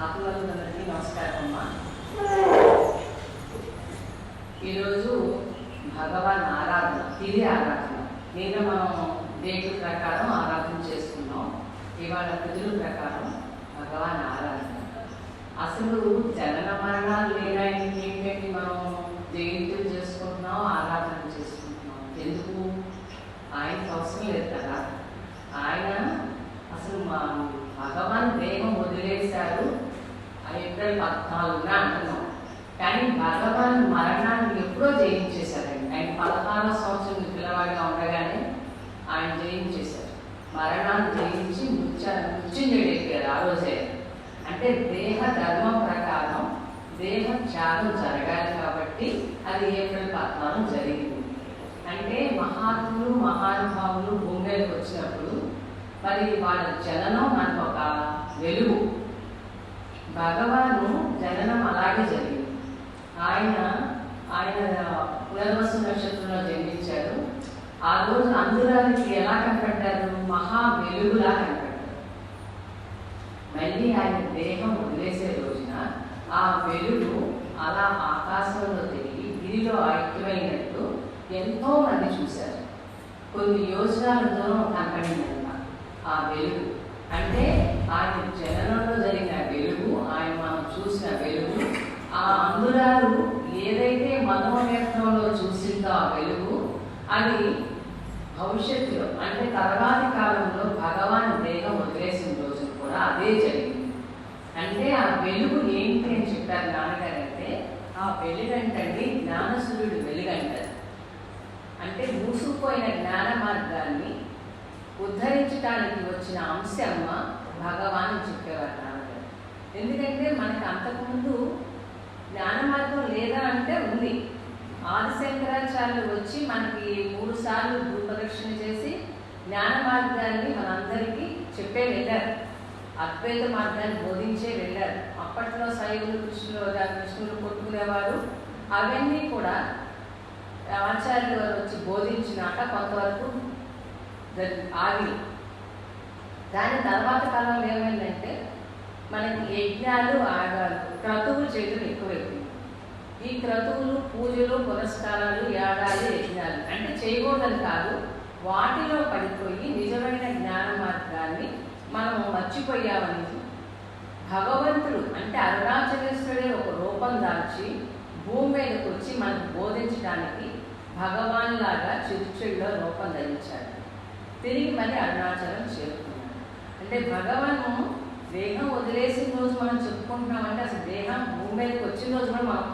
ఆత్మలందరికీ నమస్కారం అమ్మా. ఈరోజు భగవాన్ ఆరాధన, తిథి ఆరాధన. నిన్న మనం డేట్ల ప్రకారం ఆరాధన చేసుకున్నాం. ఇవాళ తిథుల ప్రకారం భగవాన్ ఆరాధన. అసలు జనన మరణాలు లేనాయని ఏంటంటే మనం జయంతులు చేసుకుంటున్నాం, ఆరాధన చేసుకుంటున్నాం. ఎందుకు? ఆయనకు అవసరం లేదు కదా. ఆయన అసలు మా భగవాన్ దేహం వదిలేశారు ఏప్రిల్ 14న అంటున్నాం. కానీ భగవాన్ మరణాన్ని ఎప్పుడో జయించేశారండి. ఆయన 16వ సంవత్సరం పిల్లవాడిగా ఉండగానే ఆయన జయించేశారు. మరణాన్ని జయించి మృత్యుంజయుడైపోయారు ఆ రోజే. అంటే దేహ ధర్మం ప్రకారం దేహ త్యాగం జరగాలి కాబట్టి అది ఏప్రిల్ 14 జరిగింది. అంటే మహాత్ములు మహానుభావులు భూమి మీదకి వచ్చినప్పుడు మరి వాళ్ళ జననం మనకు ఒక వెలుగు. భగవాను జననం అలాగే జరిగింది. ఆయన పునర్వసు నక్షత్రంలో జన్మించారు. ఆ రోజు అందరికి ఎలా కనపడ్డారు? మహా వెలుగులా కనపడ్డారు. మళ్ళీ ఆయన దేహం వదిలేసే రోజున ఆ వెలుగు అలా ఆకాశంలో తిరిగి గిరిలో ఐక్యమైనట్టు ఎంతో మంది చూశారు. కొన్ని యోజనాల దూరం కనపడిందన్నమాట ఆ వెలుగు. అంటే ఆయన జననంలో జరిగిన వెలుగు, ఆయన మనం చూసిన వెలుగు, ఆ అందురాలు ఏదైతే మనోనేత్రంలో చూసిందో ఆ వెలుగు, అది భవిష్యత్తులో అంటే తర్వాతి కాలంలో భగవాన్ దేహం వదిలేసిన రోజు కూడా అదే జరిగింది. అంటే ఆ వెలుగు ఏంటి అని చెప్పారు నాన్నగారు. అంటే ఆ వెలుగంటండి జ్ఞానసూర్యుడు వెలుగంటారు. అంటే మూసుకుపోయిన జ్ఞాన మార్గాన్ని ఉద్ధరించడానికి వచ్చిన అంశమ్మ భగవాన్ చెప్పేవారు నాన్నగారు. ఎందుకంటే మనకి అంతకుముందు జ్ఞాన మార్గం లేదా అంటే ఉంది. ఆదిశంకరాచార్యులు వచ్చి మనకి 3 సార్లు భూప్రదక్షిణ చేసి జ్ఞాన మార్గాన్ని మనందరికీ చెప్పే వెళ్ళారు. అద్వైత మార్గాన్ని బోధించే వెళ్ళారు. అప్పట్లో శైవులు కృష్ణులు కొట్టుకునేవారు. అవన్నీ కూడా ఆచార్యులు వారు వచ్చి బోధించినాక కొంతవరకు ఆగి. దాని తర్వాత కాలంలో ఏమైందంటే మనకి యజ్ఞాలు ఆగాలు క్రతువులు చేయడం ఎక్కువైపోయింది. ఈ క్రతువులు పూజలు పురస్కారాలు యాగాలు యజ్ఞాలు అంటే చేయకూడదని కాదు, వాటిలో పడిపోయి నిజమైన జ్ఞాన మార్గాన్ని మనం మర్చిపోయామని భగవంతుడు అంటే అరుణాచలేశ్వరుడే ఒక రూపం దాల్చి భూమి మీదకి వచ్చి మనకు బోధించడానికి భగవాన్ లాగా చిరుచెడులో రూపం ధరించాడు. తిరిగి మళ్ళీ అరుణాచలం చేరుకున్నాడు. అంటే భగవాను దేహం వదిలేసిన రోజు మనం చెప్పుకుంటున్నామంటే అసలు దేహం భూమి మీదకి వచ్చిన రోజు కూడా మనం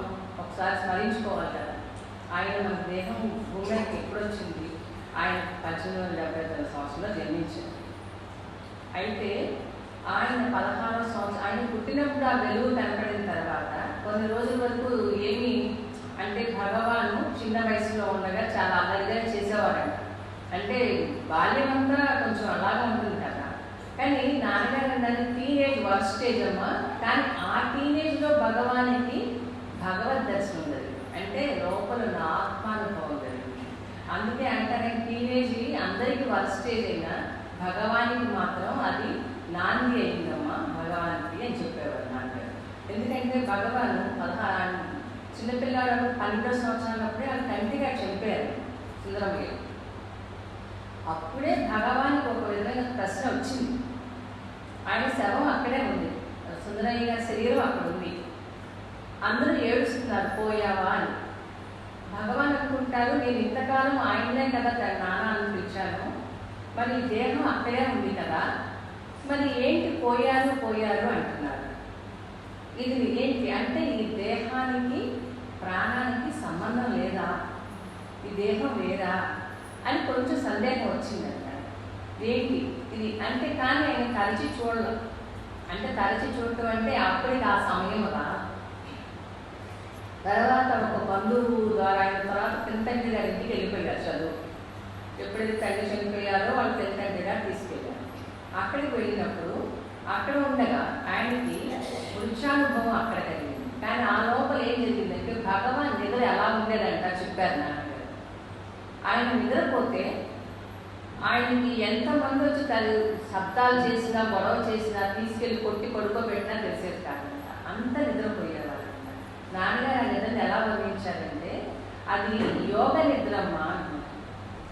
ఒకసారి స్మరించుకోవాలి కదా. ఆయన మన దేహం భూమి మీదకి ఎప్పుడు వచ్చింది? ఆయన 1879 సంవత్సరంలో జన్మించారు. అయితే ఆయన 16వ సంవత్సరం ఆయన పుట్టినప్పుడు ఆ వెలుగు కనపడిన తర్వాత కొన్ని రోజుల వరకు ఏమి అంటే భగవాను చిన్న వయసులో ఉండగా చాలా అల్లరిగా చేసేవారంట. అంటే బాల్యం అంతా కొంచెం అలాగా ఉంటుంది కదా. కానీ నాన్నగారు అన్నది టీనేజ్ వర్క్ స్టేజ్ అమ్మా. కానీ ఆ టీనేజ్లో భగవానికి భగవద్ దర్శనం జరిగింది. అంటే లోపల నా ఆత్మానుభవం జరిగింది. అందుకే అంటారు టీనేజ్ అందరికీ వర్క్ స్టేజ్ అయినా భగవానికి మాత్రం అది నాంది అయిందమ్మా భగవానికి అని చెప్పేవారు నాన్నగారు. ఎందుకంటే భగవాను చిన్నపిల్లాడు 12వ సంవత్సరాలప్పుడే ఆయన తండ్రిగా చెప్పారు సుందరమయ్య. అప్పుడే భగవానికి ఒక విధమైన ప్రశ్న వచ్చింది. ఆయన శవం అక్కడే ఉంది, సుందరయ్య గారి శరీరం అక్కడ ఉంది. అందరూ ఏడుస్తున్నారు పోయావా అని. భగవాన్ అనుకుంటారు నేను ఇంతకాలం ఆయననే కదా నాన్న అని పిలిచాను, మరి ఈ దేహం అక్కడే ఉంది కదా, మరి ఏంటి పోయారు అంటున్నారు. ఇది ఏంటి అంటే ఈ దేహానికి ప్రాణానికి సంబంధం లేదా, ఈ దేహం వేరా అని కొంచెం సందేహం వచ్చిందంట. ఏంటి ఇది అంటే. కానీ ఆయన తరచి చూడడం అంటే తరచి చూడటం అంటే అప్పటికి ఆ సమయం రా. తర్వాత ఒక బంధువు ద్వారా అయిన తర్వాత పెంతండ్రి గారి ఇంటికి వెళ్ళిపోయారు చదువు. ఎప్పుడైతే తండ్రి చనిపోయారో వాళ్ళు పెంతండ్రి గారు తీసుకెళ్ళారు. అక్కడికి వెళ్ళినప్పుడు అక్కడ ఉండగా ఆయనకి వృక్షానుభవం అక్కడ కలిగింది. కానీ ఆ లోపల ఏం జరిగిందంటే భగవాన్ నిద్ర ఎలా ఉండేదంట చెప్పారు నాన్నగారు. ఆయన నిద్రపోతే ఆయనకి ఎంతమంది వచ్చి శబ్దాలు చేసినా గొడవ చేసినా తీసుకెళ్ళి కొట్టి పడుకోబెట్టినా తెలిసేది కాదంట, అంత నిద్రపోయేవారంట. నాన్నగారు ఆ నిద్రని ఎలా వర్ణించారంటే అది యోగ నిద్రమ్మ అన్నారు.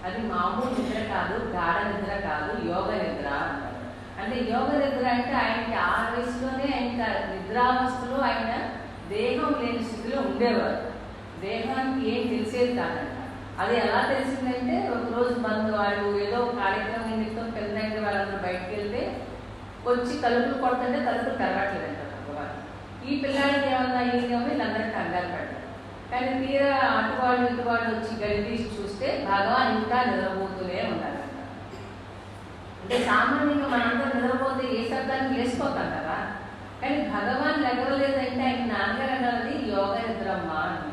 అది మామూలు నిద్ర కాదు, గాఢ నిద్ర కాదు, యోగ నిద్ర అన్నారు. అంటే యోగ నిద్ర అంటే ఆయనకి ఆ వయసులోనే ఆయన నిద్రావస్థలో ఆయన దేహం లేని స్థితిలో ఉండేవారు. దేహానికి ఏం తెలిసేది కాదంట. అది ఎలా తెలిసిందంటే ఒకరోజు వాళ్ళు ఏదో కార్యక్రమం నిమిత్తం పెళ్ళంటే వాళ్ళందరూ బయటకు వెళ్తే వచ్చి తలుపులు కొడుతుంటే తలుపులు తెరవట్లేదంట భగవాన్. ఈ పిల్లాడికి ఏమన్నా అయ్యిందేమో వీళ్ళందరికీ కంగారు పడ్డారు. కానీ తీరా అటువాళ్ళు ఇటువాళ్ళు వచ్చి గడి తీసి చూస్తే భగవాన్ ఇంకా నిద్రపోతూనే ఉన్నారంట. అంటే సామాన్యంగా మనందరూ నిద్రపోతే ఏ శబ్దానికి వేసిపోతాం కదా, కానీ భగవాన్ లెగవలేదంటే ఆయన నాన్నగారు అన్నది యోగ నిద్రమ్మ అని,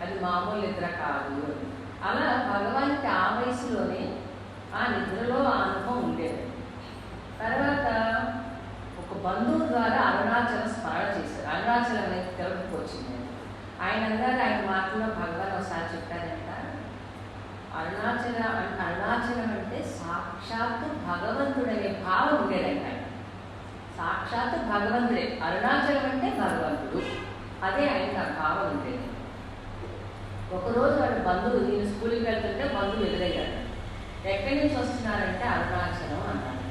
అది మామూలు నిద్ర కాదు. అలా భగవానికి ఆ వయసులోనే ఆ నిద్రలో ఆ అనుభవం ఉండేది. తర్వాత ఒక బంధువు ద్వారా అరుణాచల స్మరణ చేశారు. అరుణాచలం అనేది తెలుగుకి వచ్చింది. ఆయన అన్నారు, ఆయన మాటలో భగవాన్ ఒకసారి చెప్పారంట, అరుణాచలం అంటే సాక్షాత్తు భగవంతుడనే భావం ఉండేదంట. సాక్షాత్తు భగవంతుడే, అరుణాచలం అంటే భగవంతుడు, అదే ఆయనకు ఆ భావం ఉండేది. ఒకరోజు వాళ్ళ బంధువులు, నేను స్కూల్కి వెళ్తుంటే బంధువులు ఎదురయ్యారు. ఎక్కడి నుంచి వస్తున్నారంటే అరుణాచలం అన్నారు.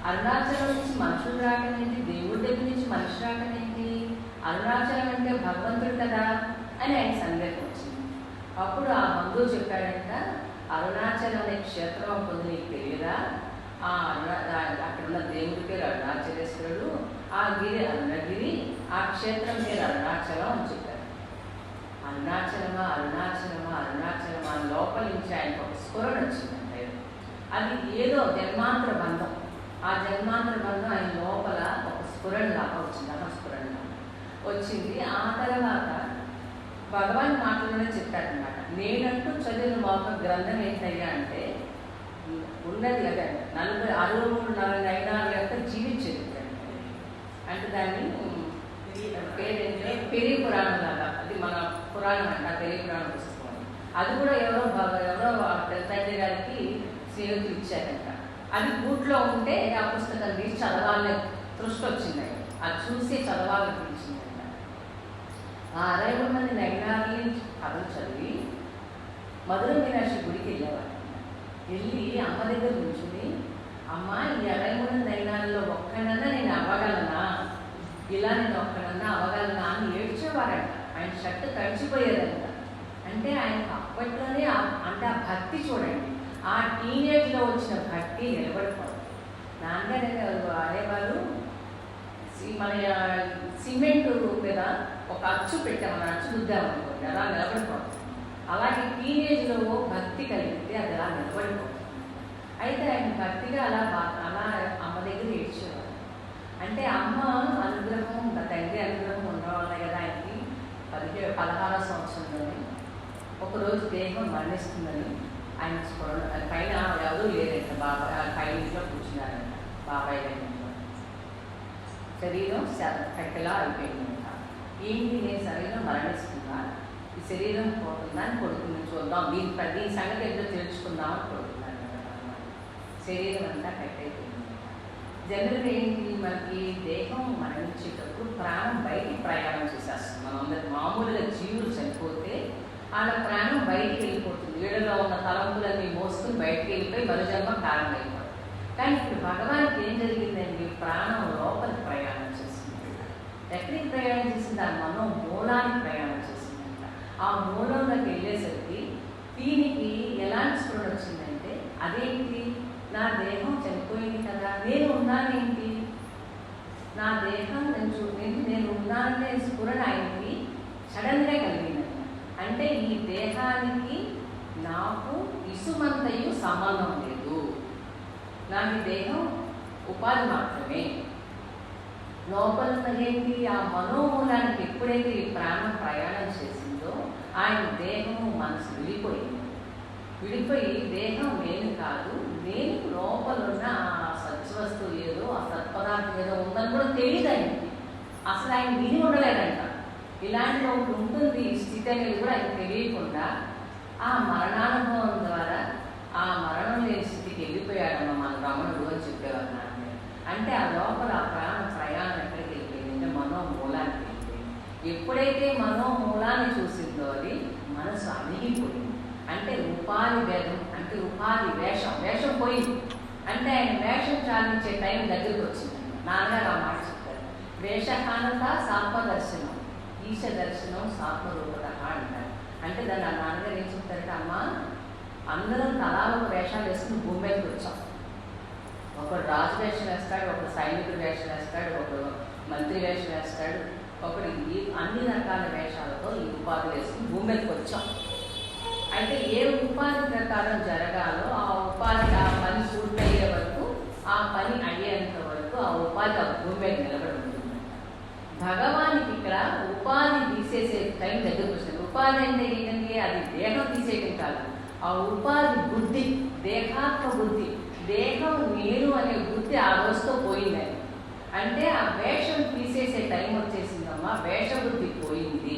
అరుణాచలం నుంచి మనుషులు రావడం ఏంటి, దేవుడి దగ్గర నుంచి మనిషి రావడం ఏంటి, అరుణాచలం అంటే భగవంతుడు కదా అని ఆయన సందేహం వచ్చింది. అప్పుడు ఆ బంధువు చెప్పాడంట, అరుణాచలం అనే క్షేత్రం పొంది నీకు తెలియదా, అక్కడున్న దేవుడి పేరు అరుణాచలేశ్వరుడు, ఆ గిరి అరుణగిరి, ఆ క్షేత్రం పేరు అరుణాచలం అని చెప్పారు. అరుణాచలమా అరుణాచలమా అరుణాచలమా లోపల నుంచి ఆయనకు ఒక స్ఫురణ వచ్చిందంటే అది ఏదో జన్మాంతర బంధం. ఆ జన్మాంతర బంధం ఆయన లోపల ఒక స్ఫురణ లాగా వచ్చింది, అపస్ఫురణగా వచ్చింది. ఆ తర్వాత భగవాన్ మాటలోనే చెప్పారనమాట, నేనంటూ చదివిన ఒక గ్రంథం ఏంటయ్యా అంటే ఉన్నది అదే 63 నయనాల యొక్క జీవిత చరిత్ర అంటే దాన్ని పేరేంటే పెరి పురాణం లాగా, అది మన పురాణం అంట, పెరి పురాణ పుస్తకం. అది కూడా ఎవరో తండ్రి గారికి స్నేహితులు ఇచ్చారంట. అది గూట్లో ఉంటే ఆ పుస్తకం తీసి చదవాలని దృష్టి వచ్చింది. అది చూసి చదవాలనిపించిందంట. ఆ 60 మంది నయనాలని కథలు చదివి మధుర మీనాక్షి గుడికి వెళ్ళేవారు. వెళ్ళి అమ్మ దగ్గర కూర్చుని, అమ్మ ఈ 63 నయనాల్లో ఒక్కనన్నా నేను అవ్వగలనా, ఇలా నేను ఒక్కనన్నా అవ్వగలనా అని ఏడ్చేవారంట. ఆయన షర్టు తడిచిపోయేదంట. అంటే ఆయనకు అప్పట్లోనే అంటే ఆ భక్తి చూడండి, ఆ టీనేజ్లో వచ్చిన భక్తి నిలబడిపోతుంది. నాన్నగారు అనేవారు, మన సిమెంట్ మీద ఒక అచ్చు పెట్టామని అచ్చు రుద్దామనుకోండి అలా నిలబడిపోతుంది. అలాగే టీనేజ్లో భక్తి కలిగితే అది అలా నిలబడిపోతుంది. అయితే ఆయన భక్తిగా అలా అమ్మ దగ్గర ఏడ్చేవారు. అంటే అమ్మ అనుగ్రహం, తండ్రి అనుగ్రహం ఉండవాలనే కదా ఆయనకి 16వ సంవత్సరంలోనే ఒకరోజు దేహం మరణిస్తుందని ఆయన పైన ఎవరూ లేదంట. బాబాయ్ పైన ఇంట్లో కూర్చున్నారంట. బాబాయ్ గారి ఇంట్లో శరీరం కట్టెలా అయిపోయిందంట. ఏంటి, నేను శరీరం మరణిస్తుందా, ఈ శరీరం పోతుందా అని కొడుకుని చూద్దాం, దీని సంగతి ఏదో తెలుసుకుందామని కొడుకున్నాను కదా. శరీరం అంతా కట్టయిపోయింది. జనరల్గా ఏంటి, మనకి దేహం మరణించేటప్పుడు ప్రాణం బయటికి ప్రయాణం చేసేస్తుంది. మనందరికి మామూలుగా జీవులు చనిపోతే వాళ్ళ ప్రాణం బయటికి వెళ్ళిపోతుంది. వీళ్ళలో ఉన్న తలంపులన్నీ మోసుకుని బయటికి వెళ్ళిపోయి మరుజన్మ కారణం అయిపోతుంది. కానీ ఇప్పుడు భగవానికి ఏం జరిగిందండి, ప్రాణం లోపలికి ప్రయాణం చేస్తుంది. ఎక్కడికి ప్రయాణం చేసింది, ఆ మనోమూలానికి ప్రయాణం చేసిందంట. ఆ మూలంలోకి వెళ్ళేసరికి దీనికి ఎలాంటి స్ఫురణ వచ్చిందంటే, అదేంటి, నా దేహం చనిపోయింది కదా, నేను ఉన్నానేంటి, నా దేహం నేను ఉన్నాననే స్ఫురణ ఆయనకి సడన్గా కలిగిందంట. అంటే ఈ దేహానికి నాకు ఇసుమంతయు సంబంధం లేదు, నాకు ఈ దేహం ఉపాధి మాత్రమే. లోపల ఏంటి, ఆ మనోమూలానికి ఎప్పుడైతే ఈ ప్రాణం ప్రయాణం చేసిందో ఆయన దేహము మనసు విడిపోయి దేహం నేను కాదు, నేను లోపల ఉన్న ఆ సత్వస్తువు ఏదో, ఆ సత్పదార్థం ఏదో ఉందని కూడా తెలియదు ఆయనకి. అసలు ఆయన విని ఉండలేదంట. ఇలాంటి ఒకటి ఉంటుంది ఈ స్థితి అనేది కూడా ఆయన తెలియకుండా ఆ మరణానుభవం ద్వారా ఆ మరణం లేని స్థితికి వెళ్ళిపోయాడమ్మా మన రమణుడు అని చెప్పేవారు నాన్న. అంటే ఆ లోపల ఆ ప్రయాణం ఎక్కడికి వెళ్ళిపోయింది అంటే మనోమూలానికి వెళ్ళిపోయింది. ఎప్పుడైతే మనోమూలాన్ని చూసిందో అది మనసు అణిగిపోయింది. అంటే ఉపాధి భేదం అంటే ఉపాధి వేషం పోయింది. అంటే ఆయన వేషం చాలించే టైం దగ్గరికి వచ్చింది. నాన్నగారు ఆ మాట చెప్తారు, వేషహానత సాత్మదర్శనం, ఈశ దర్శనం సాత్మరూపత అంటారు. అంటే దాన్ని ఆ నాన్నగారు ఏం చెప్తారంటే, అమ్మ అందరం తలాలకు వేషాలు వేసుకుని భూమి మీదకి వచ్చాం. ఒకడు రాజు వేషం వేస్తాడు, ఒకడు సైనికుడు వేషం వేస్తాడు, ఒకడు మంత్రి వేషం వేస్తాడు, ఒకడు అన్ని రకాల వేషాలతో ఈ ఉపాధి వేసుకుని భూమి మీదకి వచ్చాం. అయితే ఏ ఉపాధి ప్రకారం జరగాలో ఆ ఉపాధి ఆ పని పూర్తయ్యే వరకు, ఆ పని అయ్యేంత వరకు ఆ ఉపాధి ఆ భూమి మీద నిలబడి ఉంటుంది. భగవానికి ఇక్కడ ఉపాధి తీసేసే టైం దగ్గరకు వచ్చింది. ఉపాధి అంటే ఏంటంటే అది దేహం తీసేయటం కాదు, ఆ ఉపాధి బుద్ధి, దేహాత్మ బుద్ధి, దేహం నేను అనే బుద్ధి ఆ రోజుతో పోయిందని. అంటే ఆ వేషం తీసేసే టైం వచ్చేసిందమ్మా. వేషబుద్ధి పోయింది.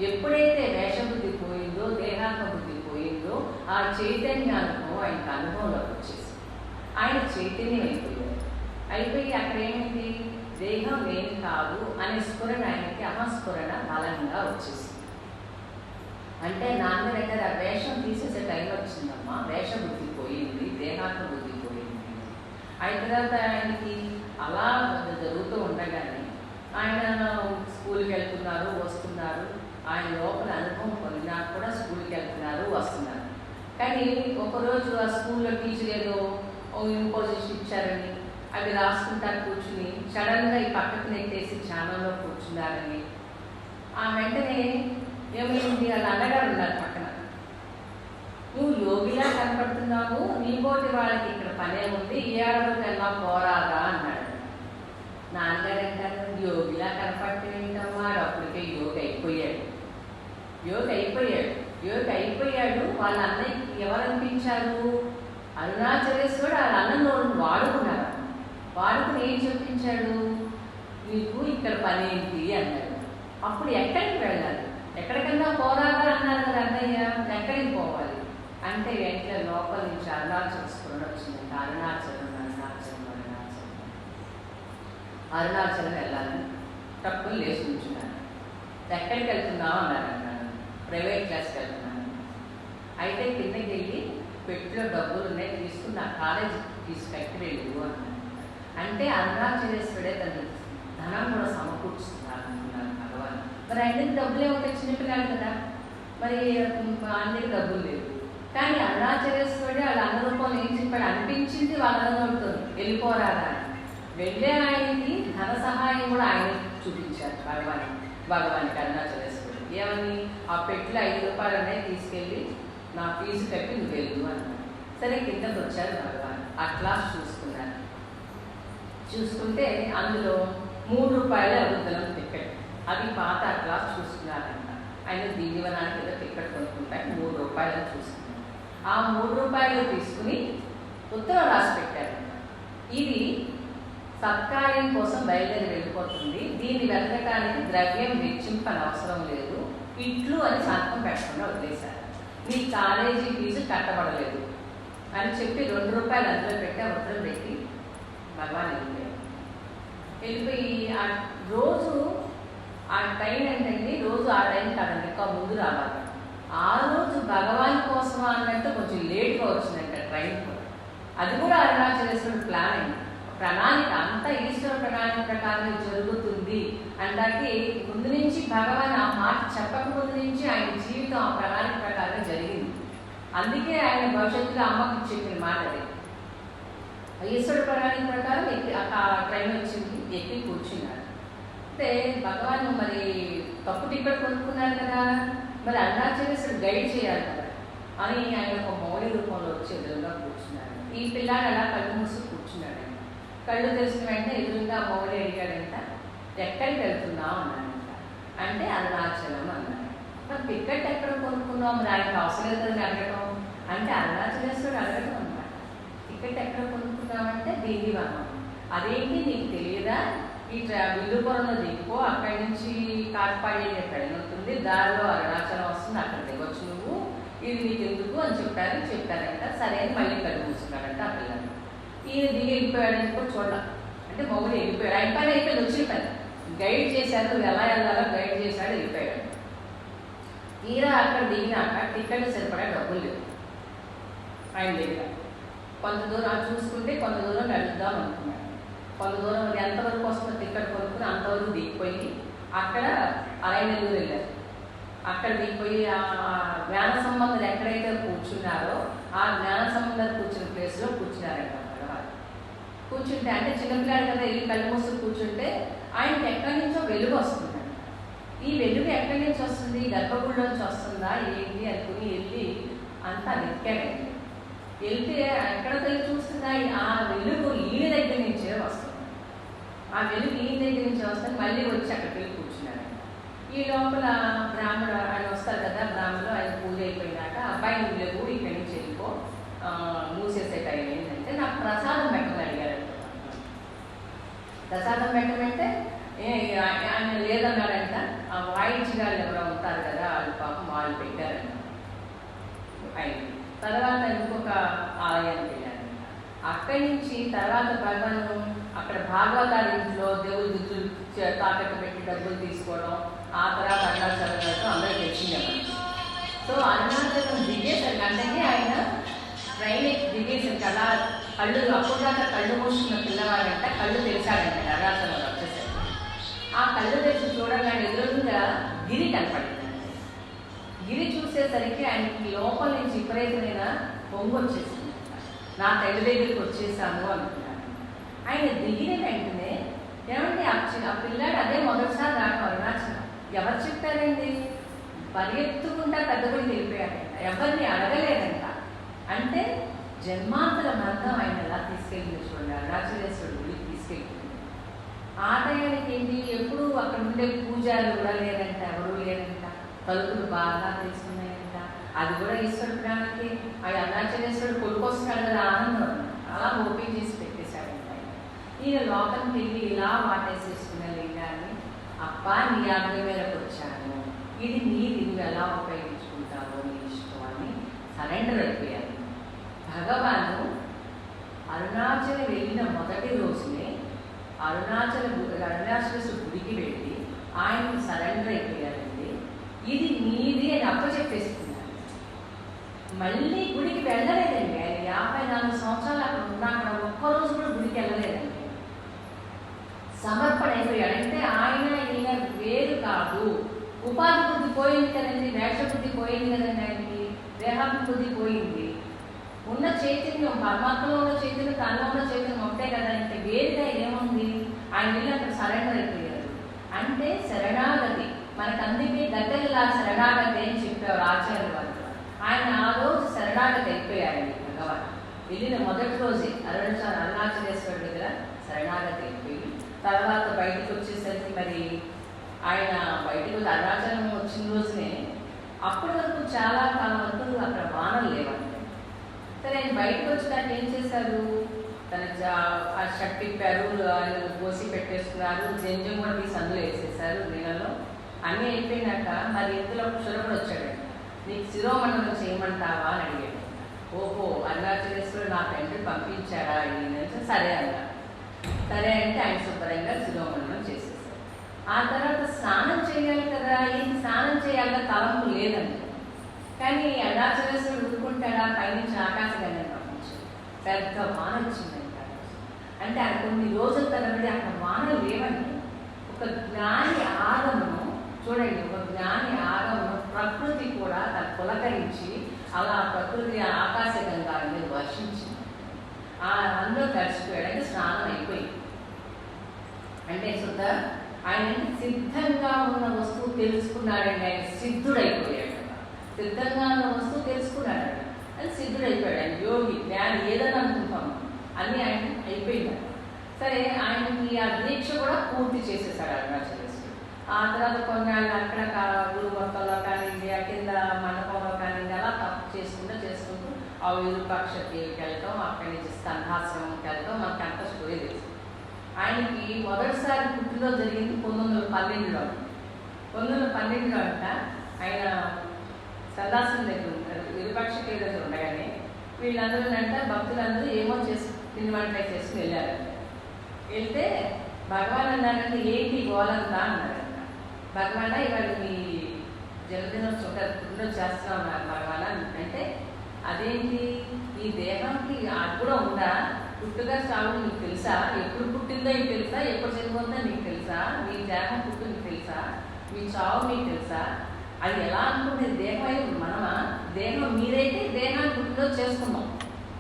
ఎప్పుడైతే వేషబుద్ధి పోయిందో, దేహాత్మ బుద్ధి పోయిందో, ఆ చైతన్యానుభవం ఆయనకు అనుభవంలోకి వచ్చేసింది. ఆయన చైతన్యం అయిపోయి అక్కడ ఏమైంది, దేహం నేను కాదు అనే స్ఫురణ ఆయనకి అహస్ఫురణ బలంగా వచ్చేసింది. అంటే నాన్నగారు ఆ వేషం తీసేసే టైం వచ్చిందమ్మా. వేషబుద్ధి పోయింది, దేహాత్మ బుద్ధి పోయింది. అయిన తర్వాత ఆయనకి అలా జరుగుతూ ఉండగానే ఆయన స్కూల్కి వెళ్తున్నారు, వస్తున్నారు. ఆయన లోపల అనుభవం పొందినా కూడా స్కూల్కి వెళ్తున్నారు, వస్తున్నారు. కానీ ఒకరోజు ఆ స్కూల్లో టీచర్ ఏదో ఇంపోజిషన్ ఇచ్చారని అవి రాసుకుంటా కూర్చుని సడన్గా ఈ పక్కకు నెట్టేసి ఛానల్లో కూర్చున్నారని, ఆ వెంటనే ఏమైంది, వాళ్ళ అన్నగారు ఉన్నారు పక్కన, నువ్వు యోగిలా కనపడుతున్నావు, నీకోటి వాళ్ళకి ఇక్కడ పనే ఉంది, ఏడవకల్లా పోరాదా అన్నాడు. నాన్నగారు అంటారు, యోగిలా కనపడటమేంటమ్మా, అప్పటికే యోగి అయిపోయాడు. వాళ్ళ అన్నయ్యకి ఎవరు అనిపించారు, అరుణాచలేశ్వరుడు వాళ్ళ అన్నంలో వాడుకున్నారు. వాడుకుని ఏం చెప్పించాడు, నీకు ఇక్కడ పని ఏంటి అన్నాడు. అప్పుడు ఎక్కడికి వెళ్ళాలి, ఎక్కడికన్నా పోరాదా అన్నారు కదా అన్నయ్య, ఎక్కడికి పోవాలి అంటే వెంటనే లోపల నుంచి అరుణాచల స్ఫురణ వచ్చిందంటే అరుణాచలం వెళ్ళాలని తప్పులు లేచి ఉంచున్నాను. ఎక్కడికి వెళ్తున్నావు అన్నాను. ప్రైవేట్ క్లాస్కి వెళ్తున్నాను. అయితే కిందకి వెళ్ళి పెట్టిలో డబ్బులు ఉన్నాయి, తీసుకుని నా కాలేజీకి తీసుకెళ్ళి వెళ్ళు అన్నాను. అంటే అరుణాచలేశ్వరుడే తన ధనం కూడా సమకూర్చుతున్నారు అనుకున్నాను భగవాన్. మరి అన్నింటి డబ్బులే ఉంటాయి, చిన్నపిల్లలు కదా, మరి అన్నిటికి డబ్బులు లేవు. కానీ అరుణాచలేశ్వరుడే వాళ్ళ అన్న రూపంలో ఏం చెప్పాడు, అనిపించింది వాళ్ళ అన్నదోడుతుంది, వెళ్ళిపోరాదా అని. వెళ్ళే ఆయనకి ధన సహాయం కూడా ఆయన చూపించారు భగవానికి అరుణాచలేశ్వరుడు. ఏమని, ఆ పెట్టిలో 5 రూపాయలు ఉన్నాయి, తీసుకెళ్ళి నా ఫీజు కట్టి నువ్వు వెళ్ళు అన్నాడు. సరే కిందకు వచ్చారు భగవాన్. ఆ క్లాస్ చూసుకుంటే అందులో 3 రూపాయల అబుద్ధలం టికెట్, అది పాత ఆ క్లాస్ చూసుకున్నారంట. ఆయన దీనివనానికి ఏదో టికెట్ కొనుక్కుంటారు, 3 రూపాయలు చూసుకున్నారు. ఆ 3 రూపాయలు తీసుకుని ఉత్తరం రాసి పెట్టారంట, ఇది సత్కార్యం కోసం బయలుదేరి వెళ్ళిపోతుంది, దీన్ని వెతకడానికి ద్రవ్యం వెచ్చింపని అవసరం లేదు, ఇట్లు అని సంతకం పెట్టకుండా వదిలేశారు, నీ కాలేజీ ఫీజు కట్టబడలేదు అని చెప్పి 2 రూపాయలు అందులో పెట్టి ఆ ఉత్తరం పెట్టి భగవాన్ వెళ్ళిపోయి ఆ రోజు ఆ ట్రైన్ ఏంటండి, రోజు ఆ టైం కాదండి, ఇంకా ముందు రావాలి. ఆ రోజు భగవాన్ కోసమా అన్నట్టు కొంచెం లేట్గా వచ్చిందంట ట్రైన్ కూడా. అది కూడా అరుణాచలేశ్వరుడు ప్లాన్ అయింది, ప్రణాళిక అంతా ఈశ్వర ప్రణాళిక ప్రకారం జరుగుతుంది అంటే ముందు నుంచి భగవాన్ ఆ మాట చెప్పక ముందు నుంచి ఆయన జీవితం ఆ ప్రణాళిక ప్రకారం జరిగింది. అందుకే ఆయన భవిష్యత్తులో అమ్మకి చెప్పిన మాట అది. ఈశ్వరుడు ప్రణాళిక ప్రకారం ట్రైన్ వచ్చింది, ఎక్కి కూర్చున్నారు. అంటే భగవాన్ మరి తప్పు టికెట్ కొనుక్కున్నారు కదా, మరి అరుణాచలేశ్వరుడు గైడ్ చేయాలి కదా అని ఆయన ఒక మౌలి రూపంలో వచ్చి ఎదురుగా కూర్చున్నారు. ఈ పిల్లాడు అలా కళ్ళు మూసి కూర్చున్నాడు. ఆయన కళ్ళు తెలిసిన వెంటనే ఎదురుగా మౌలి అడిగాడంట, ఎక్కడికి వెళ్తున్నావు అన్నాడంట. అంటే అరుణాచలం అన్నాడు. మరి టికెట్ ఎక్కడ కొనుక్కున్నావు, మరి ఆయనకు అవసరం లేదని అడగటం, అంటే అరుణాచలేశ్వరుడు అడగటం అన్నమాట. టికెట్ ఎక్కడ కొనుక్కున్నామంటే దీనివనం. అదేంటి నీకు తెలియదా, ఈ విల్లుపురంలో దిగిపో, అక్కడి నుంచి కాట్పాడి ట్రైన్ ఉంటుంది, దారిలో అరుణాచలం వస్తుంది, అక్కడ దిగొచ్చు నువ్వు, ఇది నీకు ఎందుకు అని చెప్పారంట. సరే అని మళ్ళీ కళ్ళు మూసుకున్నాడంట ఆ పిల్లలు. ఈయన దిగి వెళ్ళిపోయాడని కూడా చూడాలి. అంటే మొగుడు వెళ్ళిపోయాడు, అయిపోయింది వచ్చిన పని గైడ్ చేశారు, ఎలా వెళ్ళాలో గైడ్ చేశాడు, వెళ్ళిపోయాడు. తీరా అక్కడ దిగినాక టికెట్ సరిపడా డబ్బులు లేవు ఆయన దగ్గర. కొంత దూరం చూసుకుంటే కొంత దూరం నడుద్దాం అనుకున్నాడు. కొంత దూరం ఎంతవరకు వస్తుందో టికెట్ కొనుక్కుని అంతవరకు దిగిపోయి అక్కడ అరైనెల్లూరు వెళ్ళారు. అక్కడ దిగిపోయి ఆ జ్ఞాన సంబంధాలు ఎక్కడైతే కూర్చున్నారో ఆ జ్ఞాన సంబంధాలు కూర్చున్న ప్లేస్లో కూర్చున్నారంట. కూర్చుంటే అంటే చిన్నపిల్లాడు కదా, వెళ్ళి కళ్ళు మూసుకు కూర్చుంటే ఆయనకి ఎక్కడి నుంచో వెలుగు వస్తుందంట. ఈ వెలుగు ఎక్కడి నుంచి వస్తుంది, గర్భగుడిలోంచి వస్తుందా ఏంటి అనుకుని వెళ్ళి అంతా వెతికాడండి. వెళ్తే ఎక్కడికి వెళ్ళి చూస్తుందా, ఆ వెలుగు ఈయన దగ్గర నుంచే వస్తుంది. ఆ వెలుగు ఈయన దగ్గర నుంచి వస్తుంది. మళ్ళీ వచ్చి అక్కడికి వెళ్ళి కూర్చున్నారంట. ఈ లోపల బ్రాహ్మణుడు ఆయన వస్తారు కదా, బ్రాహ్మణులు ఆయన పూజ అయిపోయినాక అబ్బాయి నువ్వు లేవు ఇక్కడి నుంచి వెళ్ళిపో, మూసేసే టైం ఏంటంటే నాకు ప్రసాదం పెట్టమని అడిగారంట. ప్రసాదం పెట్టమంటే ఆయన లేదన్నాడంట. ఆ వాయించి గారు ఎవరో ఉంటారు కదా, వాళ్ళు పాపం వాళ్ళు పెట్టారంట ఆయన. తర్వాత ఇంకొక ఆలయానికి వెళ్ళారంట. అక్కడి నుంచి తర్వాత భగవాను అక్కడ భాగవతారి ఇంట్లో దేవుడి దుద్దులు తాకట్టు పెట్టి డబ్బులు తీసుకోవడం, ఆ తర్వాత అరుణాచలం వెళ్ళడం అందరూ తెచ్చిందన్నమాట. సో అరుణాచలం దిగేసరికి అంటే ఆయన ట్రైన్ దిగేసరికి అలా కళ్ళు అప్పుడు దాకా కళ్ళు మూసుకున్న పిల్లవాడంట కళ్ళు తెరిచాడంట అరుణాచలంలో వచ్చేసరికి. ఆ కళ్ళు తెరిచి చూడగానే ఎదురుగా గిరి కనపడిందండి. గిరి చూసేసరికి ఆయనకి లోపల నుంచి విపరీతమైన పొంగు వచ్చేసింది. నా తల్లి దగ్గరికి వచ్చేసాను అనుకున్నాను. ఆయన దిగిన వెంటనే ఏమంటే ఆ పిల్లాడు అదే మొదటిసారి రావడం అరుణాచలం. ఎవరు చెప్పారండి? పరిగెత్తుకుంటా పెద్ద గుడికి వెళ్ళిపోయాడంట, ఎవరిని అడగలేదంట. అంటే జన్మాంతర బంధం ఆయన ఎలా తీసుకెళ్ళింది చూడండి, అరుణాచలేశ్వరుడు గుడికి తీసుకెళ్ళింది. ఆ టయానికి ఏంటి, ఎప్పుడు అక్కడ ఉండే పూజారులు కూడా లేదంట, ఎవరు లేదంట, తలుపులు బాగా తెలుసుకున్నాయంట. అది కూడా ఈశ్వరుడు ప్రాణానికి ఆ అరుణాచలేశ్వరుడు కొడుకొస్తున్నాడు కదా ఆనందం, అలా ఓపెన్ చేసి పెట్టేశాడంట. ఈయన లోపలికి వెళ్ళి ఇలా వాటేసేసుకున్న లింగాన్ని, అప్ప నీ ఆజ్ఞ మేరకు వచ్చాను, ఇది నీది, నువ్వు ఎలా ఉపయోగించుకుంటావో నీ ఇష్టం అని సరెండర్ అయిపోయాను. భగవాను అరుణాచలం వెళ్ళిన మొదటి రోజునే అరుణాచలేశ్వర గుడికి వెళ్ళి ఆయనకి సరెండర్ అయిపోయారండి. ఇది నీది అని అప్పచెప్పేస్తున్నారు. మళ్ళీ గుడికి వెళ్ళలేదండి. ఆయన 54 సంవత్సరాలు అక్కడ ఉన్నా అక్కడ ఒక్కరోజు కూడా గుడికి వెళ్ళలేదండి. సమర్పణ అయిపోయాడు. అంటే ఆయన ఈయన వేరు కాదు. ఉపాధి బుద్ధి పోయింది కదండి, వేష బుద్ధి పోయింది కదండి, ఆయనకి దేహాభివృద్ధి పోయింది. ఉన్న చైతన్యం పరమాత్మలో ఉన్న చైతన్యం తనలో ఉన్న చైతన్యం ఒకటే కదా, ఇంకా వేరుగా ఏముంది? ఆయన వెళ్ళి అక్కడ సరెండర్ అయిపోయారు. అంటే శరణాగతి మనకు అందుకే గద్దెలా శరణాగతి అని చెప్పేవారు ఆచార్యుల వారు. ఆయన ఆ రోజు శరణాగతి అయిపోయారండి భగవాన్. వెళ్ళిన మొదటి రోజే అరుణాచలేశ్వరుడి దగ్గర శరణాగతి అయిపోయి తర్వాత బయటకు వచ్చేసరికి మరి ఆయన బయటకు అరుణాచలం వచ్చిన రోజునే అప్పటి వరకు చాలా కాలం వరకు అక్కడ వానలు లేవండి. సరే ఆయన బయటకు వచ్చినాక ఏం చేశారు, తన ఆ షర్ట్ తిప్పారు, కోసి పెట్టేస్తున్నారు, జంజం కూడా తీసి అందులో వేసేసారు నీళ్ళలో. అన్నీ అయిపోయినాక మరి ఇందులో క్షురకుడు వచ్చాడండి. నీకు శిరోమండలం చేయమంటావా అని అడిగాడు. ఓహో అరుణాచలేశ్వరుడు నా తండ్రి పంపించాడా అడిగిందంటే సరే అన్న. సరే అంటే ఆయన శుభ్రంగా శిరోమండలం చేసేసారు. ఆ తర్వాత స్నానం చేయాలి కదా, ఏం స్నానం చేయాలన్న తలంపు లేదండి. కానీ అరుణాచలేశ్వరుడు ఊరుకుంటాడా, పైనుంచి ఆకాశగంగా పంపించాడు. పెద్ద వాన వచ్చిందంట. అంటే ఆయన కొన్ని రోజుల తరబడి అక్కడ వానలు లేవండి. ఒక జ్ఞాని ఆగమను చూడండి, ఒక జ్ఞాని ఆగమను ప్రకృతి కూడా తను పులకరించి అలా ప్రకృతి ఆకాశగంగా మీద వర్షించింది. అందులో తడిచిపోయాడు. అంటే స్నానం అయిపోయింది. అంటే శుద్ధ ఆయన సిద్ధంగా ఉన్న వస్తువు తెలుసుకున్నాడండి. ఆయన సిద్ధుడైపోయాడు. సిద్ధంగా ఉన్న వస్తువు తెలుసుకున్నాడు, అది సిద్ధుడైపోయాడు. ఆయన యోగి జ్ఞాని ఏదని అనుకుంటాం అన్నీ ఆయన అయిపోయింది. సరే ఆయనకి ఆ దీక్ష కూడా పూర్తి చేసేసాడు అరుణాచలేశ్వరుడు. ఆ తర్వాత కొన్నాళ్ళు అక్కడ గురు మొత్తంలో కానివ్వండి, ఆ కింద మండపంలో కానివ్వండి, అలా తప్పు చేసుకుంటూ ఆ విరూపాక్ష దేవికి వెళ్తాం, అక్కడి నుంచి స్కంధాశ్రమంకి వెళ్తాం. మనకి అంత స్టోరీ తెలుసు. ఆయనకి మొదటిసారి పుట్టినరోజు జరిగింది 1912లో. 1912లో అంట ఆయన సందాసం దగ్గర ఉంటారు, విరూపాక్షకి దగ్గర ఉండగానే వీళ్ళందరూ అంటే భక్తులందరూ ఏమో చేసి తిండి వంటలు చేసుకుని వెళ్ళారంట. వెళ్తే భగవాన్ అన్నారంటే ఏంటి గోలంతా అన్నారంట. భగవాన్ ఇవాళ మీ జన్మదినోత్సవం చేస్తా ఉన్నారు భగవాన్ అంటే, అదేంటి ఈ దేహానికి అది కూడా ఉందా, పుట్టుగా చావు నీకు తెలుసా, ఎప్పుడు పుట్టిందో నీకు తెలుసా, ఎప్పుడు చనిపోతుందో నీకు తెలుసా, మీ దేహం పుట్టు నీకు తెలుసా, మీ చావు మీకు తెలుసా, అది ఎలా అనుకుంటే దేహం అయితే మనమా, దేహం మీరైతే దేహాన్ని పుట్టిలో చేసుకున్నాం,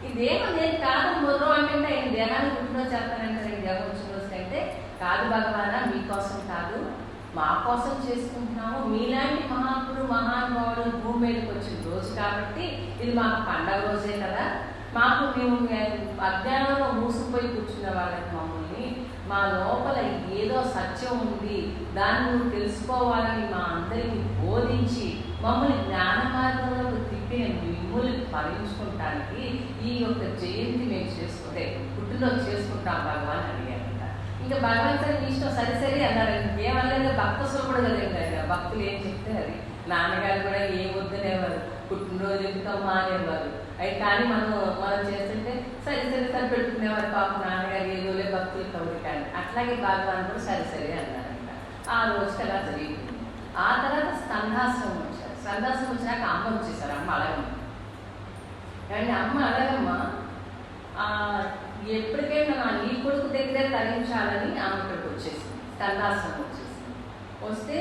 ఈ దేహం నేను కాదని మొదలు అంటే ఆయన దేహాన్ని పుట్టిలో చేస్తానంటే నేను దేహం వచ్చిన రోజు అంటే కాదు భగవానా, మీకోసం కాదు మా కోసం చేసుకుంటున్నాము, మీలాంటి మహాత్ముడు మహానుభావుడు భూమి మీదకి వచ్చిన రోజు కాబట్టి ఇది మాకు పండగ రోజే కదా, మాకు మేము అజ్ఞానంలో మూసుకుపోయి కూర్చున్న వాళ్ళకి మమ్మల్ని మా లోపల ఏదో సత్యం ఉంది దాన్ని నువ్వు తెలుసుకోవాలని మా అందరికీ బోధించి మమ్మల్ని జ్ఞాన మార్గంలో తిప్పిన మిమ్మల్ని భరించుకుంటానికి ఈ యొక్క జయంతి మేము చేసుకుంటే పుట్టినరోజు చేసుకుంటాం భగవాన్ అడిగారంట. ఇంకా భగవాన్ సరే మీ ఇష్టం సరి సరి అన్నారు. ఏమనలేదు, భక్తసులు కూడా కదండి, భక్తులు ఏం చెప్తే అది. నాన్నగారు కూడా ఏం వద్దనేవారు, పుట్టినరోజు ఎందుకమ్మా అనేవారు. అవి కానీ మనం చేస్తుంటే సరే సరే సరి పెట్టుకునేవారు. పాపం నాన్నగారు ఏదోలే భక్తులు కవుడు కానీ అట్లాగే భగవాన్ కూడా సరే సరే అన్నారంట. ఆ రోజుకి అలా జరిగింది. ఆ తర్వాత స్కందాశ్రమం వచ్చారు. స్కందాశ్రమం వచ్చినాక అమ్మ వచ్చేసారు. అమ్మ అడగమ్మ కానీ అమ్మ అడగమ్మ ఎప్పటికైనా నా నీ కొడుకు దగ్గరే తరించాలని ఆమె ఇక్కడికి వచ్చేసింది. స్కందాశ్రమం వచ్చేసింది. వస్తే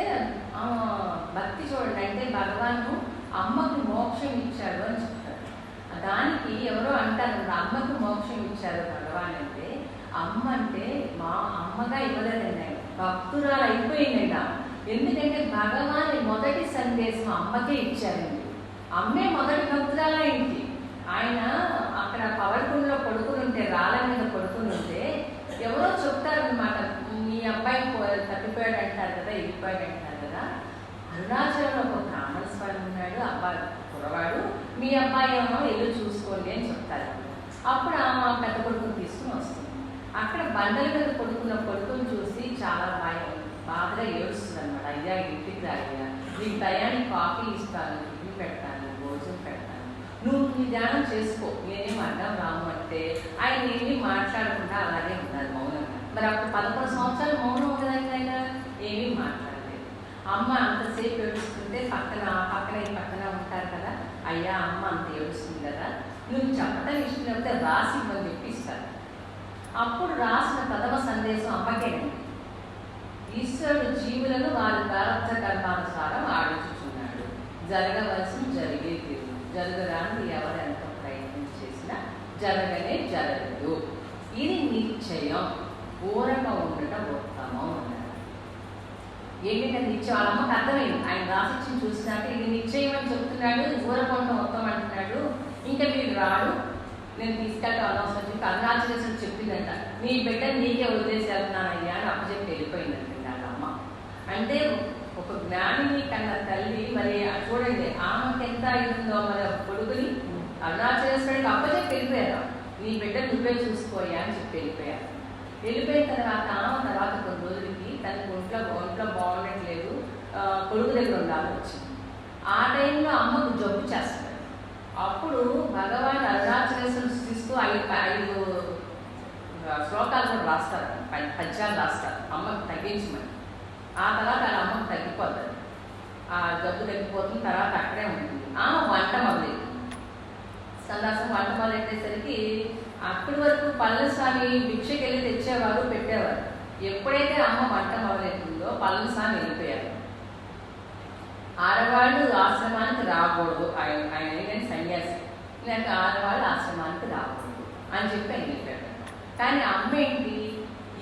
భక్తి చూడండి, అంటే భగవాను అమ్మకు మోక్షం ఇచ్చాడు అని చెప్తారు. దానికి ఎవరో అంటారు అమ్మకు మోక్షం ఇచ్చారు భగవాన్ అంటే, అమ్మ అంటే మా అమ్మగా ఇవ్వలేదండి, ఆయన భక్తురాలు అయిపోయిందండి ఆమె. ఎందుకంటే భగవాన్ మొదటి సందేశం అమ్మకే ఇచ్చారండి. అమ్మే మొదటి భక్తురాలైంది. ఆయన అక్కడ పవర్కుండలో పడుకుని ఉంటే, రాళ్ళ మీద పడుకుని ఉంటే ఎవరో చెప్తారనమాట, మీ అబ్బాయి తప్పిపోయాడు అంటారు కదా, వెళ్ళిపోయాడు అంటారు కదా, అరుణాచలంలో ఒక బ్రాహ్మణ స్వామి ఉన్నాడు, అబ్బాయి కురవాడు, మీ అబ్బాయి ఏమో ఇల్లు చూసుకోండి అని చెప్తారు. అప్పుడు ఆమె పెద్ద కొడుకుని తీసుకుని వస్తుంది. అక్కడ బండల మీద కొడుకున్న కొడుకుని చూసి చాలా బాధగా ఏడుస్తుంది అనమాట. అయ్యా ఇంటికి రాయ్యా, నీకు టయానికి కాఫీ ఇస్తాను, టిఫిన్ పెడతాను, భోజనం పెడతాను, నువ్వు నీ ధ్యానం చేసుకో, నేనేం అడ్డం రాము అంటే ఆయన ఏమీ మాట్లాడకుండా అలాగే ఉన్నారు మౌనంగా. మరి అప్పుడు 11 సంవత్సరాలు మౌనం ఉండదని ఆయన ఏమీ మాట్లాడలేదు. అమ్మ అంతసేపు ఏడుస్తుంటే పక్కన ఉంటారు కదా, అయ్యా అమ్మ అంత ఏడుస్తుంది కదా, నువ్వు చెప్పడం ఇష్టం లేకపోతే రాసి ఇవ్వని చెప్పిస్తాను. అప్పుడు రాసిన 10వ సందేశం అమ్మకేనండి. ఈశ్వరుడు జీవులను వారి ప్రారంభ కర్మానుసారం ఆడించుచున్నాడు, జరగవలసిన జరిగే తీరు, జరగడానికి ఎవరెంత ప్రయత్నం చేసినా జరగనే జరగదు, ఇది నిశ్చయం, ఊరక ఉండటం ఉత్తమం అన్నారు. ఏంటంటే నిశ్చయం, వాళ్ళ అమ్మకు అర్థమైంది. ఆయన రాసిచ్చి చూసినాక ఇది నిశ్చయం అని చెప్తున్నాడు, ఊరకొండ మొత్తం అంటున్నాడు, ఇంకా వీడు రాడు, నేను తీసుకెళ్ళటం అనవసరం చెప్పి అరుణాచలేశ్వరుడు చెప్పిందంట, నీ బిడ్డను నీకే వదిలేసి వెళ్తున్నానయ్యా అని అప్పచెప్పి వెళ్ళిపోయిందంట వాళ్ళ అమ్మ. అంటే ఒక జ్ఞానిని కన్నా తల్లి మరి చూడండి ఆమెకి ఎంత అయిందో, మరి కొడుకుని అరుణాచలేశ్వరుడికి అప్పచెప్పి వెళ్ళిపోయారు, నీ బిడ్డ నువ్వే చూసుకోయా అని చెప్పి వెళ్ళిపోయారు. వెళ్ళిపోయిన తర్వాత కొన్ని రోజులకి తనకు ఒంట్లో బాగుండట్లేదు, కొడుకు దగ్గర ఉండాలని వచ్చింది. ఆ టైంలో అమ్మకు జబ్బు చేస్తారు. అప్పుడు భగవాన్ అరుణాచలేశ్వరుడు సృష్టిస్తూ 5 శ్లోకాలు కూడా రాస్తారు, పద్యాలు రాస్తారు అమ్మకు తగ్గించమని. ఆ తర్వాత వాళ్ళ అమ్మకు తగ్గిపోతుంది, ఆ జబ్బు తగ్గిపోతుంది, తర్వాత అక్కడే ఉంటుంది. వంట మొదలెట్టింది. సందాసం వంట మొదలెట్టేసరికి అప్పటి వరకు పళనిస్వామి భిక్షకి వెళ్ళి తెచ్చేవారు, పెట్టేవారు. ఎప్పుడైతే అమ్మ వంట మొదలెట్టిందో పళనిస్వామి వెళ్ళిపోయారు. ఆడవాళ్ళు ఆశ్రమానికి రాకూడదు, ఆయన ఏంటంటే సన్యాసి, లేక ఆడవాళ్ళు ఆశ్రమానికి రాకూడదు అని చెప్పి ఆయన వెళ్ళిపోయాడు. కానీ అమ్మ ఏంటి,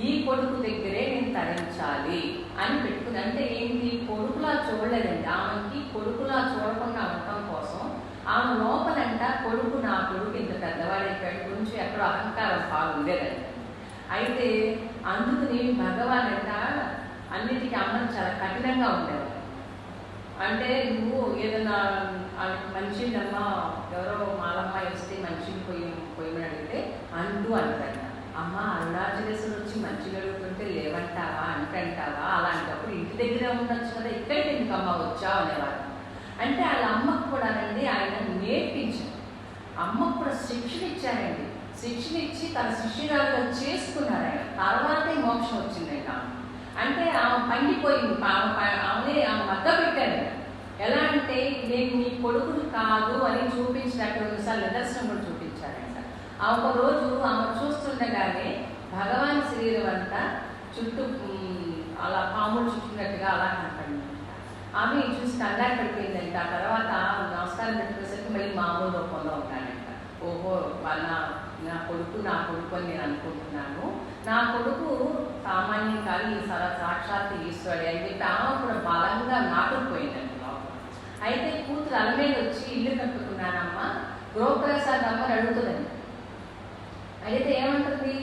ఈ కొడుకు దగ్గరే నేను తరించాలి అని పెట్టుకుంది. అంటే ఏంటి, కొడుకులా చూడలేదండి. ఆమెకి కొడుకులా చూడకుండా ఉండటం కోసం ఆమె లోపలంట కొడుకు నా కొడుకు ఇంత పెద్దవాడైపోయాడు, కొంచెం ఎక్కడో అహంకారం బాగుండేదండి. అయితే అందుకని భగవాన్ అంట అన్నిటికీ అమ్మని చాలా కఠినంగా ఉండేవారు. అంటే నువ్వు ఏదైనా మంచిదమ్మా, ఎవరో మాలమ్మాయి వస్తే మంచిని పోయమని అడిగితే అంటూ అంటారు, అమ్మ అరుణాచలేశ్వరుడు వచ్చి మంచిగా అడుగుతుంటే లేవంటావా అంటావా, అలాంటప్పుడు ఇంటి దగ్గరే ఉండొచ్చు కదా, ఇక్కడికి ఎందుకమ్మా వచ్చావు అనేవారు. అంటే వాళ్ళ అమ్మకు కూడానండి ఆయన నేర్పించారు. అమ్మకు కూడా శిక్షణ ఇచ్చారండి. శిక్షణ ఇచ్చి తన శిష్యురాలుగా చేసుకున్నారు ఆయన. తర్వాతే మోక్షం వచ్చిందండి ఆమె. అంటే ఆమె పండిపోయింది. ఆమె మగ్గ పెట్టాడు. ఎలా అంటే నేను నీ కొడుకుని కాదు అని చూపించినటువంటి నిదర్శనం కూడా చూపించారంట. ఆ ఒక రోజు ఆమె చూస్తుండగానే భగవాన్ శరీరం అంతా చుట్టూ అలా పాములు చుట్టినట్టుగా అలా కనపడిందంట. ఆమె చూసి కంగారు పడిపోయిందంట. ఆ తర్వాత నమస్కారం పెట్టుకునేసరికి మళ్ళీ మామూలు రూపంలో ఉన్నాడంట. ఓహో నా కొడుకు అని నేను అనుకుంటున్నాను. నా కొడుకు సామాన్యం కాదు, ఈ సాక్షాత్ ఈశ్వరుడు అని చెప్పి ఆమె కూడా బలంగా నాటుకుపోయిందండి లోపల. అయితే కూతురు అలమేలు వచ్చి ఇల్లు కట్టుకున్నానమ్మా, గృహప్రసాద్ అమ్మని అడుగుతుందండి. అయితే ఏమంటుంది,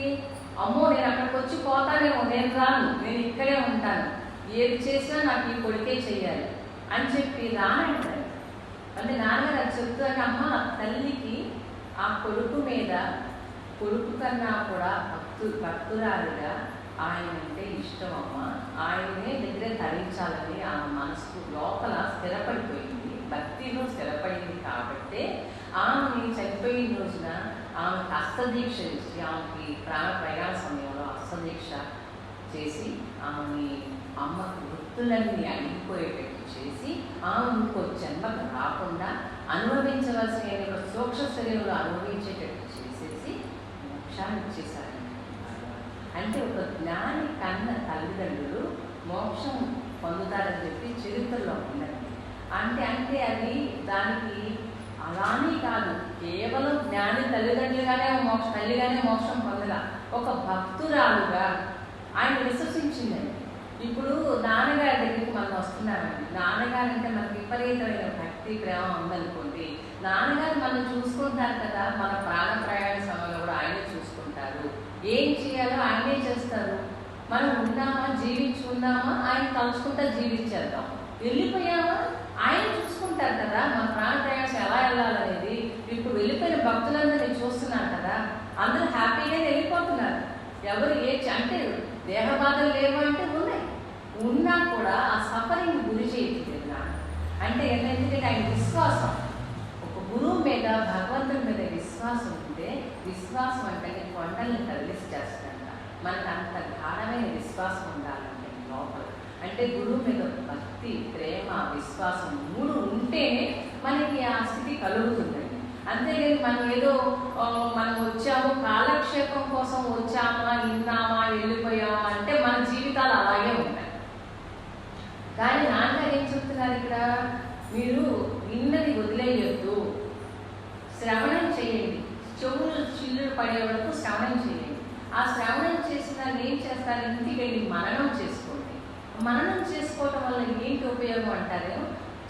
అమ్మో నేను అక్కడికి వచ్చి పోతానేమో, నేను రాను, నేను ఇక్కడే ఉంటాను, ఏది చేసినా నాకు ఈ కొడుకే చెయ్యాలి అని చెప్పి రానంటారు. అంటే నాన్నగారు అది చెప్తాను, అమ్మ తల్లికి ఆ కొడుకు మీద కొడుకు కన్నా కూడా భక్తురాలుగా ఆయన అంటే ఇష్టం అమ్మ, ఆయనే దగ్గర తరించాలని ఆ మనసు లోపల స్థిరపడిపోయింది, భక్తిలో స్థిరపడింది. కాబట్టి ఆమె చనిపోయిన రోజున ఆమెకు హస్తదీక్ష ఇచ్చి, ఆమెకి ప్రయాణ సమయంలో హస్తదీక్ష చేసి ఆమెని అమ్మకు వృత్తులన్నీ అడిగిపోయేటట్టు చేసి ఆమె ఇంకో జన్మకు రాకుండా అనుభవించవలసిన సూక్ష్మ శరీరంలో అనుభవించేటట్టు చేసేసి మోక్షాన్ని ఇచ్చేశారు. అంటే ఒక జ్ఞాని కన్న తల్లిదండ్రులు మోక్షం పొందుతారని చెప్పి చరిత్రలో ఉన్నది. అంటే అది దానికి అలానే కాదు, కేవలం జ్ఞాని తల్లిదండ్రులుగానే తల్లిగానే మోక్షం పొందగా ఒక భక్తురాలుగా ఆయన విశ్వసించిందండి. ఇప్పుడు నాన్నగారి దగ్గరికి మనం వస్తున్నామండి. నాన్నగారు అంటే మనకి విపరీతమైన భక్తి ప్రేమ ఉందనుకోండి, నాన్నగారు మనం చూసుకుంటారు కదా, మన ప్రాణ ప్రయాణ సమయంలో కూడా ఆయనే చూసుకుంటారు. ఏం చేయాలో ఆయనే చేస్తారు. మనం ఉన్నామా, జీవించుకున్నామా, ఆయన తలుచుకుంటా జీవించేద్దాం. వెళ్ళిపోయామా, ఆయన చూసుకుంటారు కదా మన ప్రాణ ప్రయాణం ఎలా వెళ్ళాలనేది. ఇప్పుడు వెళ్ళిపోయిన భక్తులందరినీ చూస్తున్నాను కదా, అందరూ హ్యాపీగా వెళ్ళిపోతున్నారు. ఎవరు అంటే దేహ బాధలు లేవు అంటే ఉన్నాయి, ఉన్నా కూడా ఆ సఫరింగ్ గురి చేయట్లేదు. అంటే ఎందుకంటే ఆయన విశ్వాసం, ఒక గురువు మీద భగవంతుడి మీద విశ్వాసం ఉంటే, విశ్వాసం అంటే కొండల్ని కదిలిసి చేస్తాడంట. మనకు అంత గాఢమైన విశ్వాసం ఉండాలంటే లోపల. అంటే గురువు మీద భక్తి, ప్రేమ, విశ్వాసం మూడు ఉంటేనే మనకి ఆ స్థితి కలుగుతుందండి. అంతేగాని మనం ఏదో మనం వచ్చాము కాలక్షేపం కోసం వచ్చామా, విన్నామా, వెళ్ళిపోయామా అంటే మన జీవితాలు అలాగే ఉంటాయి. కానీ నాన్నగారు ఏం చెప్తున్నారు ఇక్కడ, మీరు విన్నది వదిలేయొద్దు, శ్రవణం చేయండి. చెవులు చిల్లులు పడే వరకు శ్రవణం చేయండి. ఆ శ్రవణం చేసిన ఏం చేస్తారు, ఇంటికి వెళ్ళి మననం చేసుకోండి. మననం చేసుకోవటం వల్ల ఏంటి ఉపయోగం అంటారు,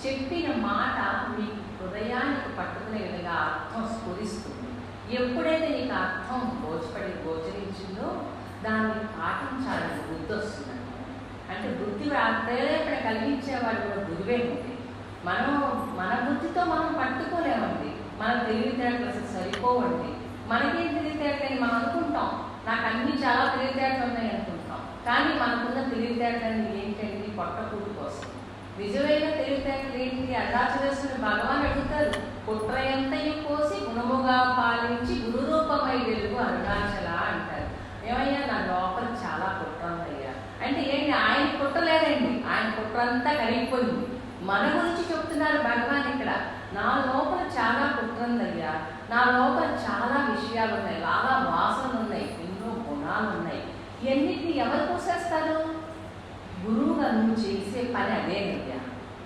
చెప్పిన మాట మీ హృదయానికి పట్టుకునే విధంగా అర్థం స్ఫురిస్తుంది. ఎప్పుడైతే నీకు అర్థం గోచరించిందో దాన్ని పాటించాలని బుద్ధి వస్తుందండి. అంటే బుద్ధి ప్రేరేపణ కలిగించేవాడు కూడా గురువే ఉంది. మన బుద్ధితో మనం పట్టుకోలేమండి. మన తెలివితేటలు అసలు సరిపోవండి. మనకేం తెలివితేటలని మనం అనుకుంటాం, నాకు అన్ని చాలా తెలివితేటలు ఉన్నాయి అనుకుంటాం. కానీ మనకున్న తెలివితేటలని ఏంటండి, పొట్టకూడు కోసం. నిజమైన తెలివితేటలు ఏంటి, అరుణాచలేశ్వరుని భగవాన్ అడుగుతారు, కుట్రయంతయు కోసి గుణముగా పాలించి గురు రూపమై వెలుగు అరుణాచల అంటారు. ఏమయ్యా నా లోపల చాలా కుట్ర ఉందయ్యా అంటే ఏంటి, ఆయన కుట్రలేదండి, ఆయన కుట్రంతా కరిగిపోయింది. మన గురించి చెప్తున్నారు భగవాన్ ఇక్కడ, నా లోపల చాలా కుట్ర ఉందయ్యా, నా లోపల చాలా విషయాలు ఉన్నాయి, చాలా వాసనలు ఉన్నాయి, ఎన్నో గుణాలు ఉన్నాయి. ఇవన్నిటిని ఎవరు పోసేస్తారు, గురువుగా నువ్వు చేసే పని అదేనయ్యా.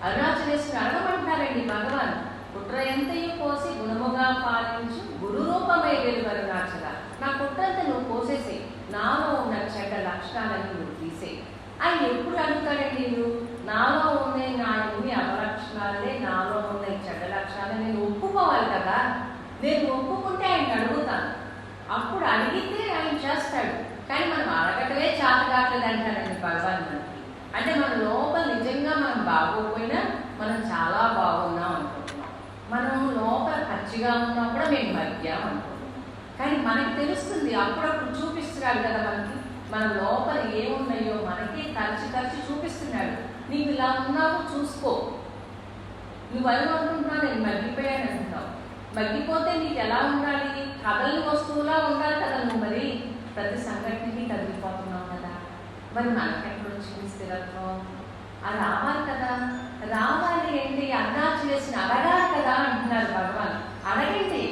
అరుణాచలేశ్వరుడు అడగమంటారండి భగవాన్, కుట్ర ఎంతయో పోసి గుణముగా పాలించు గురు రూపమై వెలుగు అరుణాచల. నా కుట్రంతా నువ్వు పోసేసి నాలో ఉన్న చెడ్డ లక్షణాలని నువ్వు తీసేయి. ఆయన ఎప్పుడు అడుగుతాడండి, నువ్వు నాలో ఉండే నా ఎన్ని అవలక్షణాలే, నాలో ఉన్న చెడ్డ లక్షణాలే నేను ఒప్పుకోవాలి కదా. నేను ఒప్పుకుంటే ఆయన అడుగుతాను, అప్పుడు అడిగితే ఆయన చేస్తాడు. కానీ మనం అడగటమే చేత కావట్లేదు అంటాడండి భగవాన్ మనకి. అంటే మన లోపల నిజంగా మనం బాగోకపోయినా మనం చాలా బాగున్నాం అనుకుంటున్నాం, మనం లోపల ఖర్చుగా ఉన్నా కూడా మేము మధ్యాం అనుకుంటున్నాం. కానీ మనకి తెలుస్తుంది, అప్పుడప్పుడు చూపిస్తున్నాడు కదా మనకి, మన లోపల ఏమున్నాయో మనకి తరచి చూపిస్తున్నాడు. నీకు ఇలా ఉన్నావు చూసుకో, నువ్వు అనుకుంటున్నావు నేను మగ్గిపోయాను అంటున్నావు. మగ్గిపోతే నీకు ఎలా ఉండాలి? కదలని వస్తువులా ఉండాలి కదా. నువ్వు మరి ప్రతి సంఘటనకి కదిలిపోతున్నావు కదా. మరి మనకెక్కడ వచ్చింది స్థిరత్వం? అది రావాలి కదా. రావాలి ఏంటి? అర్ధాలు చేసిన అడగాలి కదా అంటున్నారు భగవాన్. అడగండి,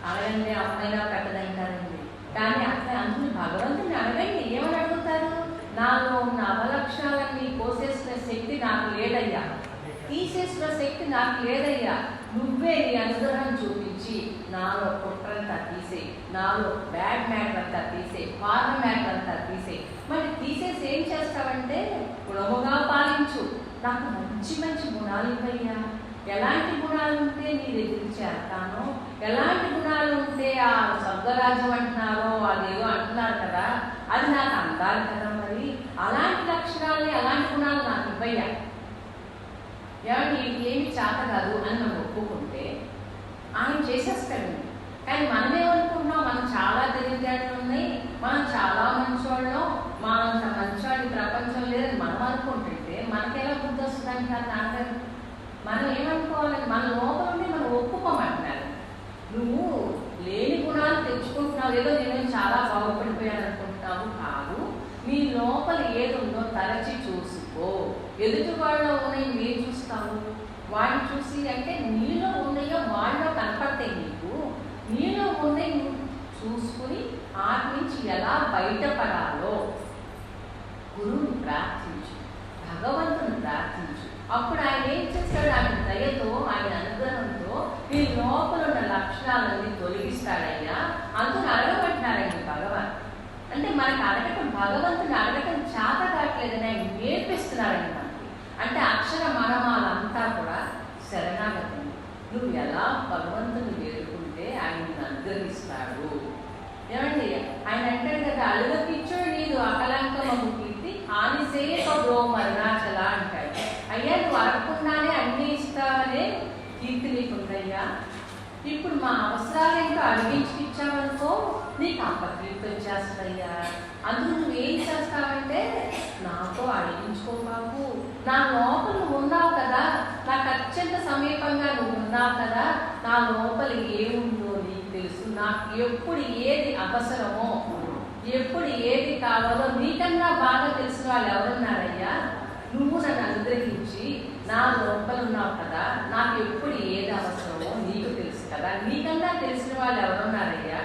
అడగండి అమ్మైనా పెట్టదంటారండి. కానీ అట్లా అందుకు భగవంతుని అడగండి. ఏమని అడుగుతారు? నాలో ఉన్న అవలక్షణాలన్నీ కోసేసిన శక్తి నాకు లేదయ్యా, తీసేసిన శక్తి నాకు లేదయ్యా, నువ్వే నీ అనుగ్రహం చూపించి నాలో కుట్రంతా తీసే, నాలో బ్యాడ్ మ్యాటర్ అంతా తీసే, ఫార్మ్ మ్యాటర్ అంతా తీసే. మరి తీసేసి ఏం చేస్తావంటే గుణముగా పాలించు, నాకు మంచి మంచి గుణాలు ఇవ్వయ్యా. ఎలాంటి గుణాలు ఉంటే నీ దగ్గరికి చేస్తానో, ఎలాంటి గుణాలు ఉంటే ఆ స్వర్గరాజ్యం అంటున్నారో అదేదో అంటున్నారు కదా, అది నాకు అందాలి కదా. మరి అలాంటి లక్షణాలని అలాంటి గుణాలు నాకు ఇవ్వయ్యా. ఏమంటే ఏమి చేత కాదు అని మనం ఒప్పుకుంటే ఆయన చేసేస్తాడండి. కానీ మనమేమనుకుంటున్నాం? మనం చాలా తెలివితేటలు ఉన్నాయి, మనం చాలా మంచోళ్ళం, మనంత మంచోళ్ళు ప్రపంచం లేదని మనం అనుకుంటుంటే మనకెలా బుద్ధి వస్తుందని కాదు నాన్నగారు. మనం ఏమనుకోవాలని మన లోపల ఉండి మనం ఒప్పుకోమంటున్నారు. నువ్వు లేని గుణాలు తెచ్చుకుంటున్నావు, ఏదో నేను చాలా బాగుపడిపోయాను అనుకుంటున్నావు కాదు. నీ లోపల ఏది ఉందో తరచి చూసుకో. ఎదుటి వాళ్ళలో ఉన్నాయి మీరు చూస్తావు, వాడిని చూసి అంటే నీలో ఉన్నాయో వాళ్ళలో కనపడతాయి నీకు. నీలో ఉన్నాయి చూసుకుని వాటి నుంచి ఎలా బయటపడాలో గురువుని ప్రార్థించు, భగవంతుని ప్రార్థించు. అప్పుడు ఆయన ఏం చేస్తాడు? ఆయన దయతో, ఆయన అనుగ్రహంతో నీ లోపల ఉన్న లక్షణాలన్నీ తొలగిస్తాడయ్యా. అందుకు అడగమంటున్నారండి భగవాన్. అంటే మనకు అడగటం, భగవంతుని అడగటం చేత కావట్లేదని ఆయన నేర్పిస్తున్నారండి మనకి. అంటే అక్షర మనమాలంతా కూడా శరణాగతం. నువ్వు ఎలా భగవంతుని వేడుకుంటే ఆయన అనుగ్రహిస్తాడు. ఏమండి ఆయన అంటాడు కదా, అడుగపిచ్చోడు నీదు అకలంకమము కీర్తి ఆనిసేప మరుణాచల అంటాడు. అయ్యా నువ్వు అడగకుండానే అన్ని ఇస్తావనే కీర్తి నీకుందయ్యా. ఇప్పుడు మా అవసరాలు ఏంటో అడిగించుకిచ్చావనుకో నీకు అప్పకీర్తి వచ్చేస్తుందయ్యా. అందుకు నువ్వేం చేస్తావంటే నాతో అడిగించుకోబాబు, నా లోపల నువ్వు ఉన్నావు కదా, నాకు అత్యంత సమీపంగా నువ్వు ఉన్నావు కదా, నా లోపల ఏముందో నీకు తెలుసు. నాకు ఎప్పుడు ఏది అవసరమో, ఎప్పుడు ఏది కావాలో నీకన్నా బాగా తెలిసిన వాళ్ళు ఎవరున్నారయ్యా? నువ్వు నన్ను అనుగ్రహించి నా లోపల ఉన్నావు కదా, నాకు ఎప్పుడు ఏది అవసరమో నీకు తెలుసు కదా, నీకన్నా తెలిసిన వాళ్ళు ఎవరున్నారయ్యా?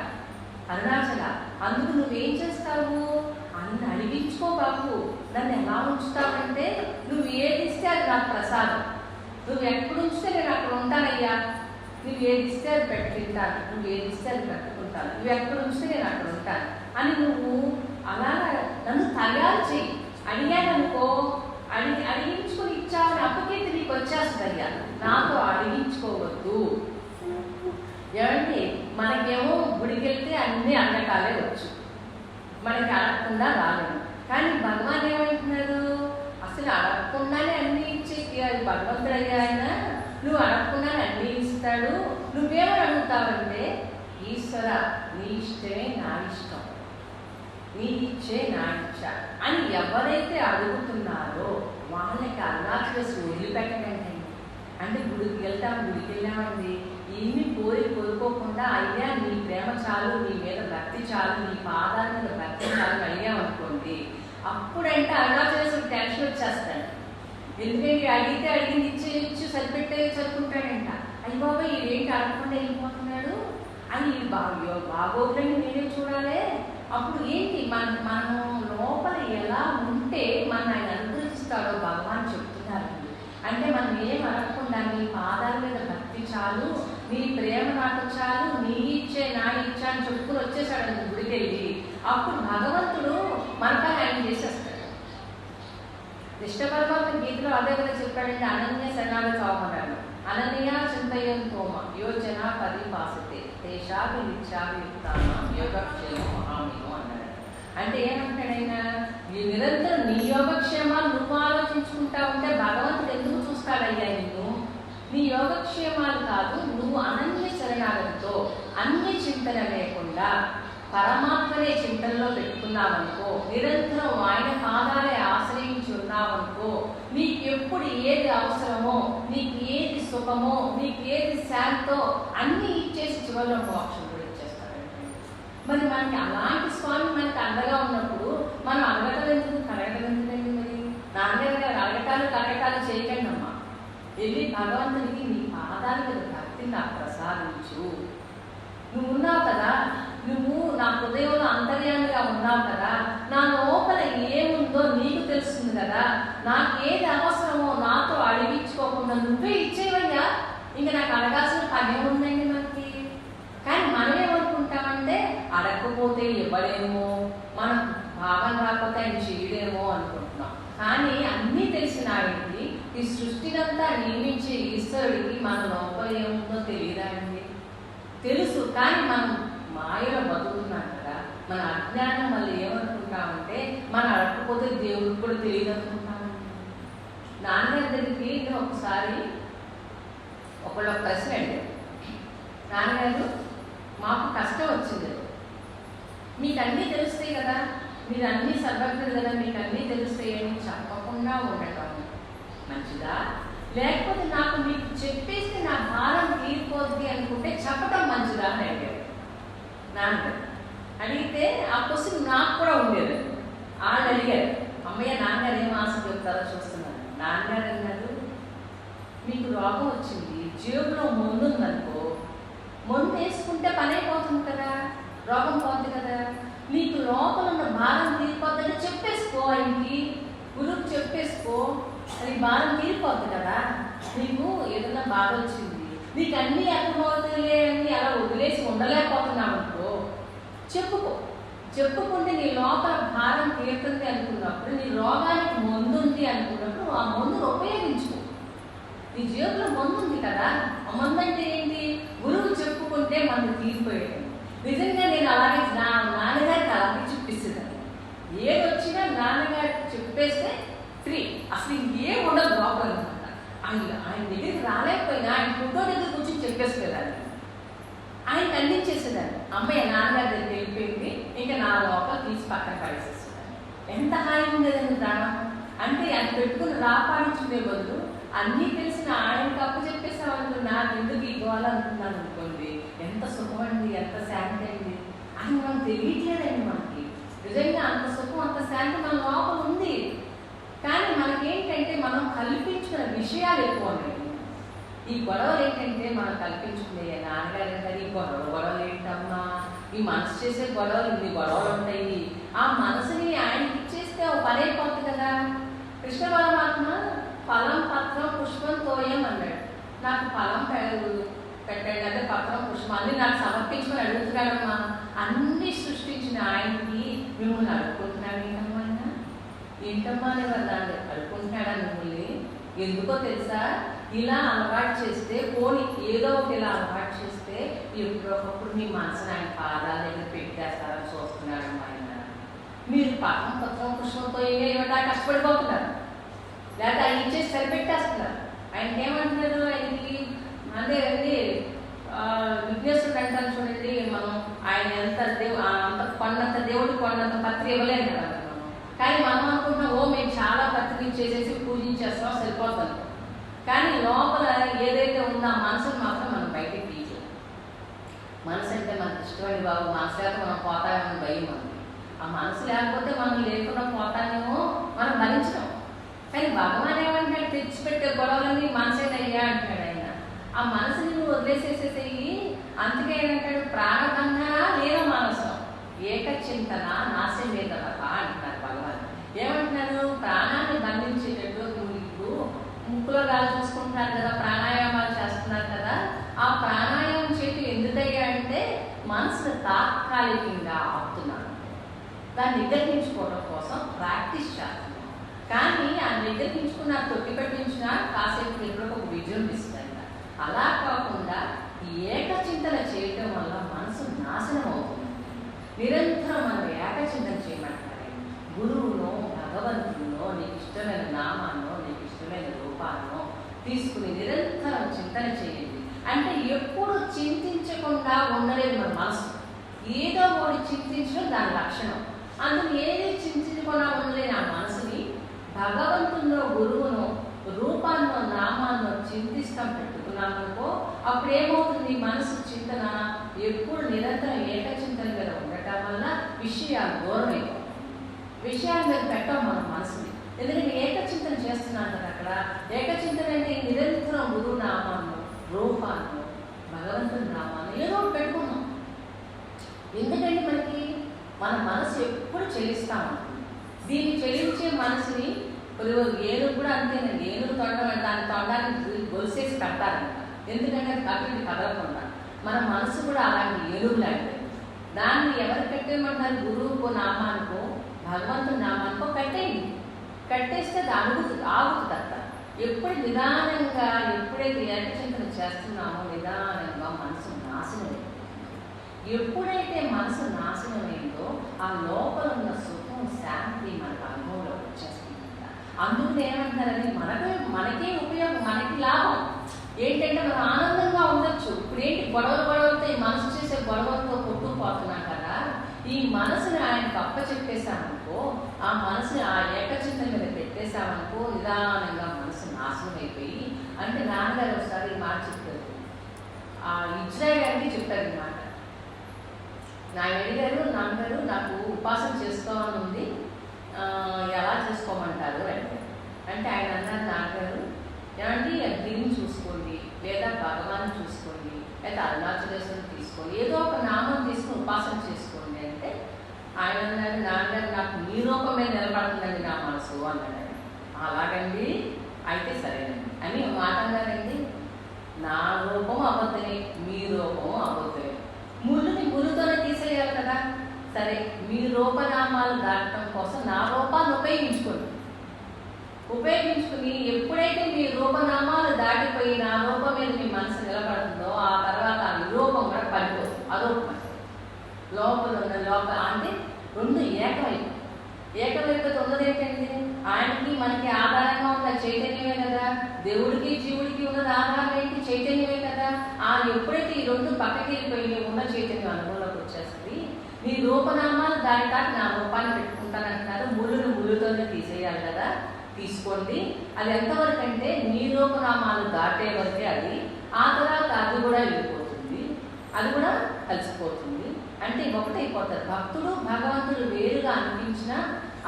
అరుణాచల. అందుకు నువ్వేం చేస్తావు? అన్ని అడిగించుకో బాబు. నన్ను ఎలా ఉంచుతావంటే నువ్వు ఏది ఇస్తే అది నాకు ప్రసాదం. నువ్వు ఎక్కడ ఉంచితే నేను అక్కడ ఉంటానయ్యా. నువ్వు ఏది ఇస్తే అది పెట్టుకుంటాను, నువ్వు ఏది ఇస్తే అది పెట్టుకుంటాను, నువ్వు ఎక్కడ ఉంచితే నేను అక్కడ ఉంటాను అని నువ్వు అలా నన్ను తయారు చెయ్యి. అడిగాననుకో, అడిగించుకుని ఇచ్చావని అప్పకీర్తి నీకు వచ్చేస్తుందయ్యా. నాతో అడిగించుకోవద్దు. ఏమండి మనకేమో గుడికి వెళ్తే అన్ని అన్నకాలే వచ్చు, మనకి అడగకుండా రాలేము. కానీ భగవాన్ ఏమంటున్నారు? అసలు అడగకుండానే అన్ని ఇచ్చేకి అది భగవంతుడు అయ్యా. ఆయన నువ్వు అడగకుండానే అన్ని ఇస్తాడు. నువ్వేమని అడుగుతావంటే ఈశ్వర నీ ఇష్టమే నా ఇష్టం, నీ ఇచ్చే నా ఇచ్చ అని ఎవరైతే అడుగుతున్నారో వాళ్ళకి అరుణాచలేసి వదిలిపెట్టకండి. అంటే గుడికి వెళ్ళామండి, ఇన్ని కోరుకోకుండా అయ్యా నీ ప్రేమ చాలు, నీ మీద భక్తి చాలు, నీ పాదాల మీద భక్తి చాలు అడిగామనుకోండి, అప్పుడంటే అరుణాచలేశ్వరుడు టెన్షన్ వచ్చేస్తాడు. ఎందుకంటే అడిగితే అడిగింది ఇచ్చి సరిపెట్టే చదువుకుంటాడంట. అయ్యి బాబా ఇదేంటి అడగకుండా వెళ్ళిపోతున్నాడు అని బాగోగులని నేనే చూడాలి. అప్పుడు ఏంటి మనం లోపల ఎలా ఉంటే మన ఆయన అనుగ్రహిస్తాడో భగవాన్ చెప్తున్నారు. అంటే మనం ఏం అడగకుండా నీ పాదాల మీద భక్తి చాలు, నీ ప్రేమ నాకు చాలు, నీ ఇచ్చే నా ఇచ్చా అని చెప్పుకుని వచ్చేసాడు అని గుడికి వెళ్ళి, అప్పుడు భగవంతుడు మనపై ఆయన చేసేస్తాడు. కృష్ణ పరమాత్మ గీతలో అదే కదా చెప్పాడంటే అనన్య శరణాగతి అవమన్నాడు. అనన్య చింతయంతోమ యోచన పరిపాసతే తేషాభి నిత్యాభియుక్తాన యోగక్షేమం మహామేమో అన్నాడు. అంటే ఏమంటాడైనా నిరంతరం నీ యోగక్షేమాలు నువ్వు ఆలోచించుకుంటా ఉంటే భగవంతుడు ఎందుకు చూస్తాడయ్యా నిన్ను? నీ యోగక్షేమాలు కాదు, నువ్వు అనన్య శరణాగతితో అన్ని చింతన లేకుండా పరమాత్మనే చింతనలో పెట్టుకున్నావనుకో, నిరంతరం ఆయన పాదాలే ఆశ్రయించి ఉన్నావనుకో, నీకు ఎప్పుడు ఏది అవసరమో, నీకు ఏది సుఖమో సుఖమో, నీకు ఏది శాంతో అన్నీ ఇచ్చేసి చివరిలో మోక్షం కూడా ఇచ్చేస్తారంటే, మరి మనకి అలాంటి స్వామి మనకి అండగా ఉన్నప్పుడు మనం అడగటం ఎందుకు, కడగటం ఎందుకండి? మరి నాన్నగారు గారు కడగటాలు చేయకండి అమ్మా. వెళ్ళి భగవంతునికి నీ పాదాల మీద భక్తిని నాకు ప్రసాదించు. నువ్వు ఉన్నావు కదా, నువ్వు నా హృదయంలో అంతర్యామిగా ఉన్నావు కదా, నా లోపల ఏముందో నీకు తెలుస్తుంది కదా, నాకు ఏది అవసరమో నాతో అడిగించుకోకుండా నువ్వే ఇచ్చేవయ్యా, ఇంకా నాకు అడగాల్సిన పనే ఉందండి మనకి. కానీ మనం ఏమనుకుంటామంటే అడగకపోతే ఇవ్వలేమో, మనం భావం రాకపోతే ఆయన చేయలేమో అనుకుంటున్నాం. కానీ అన్నీ తెలిసిన ఆయనకి, ఈ సృష్టినంతా నియమించే ఈశ్వరుడికి మన లోపల ఏముందో తెలియదా అండి? తెలుసు. కానీ మనం మాయలో బతుకుతున్నాం కదా, మన అజ్ఞానం వల్ల ఏమనుకుంటామంటే మనం అడగకపోతే దేవుడికి కూడా తెలియదు అనుకుంటామండి. నాన్నగారి దగ్గరికి నేను ఒకసారి ఒక ప్రశ్న అడిగాను, నాన్నగారు మాకు కష్టం వచ్చింది, మీకు అన్నీ తెలుస్తాయి కదా, మీరు అన్నీ సర్వజ్ఞులు కదా, మీకు అన్నీ తెలుస్తాయి అని చెప్పకుండా ఉండటం మంచిదా, లేకపోతే నాకు మీకు చెప్పేస్తే నా భారం తీరిపోద్ది అనుకుంటే చెప్పటం మంచిదా అని అడిగారు నాన్నగారు. అడిగితే ఆ క్వశ్చన్ నాకు కూడా ఉండేది. వాళ్ళు అడిగారు, అమ్మయ్య నాన్నగారు ఏం ఆశ చెప్తారో చూస్తున్నాను. నాన్నగారు అన్నారు, మీకు రోగం వచ్చింది, జేబులో మందు ఉందనుకో, మందు వేసుకుంటే పని అయిపోతుంది కదా, రోగం పోతుంది కదా, నీకు లోపల ఉన్న భారం తీరిపోద్దని చెప్పేసుకో, ఆయనకి గురువుకి చెప్పేసుకో, అది భారం తీరిపోద్ది కదా. నీకు ఏదైనా బాధ వచ్చింది, నీకు అన్నీ అర్థమవుతాయిలే అని అలా వదిలేసి ఉండలేకపోతున్నావు అనుకో, చెప్పుకుంటే నీ లోపల భారం తీరుతుంది అనుకున్నప్పుడు, నీ రోగానికి మందు ఉంది అనుకున్నప్పుడు ఆ మందును ఉపయోగించుకో. నీ జేబులో మందు ఉంది కదా, ఆ మందు అంటే ఏంటి? గురువు చెప్పుకుంటే మందు తీరిపోయాడు. నిజంగా నేను అలాగే నాన్నగారికి అలాగే చూపిస్తున్నాను. ఏది వచ్చినా నాన్నగారికి చెప్పేస్తే ఫ్రీ, అసలు ఇంకేం ఉండదు లోపల అనమాట. ఆయన దగ్గరికి రాలేకపోయినా ఆయన ఫోటో దగ్గర కూర్చొని చెప్పేసుకెళ్ళాలి, ఆయనకి అందించేసేదాన్ని. అమ్మాయి నాన్నగారి దగ్గర వెళ్ళిపోయింది, ఇంకా నా లోపల తీసి పక్కన పడేసేసేదాన్ని. ఎంత హాయి ఉండేదండి ప్రాణం. అంటే అది పెట్టుకుని రాపాడించుకునే బదులు అన్నీ తెలిసిన ఆయనకి అప్పు చెప్పేసామనుకో, నాకు ఎందుకు ఇవ్వాలనుకున్నాను అనుకోండి, ఎంత సుఖం అండి, ఎంత శాంతి అండి. అది మనం తెలియట్లేదండి. మనకి నిజంగా అంత సుఖం, అంత శాంతి మన లోపల ఉంది. కానీ మనకేంటంటే మనం కల్పించుకున్న విషయాలు ఎక్కువ ఉన్నాయి. ఈ గొడవలు ఏంటంటే మనం కల్పించుకునే, నాన్నగారు అంటారు ఈ గొడవలు ఏంటమ్మా, ఈ మనసు చేసే గొడవలు, ఇన్ని గొడవలు ఉంటాయి. ఆ మనసుని ఆయనకి ఇచ్చేస్తే ఒక పని అయిపోతుంది కదా. కృష్ణ పరమాత్మ ఫలం పత్రం పుష్పం తోయం అన్నాడు. నాకు ఫలం పెట్టండి అంటే పత్రం పుష్పం అన్ని నాకు సమర్పించుకొని అడుగుతున్నాడమ్మా. అన్ని సృష్టించిన ఆయనకి మిమ్మల్ని అడుగుకుంటున్నాడు ఏంటమ్మా, ఆయన ఏంటమ్మా అని వాళ్ళు అడుగుకుంటున్నాడా మిమ్మల్ని? ఎందుకో తెలుసా, ఇలా అలవాటు చేస్తే, పోనీ ఏదో ఒకటి ఇలా అలవాటు చేస్తే ఎప్పుడొకప్పుడు మీ మనసుని ఆయన పాదాల దగ్గర పెట్టేస్తారని చూస్తున్నాడమ్మా ఆయన. మీరు పత్రం పుష్పంతో ఏమైనా కష్టపడిపోతున్నారు, లేకపోతే ఆయన ఇచ్చేసి సరిపెట్టేస్తున్నారు. ఆయనకి ఏమంటున్నారు, ఆయనకి అంటే విఘ్నేశ్వరుడు అంటారు చూడండి, మనం ఆయన అంత కొండంత దేవుడు కొండంత పత్రి ఇవ్వలేము కదా మనం. కానీ మనం అనుకుంటున్నాం, ఓ మేము చాలా పత్రిక చేసేసి పూజించేస్తాం సరిపోతాం. కానీ లోపల ఏదైతే ఉందో ఆ మనసుని మాత్రం మనం బయటకు తీయలేదు. మనసు అంటే మనకి ఇష్టమైన బాబు, మనసు లేక మనం పోతామని భయం మనకి. ఆ మనసు లేకపోతే మనం లేకుండా పోతానేమో మనం భరించడం. కానీ భగవాన్ ఏమంటాడు, తెచ్చిపెట్టే గొడవలన్నీ మనసేనయ్యా అంటాడు ఆయన. ఆ మనసుని నువ్వు వదిలేసేసేసేయి. అందుకే ఏంటంటాడు, ప్రాణబంధన లేన మనసం ఏకచింతన నాశం లేదట అంటున్నారు భగవాన్. ఏమంటున్నారు, ప్రాణాన్ని బంధించేటట్టు నువ్వు ఇప్పుడు ముక్కులో గాలి చూసుకుంటున్నారు కదా, ప్రాణాయామాలు చేస్తున్నారు కదా, ఆ ప్రాణాయామం చేతి ఎందుకయ్యా అంటే మనసును తాత్కాలికంగా ఆపుతున్నాను, దాన్ని నిగ్రహించుకోవడం కోసం ప్రాక్టీస్ చేస్తున్నాను. కానీ ఆ నిగ్రహించుకున్న తొట్టి పెట్టించిన కాసేపు ఎప్పుడో ఒక విజృంభిస్తుంది. అలా కాకుండా ఏకచింతన చేయటం వల్ల మనసు నాశనం అవుతుంది. నిరంతరం మనం ఏకచింతన చేయమంటారు. గురువునో భగవంతునో నీకు ఇష్టమైన నామాన్నో నీకు ఇష్టమైన రూపాన్నో తీసుకుని నిరంతరం చింతన చేయండి. అంటే ఎప్పుడు చింతించకుండా ఉండలేదు మన మనసు. ఏదో ఒకటి చింతించడం దాని లక్షణం. అందుకు ఏది చింతించకుండా ఉండలేని ఆ మనసుని భగవంతునో గురువునో రూపాన్నో నామాన్నో చింతిస్తాం పెట్టుకుని పెట్టుకున్నాం అనుకో, అప్పుడు ఏమవుతుంది, మనసు చింతన ఎప్పుడు నిరంతరం ఏకచింతన మీద ఉండటం వల్ల విషయాలు దూరం అయిపోతాయి. విషయాల మీద పెట్టాం మన మనసుని. ఎందుకంటే ఏకచింతన చేస్తున్నాం కదా. అక్కడ ఏకచింతన అంటే నిరంతరం గురువు నామాన్ని, రూపాన్ని, భగవంతుని నామాన్ని ఏదో ఒకటి పెట్టుకున్నాం. ఎందుకంటే మనకి మన మనసు ఎప్పుడు చెల్లిస్తా ఉంటుంది. దీన్ని చెల్లించే మనసుని ఏనుగు కూడా అంతేనండి. ఏనుగు తొండం దాని తొండానికి గొలిసేసి కట్టారంట. ఎందుకంటే అది కట్టింది కదలకుండా. మన మనసు కూడా అలాంటి ఏనుగు లాంటిది. దాన్ని ఎవరు కట్టేయమంటారు? గురువుకో నామానికో భగవంతుని నామానికో కట్టేయండి. కట్టేస్తే అది ఆగుతుందట. ఎప్పుడు నిదానంగా ఎప్పుడైతే ఏకచింతన చేస్తున్నామో నిదానంగా మనసు నాశనమైంది. ఎప్పుడైతే మనసు నాశనమైందో ఆ లోపల ఉన్న సుఖం, శాంతి మనకు అనుభవంలో వచ్చేస్తుంది. అందుకు ఏమంటారని మనకే ఉపయోగం, మనకి లాభం ఏంటంటే మనం ఆనందంగా ఉండొచ్చు. ఇప్పుడు ఏంటి గొడవలతో ఈ మనసు చేసే గొడవలతో కొట్టుకుపోతున్నాం కదా. ఈ మనసుని ఆయనకు అప్పచెప్పేశామనుకో, ఆ మనసుని ఆ ఏకచింతన మీద పెట్టేశామనుకో, నిదానంగా మనసు నాశనం అయిపోయి. అంటే నాన్నగారు ఒకసారి ఈ మాట చెప్తారు, ఆ ఇజ్రాయిల్ గారికి చెప్తారు ఈ మాట. ఆయన అడిగారు, నాన్నగారు నాకు ఉపాసన చేసుకోవాలని ఉంది, ఎలా చేసుకోమంటారు అంటే ఆయన అన్నారు, నాన్నగారు ఏమంటే అగ్నిని చూసుకోండి, లేదా భగవాన్ని చూసుకోండి, లేదా అరుణాచలేశ్వరుని తీసుకోండి, ఏదో ఒక నామం తీసుకుని ఉపాసన చేసుకోండి అంటే ఆయన అన్నారు, నాన్నగారు నాకు మీ రూపమే నిలబడుతుందండి నా మనసు అన్నాడు. అలాగండి, అయితే సరేనండి అని మాట అన్నారండి. నా రూపం అబద్ధమే, మీ రూపం అబద్ధమే. ముళ్ళుతోనే తీసేయాలి కదా. సరే, మీ రూపనామాలు దాటడం కోసం నా రూపాన్ని ఉపయోగించుకుని ఎప్పుడైతే మీ రూపనామాలు దాటిపోయి నా రూపం మీద మీ మనసు నిలబడుతుందో ఆ తర్వాత ఆ రూపం కూడా పడిపోతుంది. అరూపం లోపల అంటే రెండు ఏకమైపోతే ఉన్నది ఏంటండి, ఆయనకి మనకి ఆధారంగా ఉన్న చైతన్యమే కదా. దేవుడికి జీవుడికి ఉన్నది ఆధారం ఏంటి? చైతన్యమే కదా. ఆ ఎప్పుడైతే ఈ రెండు పక్కకి వెళ్ళిపోయి ఉన్న చైతన్యం అనుభవంలోకి వచ్చేస్తుంది. మీ రూపనామాలు దాని దాటి నా రూపాన్ని పెట్టుకుంటానంటున్నారు. ముళ్ళుతోనే తీసేయాలి కదా, తీసుకోండి. అది ఎంతవరకు అంటే మీ రూపనామాలు దాటే వరకే అది. ఆ తర్వాత అది కూడా వెళ్ళిపోతుంది, అది కూడా కలిసిపోతుంది. అంటే ఒకటైపోతారు. భక్తుడు భగవంతుడు వేరుగా అనిపించినా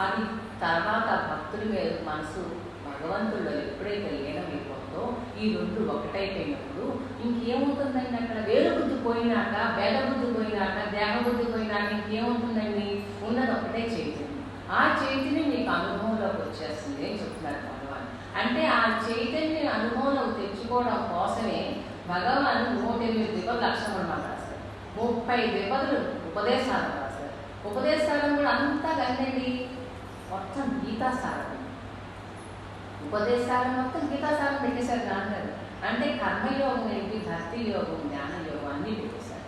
అది తర్వాత భక్తుడి వేరు మనసు భగవంతుడు ఎప్పుడైతే లీనమైపోతుందో ఈ రెండు ఒకటైపోయినప్పుడు ఇంకేముంటుందండి అక్కడ? వేరు బుద్ధి పోయినాక, భేద బుద్ధి పోయినాక, దేహ బుద్ధి పోయినాక ఇంకేముంటుందండి? ఉన్నది ఒకటే చైతన్యం. ఆ చైతన్యం మీకు అనుభవంలోకి వచ్చేస్తుంది అని చెప్తున్నారు భగవాన్. అంటే ఆ చైతన్య అనుభవంలోకి తెచ్చుకోవడం కోసమే భగవాన్ 108 దివ్య లక్షణం రాశారు. 30 దివ్యలు ఉపదేశాలు రాశారు. ఉపదేశాలను కూడా అంతా కండి మొత్తం గీతాసారం. ఉపదేశాలు మొత్తం గీతాసారం పెట్టేశారు నాన్నగారు. అంటే కర్మయోగం ఏంటి, భక్తి యోగం, జ్ఞాన యోగం అన్నీ పెట్టేశారు.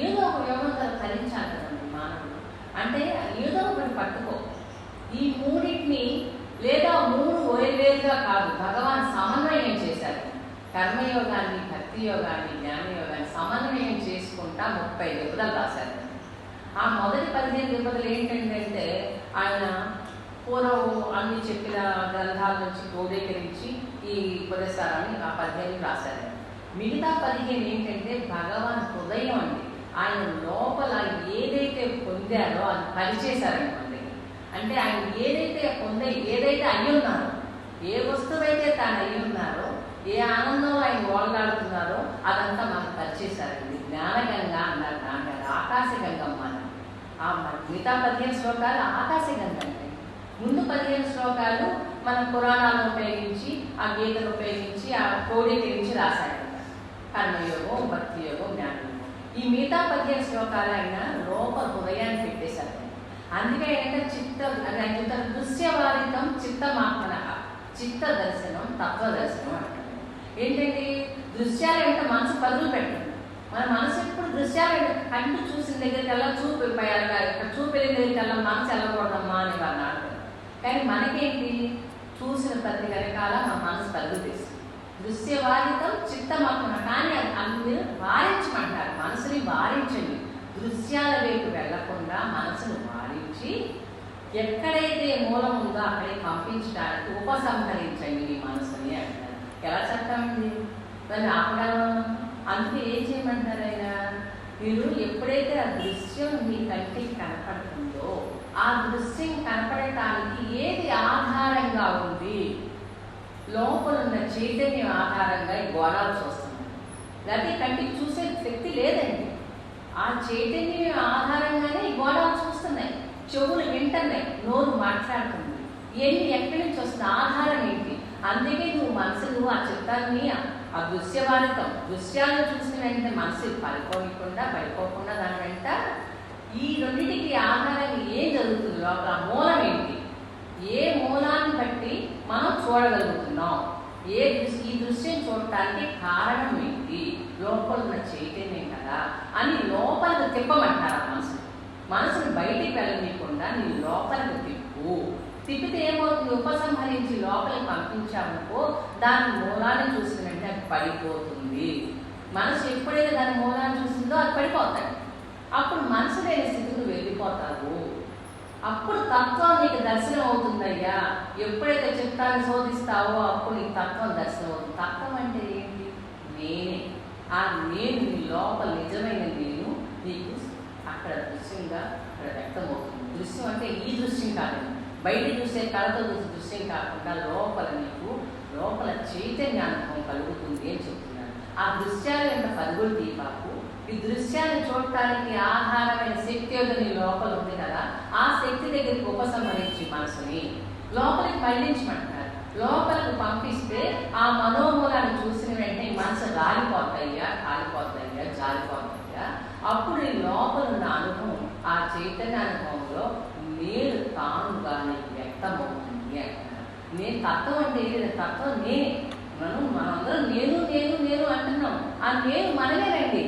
ఏదో ఒక యోగం ధరించాలి కదండి మానవుడు. అంటే ఏదో ఒకటి పట్టుకో. ఈ మూడింటిని లేదా 3 వేరువేరుగా కాదు, భగవాన్ సమన్వయం చేశారు. కర్మయోగాన్ని, భక్తి యోగాన్ని, జ్ఞాన యోగాన్ని సమన్వయం చేసుకుంటా 30 దివ్యలు రాశారు. ఆ మొదటి 15 దివ్యలు ఏంటంటే ఆయన పూర్వం అన్ని చెప్పిన గ్రంథాల నుంచి క్రోడీకరించి ఈ ఉపదేశాలని ఆ 15 రాశారు. మిగతా 15 ఏంటంటే భగవాన్ హృదయం అండి. ఆయన లోపల ఏదైతే పొందారో అది పరిచేశారండి మన దగ్గర. అంటే ఆయన ఏదైతే అయ్యి ఉన్నారో, ఏ వస్తువైతే తాను అయ్యి ఉన్నారో, ఏ ఆనందంలో ఆయన ఓడలాడుతున్నారో అదంతా మనకు పరిచేశారండి. జ్ఞానగంగా అన్నారు నాన్నగారు. ఆకాశగంగమ్మ అన్నారు. ఆ మిగతా 15 శ్లోకాలు ఆకాశగంగ అంటే. ముందు 15 శ్లోకాలు మనం పురాణాలను ఉపయోగించి, ఆ గీతను ఉపయోగించి, ఆ క్రోడీకరించి రాశారంట. కర్మయోగం, భక్తి యోగం, జ్ఞానయోగం. ఈ మిగతా 15 శ్లోకాలు ఆయన హృదయాన్ని పెట్టేశారు. అందుకే ఆయన చెప్తారు, దృశ్యవారితం చిత్తమాత్మన, చిత్త దర్శనం, తత్వ దర్శనం అంటారు. ఏంటండి? దృశ్యాలు అంటే మనసు పరుగులు పెట్టండి. మన మనసు ఎప్పుడు దృశ్యాలు కంటూ చూసిన దగ్గరికి వెళ్ళా, చూపెళ్ళిన దగ్గరికి వెళ్ళా, మనసు వెళ్ళకూడదమ్మా అని వాళ్ళు ఆడతారు. కానీ మనకేంటి? చూసిన ప్రతి వెనకాల మన మనసు పరుగులు తీస్తుంది. దృశ్యవారితం చిత్తమాత్మన. కానీ అది మీరు వారించమంటారు. మనసుని వారించండి. దృశ్యాల వైపు వెళ్లకుండా మనసును వారించి ఎక్కడైతే మూలం ఉందో అక్కడే పంపించడానికి ఉపసంహరించండి మీ మనసుని అంటారు. ఎలా చెప్తామండి? దాన్ని ఆపడం. అందుకే ఏం చేయమంటారు ఆయన, మీరు ఎప్పుడైతే ఆ దృశ్యం మీ కంటికి కనపడుతుందో ఆ దృశ్యం కనపడటానికి ఏది ఆధారంగా ఉంది, లోపల ఉన్న చైతన్యం ఆధారంగా ఈ గోడాలు చూస్తున్నాం. లేకపోతే కంటికి చూసే శక్తి లేదండి, ఆ చైతన్యం ఆధారంగానే ఈ గోడాలు చూస్తున్నాయి, చెవులు వింటున్నాయి, నోరు మాట్లాడుతుంది. ఇవన్నీ ఎక్కడి నుంచి వస్తుంది, ఆధారం ఏంటి? అందుకే నువ్వు మనసును ఆ చిత్తాన్ని ఆ దృశ్యవారితం దృశ్యాలను చూసిన వెంటనే మనసు పడిపోకుండా దాని వెంట ఈ రెండింటికి ఆధారంగా ఏం జరుగుతుంది, లోపల మూలం ఏంటి, ఏ మూలాన్ని బట్టి మనం చూడగలుగుతున్నాం, ఈ దృశ్యం చూడటానికి కారణం ఏంటి, లోపల ఉన్న చైతన్యం కదా అని లోపలికి తిప్పమంటారు. మనసును బయటికి వెళ్ళనీయకుండా నీ లోపలికి తిప్పితే ఏమవుతుంది, ఉపసంహరించి లోపలికి పంపించామనుకో దాని మూలాన్ని చూసిన వెంటనే అది పడిపోతుంది. మనసు ఎప్పుడైతే దాని మూలాన్ని చూసిందో అది పడిపోతాయి. అప్పుడు మనసు లేని స్థితికి వెళ్ళిపోతావు. అప్పుడు తత్వం నీకు దర్శనం అవుతుందయ్యా. ఎప్పుడైతే చిత్తాన్ని శోధిస్తావో అప్పుడు నీకు తత్వం దర్శనం అవుతుంది. తత్వం అంటే ఏంటి, నేనే. ఆ నేను నీ లోపల నిజమైన నేను నీకు అక్కడ దృశ్యంగా అక్కడ వ్యక్తమవుతుంది. దృశ్యం అంటే ఈ దృశ్యం కాదండి, బయట చూసే కళతో చూసే దృశ్యం కాకుండా లోపల నీకు లోపల చైతన్యానుభవం కలుగుతుంది అని చెప్తున్నాను. ఆ దృశ్యాల యొక్క పరుగులు తీపాకు. ఈ దృశ్యాన్ని చూడటానికి ఆధారమైన శక్తి యొక్క నీ లోపల ఉంది కదా, ఆ శక్తి దగ్గరికి ఉపసంహరించి మనసుని లోపలికి మళ్ళించమంటారు. లోపలికి పంపిస్తే ఆ మనోమూలాన్ని చూసిన వెంటనే మనసు కాలిపోతాయ్యా జారిపోతాయ్యా. అప్పుడు ఈ లోపల ఉన్న అనుభవం, ఆ చైతన్య అనుభవంలో నేను తానుగా నీకు వ్యక్తమవుతుంది అంటున్నారు. నేను తత్వం అంటే ఏది, తత్వం నేనే. మనందరం నేను అంటున్నాం. ఆ నేను మనమేనండి.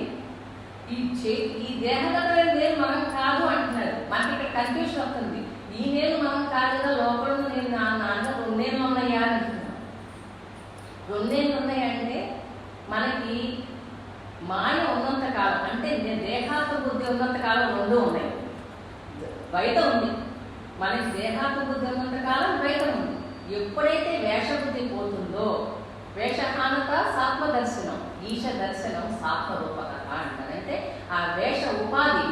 ఈ దేహగతమైన నేను మనం కాదు అంటున్నారు. మనకి ఇక్కడ కన్ఫ్యూషన్ అవుతుంది. ఈ నేను మనం కాదు కదా, లోపల నేను రెండేళ్ళు ఉన్నాయా అని అంటున్నాం. రెండేళ్ళు ఉన్నాయంటే మనకి మాయ ఉన్నంత కాలం, అంటే దేహాత్మ బుద్ధి ఉన్నంత కాలం రెండు ఉన్నాయి. బయట ఉంది మనకి దేహాత్మ బుద్ధి ఉన్నంత కాలం బయట ఉంది. ఎప్పుడైతే వేషబుద్ధి పోతుందో, వేషహానత సాత్వ దర్శనం, ఈశ దర్శనం సాత్వ రూపకత అంటారంటే ఆ ఉపాధి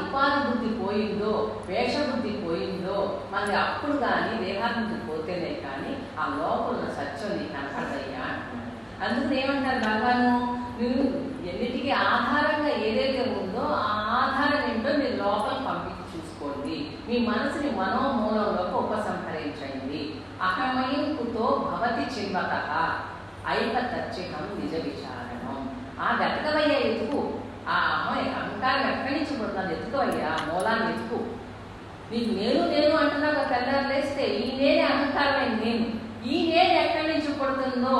బుద్ధి పోయిందో, వేషబుద్ధి పోయిందో మనకి అప్పుడు కానీ దేహాత్మబుద్ధి పోతేనే కానీ ఆ లోపల సత్యం నీకు కనపడయ్యా అంటున్నాడు. అందుకని ఏమంటారు భగవాను, నువ్వు ఎన్నిటికీ ఆధారంగా ఏదైతే ఉందో ఆ ఆధారం ఏంటో మీరు లోపల పంపించి చూసుకోండి. మీ మనసుని మనోమూలంలోకి ఉపసంహరించండి. అహమయంకుతో భవతి చిన్వత ఐకతచ్చిహం నిజ విచారణం. ఆ వెతకవయ్యా ఎతుకు, ఆ అహంకారం ఎక్కడి నుంచి పుడుతుంది ఎతుకవయ్యా, మూలాన్ని ఎతుకు. నీకు నేను అంటున్నాక తెల్లారు లేస్తే ఈ నేనే అహంకారమైన నేను. ఈ నేను ఎక్కడి నుంచి పుడుతుందో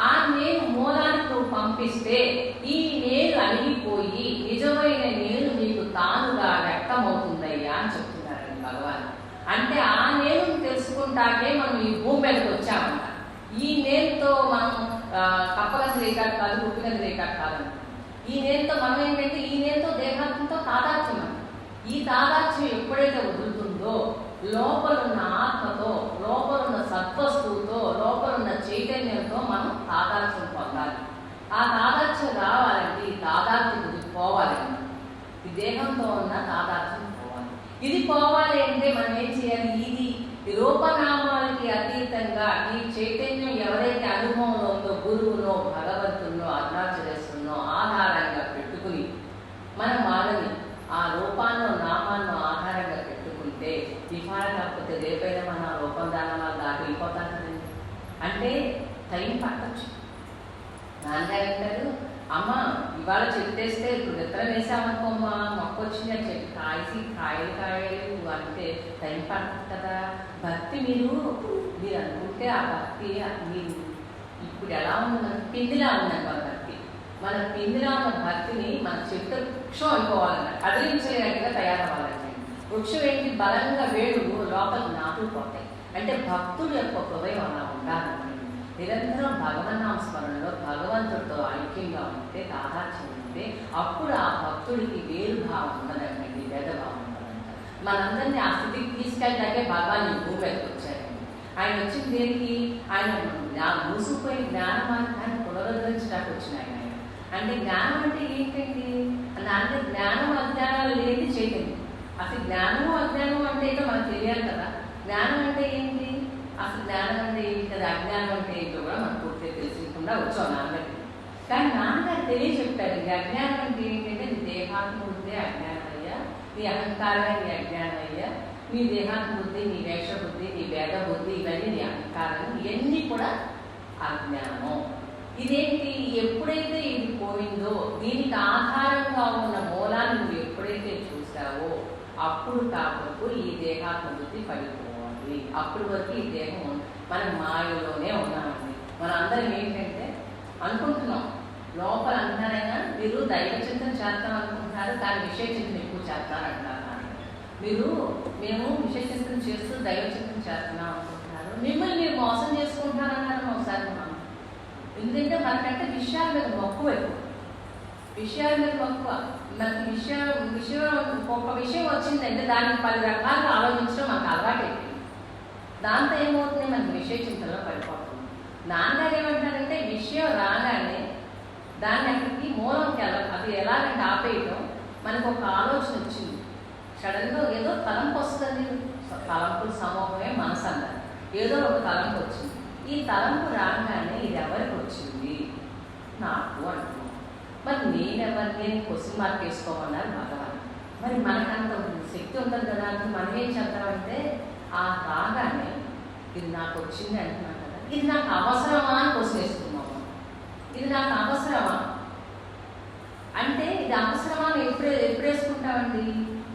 ఆ నేను మూలానికి నువ్వు పంపిస్తే ఈ నేను అణిగిపోయి నిజమైన నేను నీకు తానుగా వ్యక్తమవుతుందయ్యా అని చెప్తున్నారండి భగవాన్. అంటే ఆ నేను తెలుసుకుంటాకే మనం ఈ భూమి మీదకి వచ్చామంట. ఈ నేనుతో మనం కప్పగది రేఖాడు కాదు, గుప్పిగది రేఖాడు కాదంట. ఈ నేనుతో మనం ఏంటంటే ఈ నేనుతో దేహాత్మతో తాదాత్మ్యం అంట. ఈ తాదాత్మ్యం ఎప్పుడైతే వదులుతుందో లోపలున్న ఆత్మతో, లోపలున్న సత్వస్తువుతో, లోపలున్న చైతన్యంతో మనం తాదాత్మ్యం పొందాలి. ఆ తాదాత్మ్యం రావాలంటే ఈ తాదాత్మ్యం పోవాలండి. ఈ దేహంతో ఉన్న తాదాత్మ్యం పోవాలి. ఇది పోవాలి అంటే మనం ఏం చేయాలి, ఇది రూపనామాలకి అతీతంగా ఈ చైతన్యం ఎవరైతే అనుభవంలో ఉందో గురువునో భగవంతునో అరుణాచలేశ్వరునో ఆధారంగా పెట్టుకుని మనం వాళ్ళని ఆ రూపాన్నో నామాన్నో ఆధారంగా పెట్టుకుంటే ఇవాళ కాకపోతే రేపైనా మన రూపం దానం వాళ్ళు దాటి వెళ్ళిపోతాం కదండి. అంటే టైం పట్టచ్చు. నాన్నగారు అంటారు, అమ్మ ఇవాళ చెట్టేస్తే ఇప్పుడు విత్తనం వేసామనుకోమ్మా మొక్క వచ్చింది అని చెప్పి కాయలు అంటే టైం పడుతుంది కదా. భక్తి మీరు అనుకుంటే ఆ భక్తి మీరు ఇప్పుడు ఎలా ఉంది, మన పిండిలా ఉందండి మన భక్తి. మన పిండిలా ఉన్న భక్తిని మన చెట్టు వృక్షం అయిపోవాలన్న, కదిలించలేనట్టుగా తయారవ్వాలండి. వృక్షం ఏంటి, బలంగా వేడులు లోపలికి నాటుకుపోతాయి. అంటే భక్తుడు యొక్క హృదయం అలా ఉండాలండి. నిరంతరం భగవన్నామ స్మరణలో భగవంతుడితో ఐక్యంగా ఉంటే, తాదాత్మ్యం ఉంటే అప్పుడు ఆ భక్తుడికి వేరుభావం ఉండదండి, భేదభావం ఉండదంట. మనందరినీ ఆ స్థితికి తీసుకెళ్ళడాకే భగవాన్ ఈ భూమి మీదకి వచ్చారండి. ఆయన వచ్చింది దేనికి? ఆయన మూసుకుపోయిన జ్ఞాన మార్గాన్ని పునరుద్ధరించడానికి వచ్చిన ఆయన. అంటే జ్ఞానం అంటే ఏంటండి? అంటే జ్ఞానం అజ్ఞానాలు లేని చైతన్యం. అసలు జ్ఞానము అజ్ఞానం అంటే ఏంటో మనకు తెలియాలి కదా. జ్ఞానం అంటే ఏంటి? అసలు జ్ఞానం అంటే ఏంటి కదా, అజ్ఞానం అంటే ఏంటో కూడా మనకు పూర్తిగా తెలియకుండా వచ్చాం నాన్నగారికి. కానీ నాన్నగారు తెలియచెప్పారు, ఈ అజ్ఞానం అంటే ఏంటంటే నీ దేహాత్మ బుద్ధి అజ్ఞానం అయ్యా, నీ అహంకారమే నీ అజ్ఞానం అయ్యా, నీ దేహాత్మ బుద్ధి, నీ వేష బుద్ధి, నీ భేద బుద్ధి, ఇవన్నీ నీ అహంకారం, ఇవన్నీ కూడా అజ్ఞానం. ఇదేంటి? ఎప్పుడైతే ఇది పోయిందో, దీనికి ఆధారంగా ఉన్న మూలాన్ని నువ్వు ఎప్పుడైతే చూసావో అప్పుడు కాకపోతే ఈ దేహాత్మ బుద్ధి పడిపోవాలి. అప్పుడు వరకు ఈ దేహం మనం మాయలోనే ఉన్నామండి. మన అందరం ఏంటంటే అనుకుంటున్నాం లోపల అంటారైనా మీరు దైవ చింతన చేస్తాం అనుకుంటున్నారు, కానీ విషయ చింతన ఎక్కువ చేస్తారు అంటారు. మేము విషయ చింతన చేస్తూ దైవ చింతన చేస్తున్నాం అనుకుంటున్నారు, మిమ్మల్ని మీరు మోసం చేసుకుంటున్నారన్నారు ఒకసారి మనం. ఎందుకంటే మనకంటే విషయాల మీద మక్కువ ఎక్కువ, విషయాల మీద మక్కువ. మనకి విషయం ఒక విషయం వచ్చిందంటే దానికి 10 రకాలుగా ఆలోచించడం మనకు అలవాటు అయిపోయింది. దాంతో ఏమవుతుంది? మనకి విషయ చింతనలో పడిపోతుంది. నాన్నగారు ఏమంటారంటే విషయం రాగానే దాన్ని అక్కడికి మూలంకి అది ఎలాగంటే ఆపేయటం. మనకు ఒక ఆలోచన వచ్చింది, సడన్గా ఏదో తలంపు వస్తుంది. తలంపుల సమూహమే మనసు అన్నారు. ఏదో ఒక తలంపు వచ్చింది. ఈ తలంపు రాగానే ఇది ఎవరికి వచ్చింది? నాకు అంటున్నాను. మరి నేను క్వశ్చన్ మార్క్ వేసుకోమన్నారు భగవాన్. మరి మనకంత శక్తి ఉంటుంది కదా, మనం ఏం చేద్దామంటే ఆ రాగానే ఇది నాకు వచ్చింది అంటున్నాను కదా, ఇది నాకు అవసరమా అని క్వశ్చన్ వేసుకున్నాము. ఇది నాకు అవసరమా అంటే ఇది అవసరమా అని ఎప్పుడు వేసుకుంటామండి?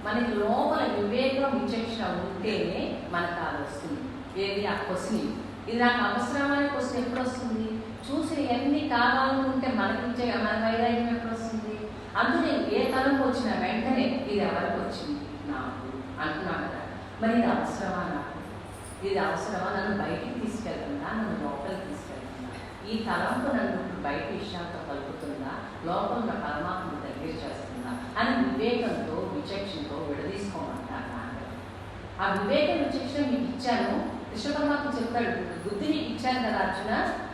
మనకి లోపల వివేకం విచక్షణ ఉంటేనే మనకు అది వస్తుంది. ఏది? ఆ క్వశ్చన్. ఇది నాకు అవసరమా అనే క్వశ్చన్ ఎప్పుడు వస్తుంది? చూసి ఎన్ని కావాలనుకుంటే మనకి మన వైరాగ్యం ఎప్పుడు వస్తుంది? అందులో ఏ తలంపు వచ్చినా వెంటనే ఇది ఎవరికి వచ్చింది? నాకు అంటున్నాను కదా. మరి ఇది అవసరమా? నాకు ఇది అవసరమా? నన్ను బయటికి తీసుకెళ్తుందా, నన్ను లోపలికి తీసుకెళ్తుందా? ఈ తలంపు నన్ను బయట విషయాలతో కలుపుతుందా, లోపల ఉన్న పరమాత్మ దగ్గర చేస్తుందా అని వివేకంతో విచక్షణతో విడదీసుకోమంటారు నాన్నగారు. ఆ వివేక విచక్షణ మీకు ఇచ్చాను. కృష్ణ పరమాత్మ చెప్తాడు, బుద్ధి నీకు ఇచ్చాను కదా అర్జున,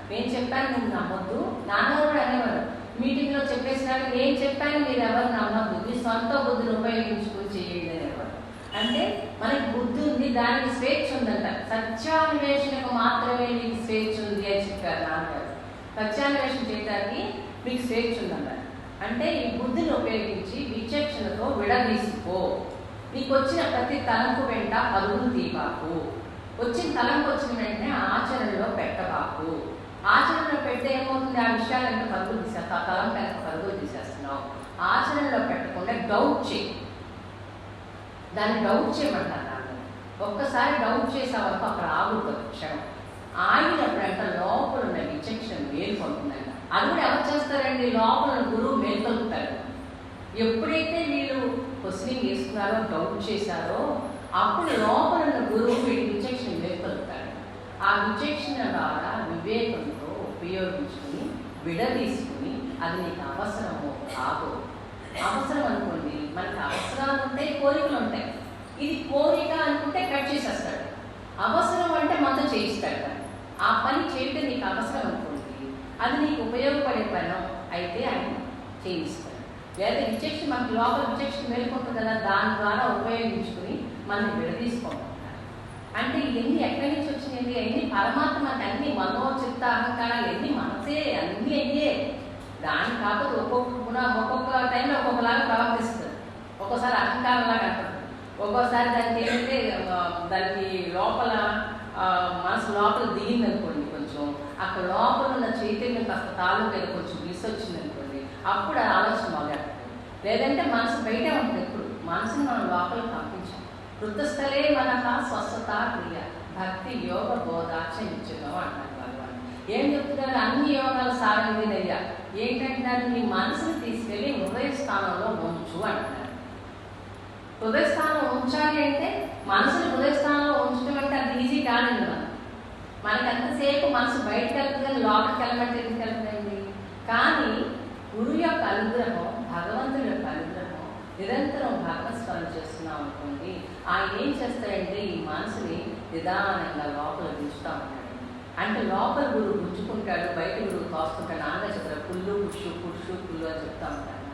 నేను చెప్పాను నువ్వు నమ్మొద్దు. నాన్నగారు కూడా అనేవారు మీటింగ్లో చెప్పేసినాక, నేను చెప్పాను మీరు ఎవరు నమ్మద్దు, మీ సొంత బుద్ధిని ఉపయోగించుకుని చేయండి అనేవారు. అంటే మనకి బుద్ధి ఉంది, దానికి స్వేచ్ఛ ఉందంట. సత్యాన్వేషణకు మాత్రమే మీకు స్వేచ్ఛ ఉంది అని చెప్పారు నాన్నగారు. సత్యాన్వేషణ చేయడానికి మీకు స్వేచ్ఛ ఉందంట. అంటే ఈ బుద్ధిని ఉపయోగించి విచక్షణతో విడదీసుకో. నీకు వచ్చిన ప్రతి తలంపు వెంట పరుగులు తీబాకు. వచ్చిన తలంపు వచ్చిన వెంటనే ఆచరణలో పెట్టబాకు. ఆచరణలో పెడితే ఏమవుతుంది? ఆ విషయాలంటే పరుగులు తీసేస్తా, ఆ తలంపు వెంట పరుగులు తీసేస్తున్నావు. ఆచరణలో పెట్టకుండా డౌట్ చేయి. దాన్ని డౌట్ చేయమంటారు నాన్న. ఒక్కసారి డౌట్ చేసావనుకో అక్కడ ఆగుతుంది క్షణం. ఆగినప్పుడంట లోపల ఉన్న విచక్షణ మేల్కొంటుందంట. అది కూడా ఎవరు చేస్తారండి? లోపల గురువు మేల్కొల్పుతాడు. ఎప్పుడైతే వీళ్ళు క్వశ్చనింగ్ వేసుకున్నారో, డౌట్ చేశారో, అప్పుడు లోపల ఉన్న గురువు వీడి విచక్షణ మేల్కొల్పుతాడు. ఆ విచక్షణ ద్వారా వివేకంతో ఉపయోగించుకుని విడదీసుకుని అది నీకు అవసరమో కాదో. అవసరం అనుకోండి, మనకి అవసరాలు ఉంటాయి, కోరికలు ఉంటాయి. ఇది కోరిక అనుకుంటే కట్ చేసేస్తాడు. అవసరం అంటే మనతో చేయిస్తాడు. ఆ పని చేయటం నీకు అవసరం అనుకోండి, అది నీకు ఉపయోగపడే పని అయితే ఆయన చేయిస్తాడు. లేదా విచక్షణ మనకి లోపల విచక్షణ మేల్కొంటుంది కదా, దాని ద్వారా ఉపయోగించుకుని మనల్ని విడదీసుకోమంటారు. అంటే ఇవన్నీ ఎక్కడి నుంచి వచ్చినాయి? అన్ని పరమాత్మ, అన్ని మనో చిత్త అహంకారాలు ఎన్ని మనసే, అన్నీ అయ్యే. దాని కాకపోతే ఒక్కొక్క టైంలో ఒక్కొక్కలాగా ప్రవర్తిస్తుంది. ఒక్కోసారి అహంకారంలాగా అంటారు, ఒక్కోసారి దానికి ఏంటంటే దానికి లోపల మనసు లోపల దిగింది అనుకోండి, కొంచెం అక్కడ లోపల ఉన్న చైతన్యం కాస్త తాలూకు మీద కొంచెం వచ్చింది అనుకోండి, అప్పుడు ఆలోచన మొదలెడుతుంది. లేదంటే మనసు బయటే ఉంటుంది. ఎప్పుడు మనసుని మనం లోపలికి పంపించాం. వృత్తస్థలే మనక స్వస్థత క్రియ భక్తి యోగ బోధాచ నిత్యం అంటారు భగవాన్. ఏం చెప్తున్నారు? అన్ని యోగాలు సాగలేదయ్యా. ఏంటంటే నీ మనసుని తీసుకెళ్ళి హృదయ స్థానంలో ఉంచు అంటున్నారు. హృదయ స్థానం ఉంచాలి అంటే మనసుని హృదయ స్థానంలో ఉంచడం అంటే అంత ఈజీ కాదండి. మనకి అంతసేపు మనసు బయటకు వెళ్తుంది కానీ లోపలికి వెళ్ళమంటే ఎందుకు వెళ్తుందండి? కానీ గురువు యొక్క అనుగ్రహం, భగవంతుడి యొక్క అనుగ్రహం, నిరంతరం భగవత్ స్మరణ చేస్తున్నాం అనుకోండి, ఆయన ఏం చేస్తాడంటే ఈ మనసుని నిదానంగా లోపల గుంజుతూ ఉంటాడు. అంటే లోపల గురువు గుంజుకుంటాడు, బయట గురువు తోస్తుంటాడు. నాన్నగా చెప్తారు పుల్లు పురుషు పురుషు పుల్లు అని చెప్తా ఉంటాడు.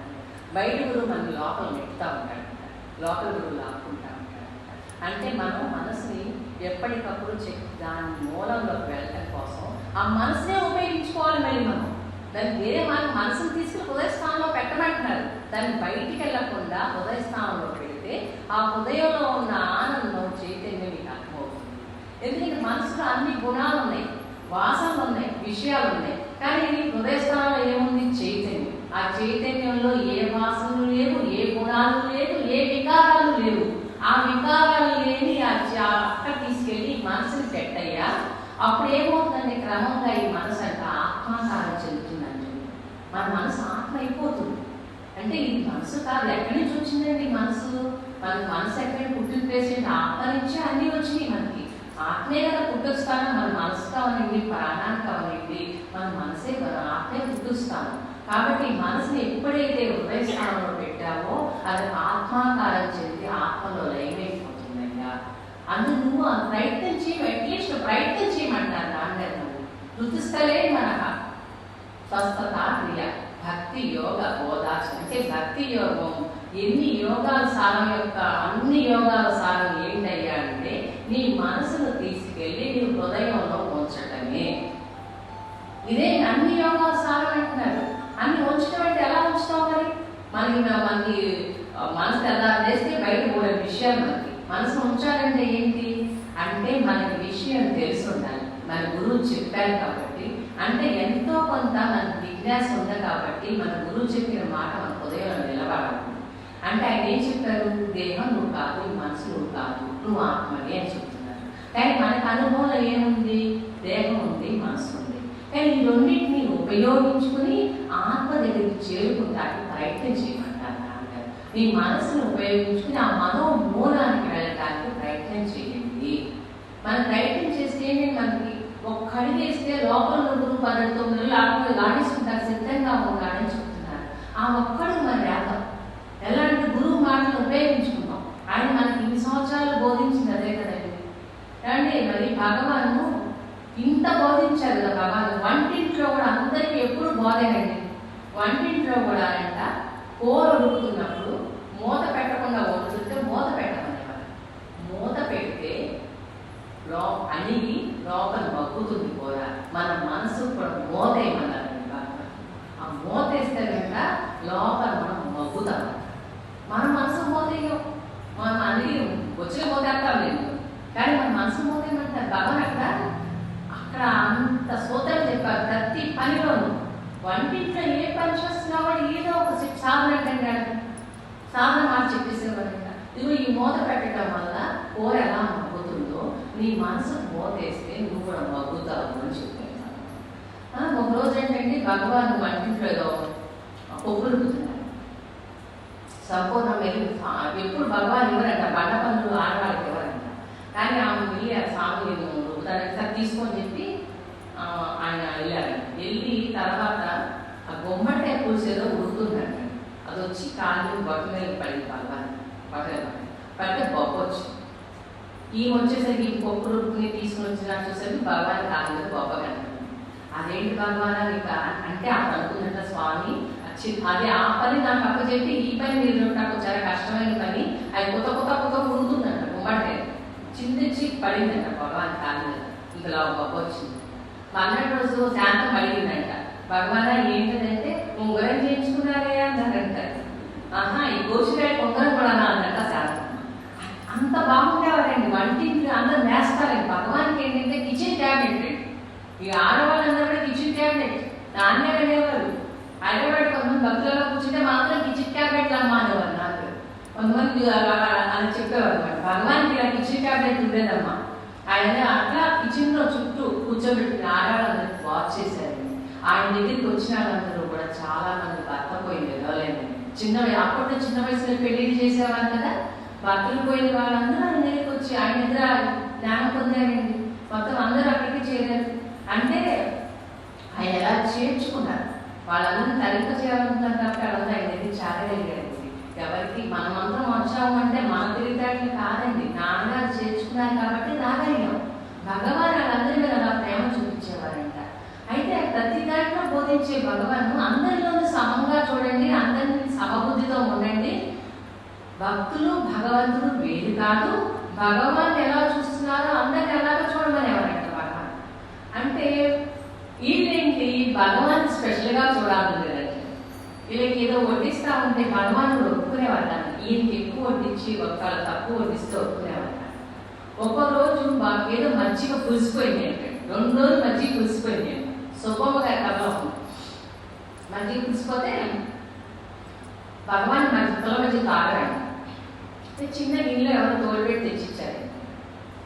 బయట గురువు మనకి లోపల నెట్టుతూ ఉంటాడు, లోపల గురువు లాక్కుంటా ఉంటాడు. అంటే మనం మనసుని ఎప్పటికప్పుడు దాని మూలంలోకి వెళ్ళటం కోసం ఆ మనసునే ఉపయోగించుకోవాలి. మళ్ళీ మనం దాన్ని వేరే మనసుని తీసుకుని హృదయ స్థానంలో పెట్టమంటున్నారు. దాన్ని బయటికి వెళ్ళకుండా హృదయ స్థానంలో పెడితే ఆ హృదయంలో ఉన్న ఆనందం చైతన్యం మీకు అర్థమవుతుంది. ఎందుకంటే మనసులో అన్ని గుణాలు ఉన్నాయి, వాసనలు ఉన్నాయి, విషయాలు ఉన్నాయి. కానీ హృదయ స్థానంలో ఏముంది? చైతన్యం. ఆ చైతన్యంలో ఏ వాసనలు లేవు, ఏ గుణాలు లేవు, ఏ వికారాలు లేవు. ఆ వికారాలు లేని అక్కడ తీసుకెళ్ళి మనసుని పెట్టయ్యా. అప్పుడు ఏమవుతుందంటే క్రమంగా ఈ మనసు అంట ఆత్మాకారం చెందుతుందండి. మన మనసు ఆత్మ అయిపోతుంది. అంటే ఇది మనసు కాదు, ఎక్కడి నుంచి వచ్చిందండి మనసు? మనకు మనసు ఎక్కడ పుట్టిన ప్లేస్ ఏంటి? ఆత్మ నుంచే అన్నీ వచ్చినాయి మనకి. ఆత్మే కదా పుట్టుస్తాను. మన మనసు కావనండి, ప్రాణాన్ని కావనండి, మన మనసే ఆత్మే పుట్టుస్తాను. కాబట్టి మనసుని ఎప్పుడైతే హృదయ స్థానంలో పెట్టావో అది ఆత్మాకారం చెంది ఆత్మలో లయమైపోతుందయ్యా. అందుకు నువ్వు ప్రయత్నం చేయవు, అట్లీస్ట్ ప్రయత్నం చేయమంటారు నాన్నగారు. రుతుస్థలే మనక స్వస్థత క్రియ భక్తి యోగ బోధాచన. అంటే భక్తి యోగం ఎన్ని యోగాల సారం యొక్క అన్ని యోగాల సారం ఏంటయ్యా అంటే నీ మనసును తీసుకెళ్ళి నీ హృదయంలో ఉంచటమే. ఇదే అన్ని యోగాల సారం అంటున్నారు. అన్ని ఉంచడం అంటే ఎలా ఉంచుతాం? మరి మనకి మనసు ఎలా చేస్తే బయట కూడా విషయాలు మనసు ఉంచాలంటే ఏంటి అంటే మనకి విషయం తెలిసి ఉండాలి. మన గురువు చెప్పారు కాబట్టి, అంటే ఎంతో కొంత మనకు విజ్ఞాసం ఉంది కాబట్టి మన గురువు చెప్పిన మాట మన హృదయంలో నిలబడాలి. అంటే ఆయన ఏం చెప్పారు? దేహం నువ్వు కాదు, మనసు నువ్వు కాదు, నువ్వు ఆత్మని అని చెప్తున్నారు. కానీ మనకు అనుభవంలో ఏముంది? దేహం ఉంది, మనసు ఉంది. కానీ ఈ రెండింటిని ఉపయోగించుకుని ఆత్మ దగ్గరికి చేరుకుంటానికి ప్రయత్నం చేయమంటారు నాన్నగారు. మీ మనసును ఉపయోగించుకుని ఆ మనోమూలానికి వెళ్ళడానికి ప్రయత్నం చేయండి. మనం ప్రయత్నం చేస్తే ఏంటంటే మనకి ఒక్క అడిగేస్తే లోపల 19 నెలలు లాడేసుకుంటారు, సిద్ధంగా ఉన్నాడని చెప్తున్నారు. ఆ ఒక్కడు మన వేదం. ఎలాంటి గురువు మాటలు ఉపయోగించుకుంటాం. ఆయన మనకి ఇన్ని సంవత్సరాలు బోధించింది అదే కదండి. అంటే మరి భగవాను ఇంత బోధించారు కదా భగవాన్. వంటింట్లో కూడా అందరికీ ఎప్పుడు బోధనండి. వంటింట్లో కూడా అంట కూర ఉడుకుతున్నప్పుడు మూత పెట్టకుండా వండుతుంటే మూత పెట్టమనేవారు. మూత పెడితే అణిగి లోపల మగ్గుతుంది కూర. మన మనసు కూడా మూత వేయమన్నారండి భగవాన్. ఆ మూత వేస్తే కనుక లోపల మనం మగ్గుతాం. మన మనసు మూత వేయం, మనం అన్ని వచ్చిన మూత వేస్తాం లేదు. కానీ మన మనసు మూత ఏమంటారు భగవాన్. అక్కడ అంత సూత్రం చెప్పారు. ప్రతి పనిలోనూ వంటింట్లో ఏ పని చేస్తున్నావో ఏదో ఒక సాధన అంటే సాధన మాట చెప్పేసేవాడు. ఇదిగో ఈ మూత పెట్టడం వల్ల కూర ఎలా మగ్గుతుందో నీ మనసుకు మూత వేస్తే నువ్వు కూడా మగ్గుతావు అని చెప్పాను. ఒక రోజు ఏంటంటే భగవాన్ వంటింట్లో ఏదో కొబ్బులు పుతున్నారు. సంపూర్ణం వెళ్ళి ఎప్పుడు భగవాన్ ఇవ్వరంట, బండ పనులు ఆడవాళ్ళకి ఇవ్వరంట. కానీ ఆమె వెళ్ళి ఆ స్వామి రుపుతానికి తీసుకొని చెప్పి ఆయన వెళ్ళారు. వెళ్ళి తర్వాత ఆ గుమ్మడికాయ పులుసు ఏదో ఉడుకుతుందంట. అది వచ్చి కాళ్ళు బొట్ట మీద పడింది భగవాన్. బట్టలు పడితే బొబ్బ వచ్చింది. ఈమె వచ్చేసరికి పప్పు రుబ్బుని తీసుకుని వచ్చిన చూసరికి భగవాన్ కాళ్ళ మీద బొబ్బ కనపడింది. అదేంటి భగవాన్ అంటే అప్పుడు అనుకుందంట స్వామి అదే ఆ పని నాకు అప్పచెప్పి ఈ పని మీరు నాకు చాలా కష్టమైన పని. అది కొత్త ఉడుకుతుందంట. గుమ్మడికాయ చిందించి పడిందంట భగవాన్ కాళ్ళ మీద. ఇలా బొబ్బ వచ్చింది. మర్నాడు రోజు శాంతం అడిగిందంట భగవాన్ ఏంటంటే ఉంగరం చేయించుకున్నారే అన్నారంటారు. ఈ గోచికాయ ఉంగరం కూడా అన్నదంట శాంతం. అంత బాగుండేవారండి. వంటింటి అందరూ వేస్తారండి. భగవాన్కి ఏంటంటే కిచెన్ క్యాబినెట్. ఈ ఆడవాళ్ళందరూ కూడా కిచెన్ క్యాబినెట్ నాన్నే వెళ్ళేవారు. హైదరాబాద్ కొంతమంది భక్తులలో కూర్చుంటే మాత్రం కిచెన్ క్యాబినెట్లు అమ్మ అనేవారు. నాకు కొంతమంది అని చెప్పేవారు అనమాట. భగవాన్కి ఇలా కిచెన్ క్యాబినెట్ ఉండేదమ్మా. ఆయన అట్లా కిచెన్లో చుట్టూ కూర్చోబెట్టిన ఆడవాళ్ళందరికీ వాచ్ చేశారు. ఆయన దగ్గరికి వచ్చిన వాళ్ళందరూ కూడా చాలా మంది భర్త పోయింది ఎదవలేని అప్పట్లో చిన్న వయసులో పెళ్లిళ్ళు చేసేవారు కదా. భర్తలు పోయిన వాళ్ళందరూ ఆయన దగ్గరికి వచ్చి ఆయన దగ్గర జ్ఞానం పొందారండి. మొత్తం అందరూ అక్కడికి చేరారు. అంటే ఆయన ఎలా చేర్చుకున్నారు. వాళ్ళందరినీ తరింప చేయాలనుకున్నారు కాబట్టి వాళ్ళందరూ ఆయన దగ్గర చాలా వెళ్ళారండి. ఎవరికి మనమందరం వచ్చాము అంటే మన తెలివితేటలు కాదండి, నాన్నగారు చేర్చుకున్నారు కాబట్టి రాగలిగాం. భగవాన్ వాళ్ళందరి మీద అలా ప్రేమ చూపించేవారంట. అయితే ప్రతి దాంట్లో బోధించే భగవాన్ అందరిలోనూ సమంగా చూడండి, అందరినీ సమబుద్ధితో ఉండండి, భక్తులు భగవంతుడు వేరు కాదు, భగవాన్ ఎలా చూస్తున్నారో అందరిని ఎలాగో చూడమనేవారంట భగవాన్. అంటే వీళ్ళేంటి భగవాన్ స్పెషల్గా చూడాలి లేదంటే వీళ్ళకి ఏదో వడ్డిస్తా ఉంటే భగవానుడు ఒప్పుకునేవాళ్ళ, ఈయనకి ఎక్కువ వడ్డించి ఒకళ్ళు తక్కువ వడ్డిస్తే ఒప్పుకునేవాళ్ళ. ఒక రోజు ఏదో మజ్జిగ పులిసిపోయింది అంటే 2 రోజులు మజ్జిగ పులిసిపోయింది. సుబ్బమ్మ గారి కథలో మజ్జిగ పులిసిపోతే భగవాన్ మజ్జిగ తాగరాడు, చిన్న గిన్నెలో ఎవరో తోడుపెట్టి తెచ్చిచ్చారు.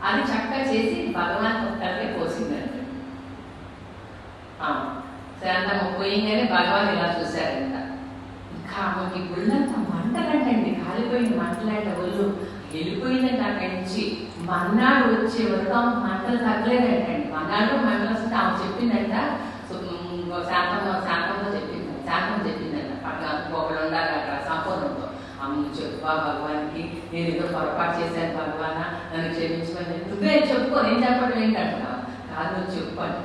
అది చక్కగా చేసి భగవాన్ ఒక్కరికే పోసిందంటే శాంతమ్మ పోయిందని భగవాన్ ఇలా చూశారంట. ఇంకా ఆమెకి గుళ్ళంతా మంటలంటండి, కాలిపోయిన మంటలంట, ఒళ్ళు వెళ్ళిపోయిందంట. అక్కడి నుంచి మన్నాడు వచ్చే వరకు ఆమె మంటలు తగ్గలేదంటండి. మన్నాడు మంటలు వస్తే ఆమె చెప్పిందంట, శాంతమ్మ చెప్పిందంట పక్కన ఒకడు ఉండాలి అక్కడ సంపూర్ణంతో, అమ్మ చెప్పువా భగవాన్కి, నేను ఏదో పొరపాటు చేశాను భగవానా నన్ను క్షమించమని. నువ్వే చెప్పుకో, నేను చెప్పడం ఏంటంటున్నావు, కాదు నువ్వు చెప్పండి.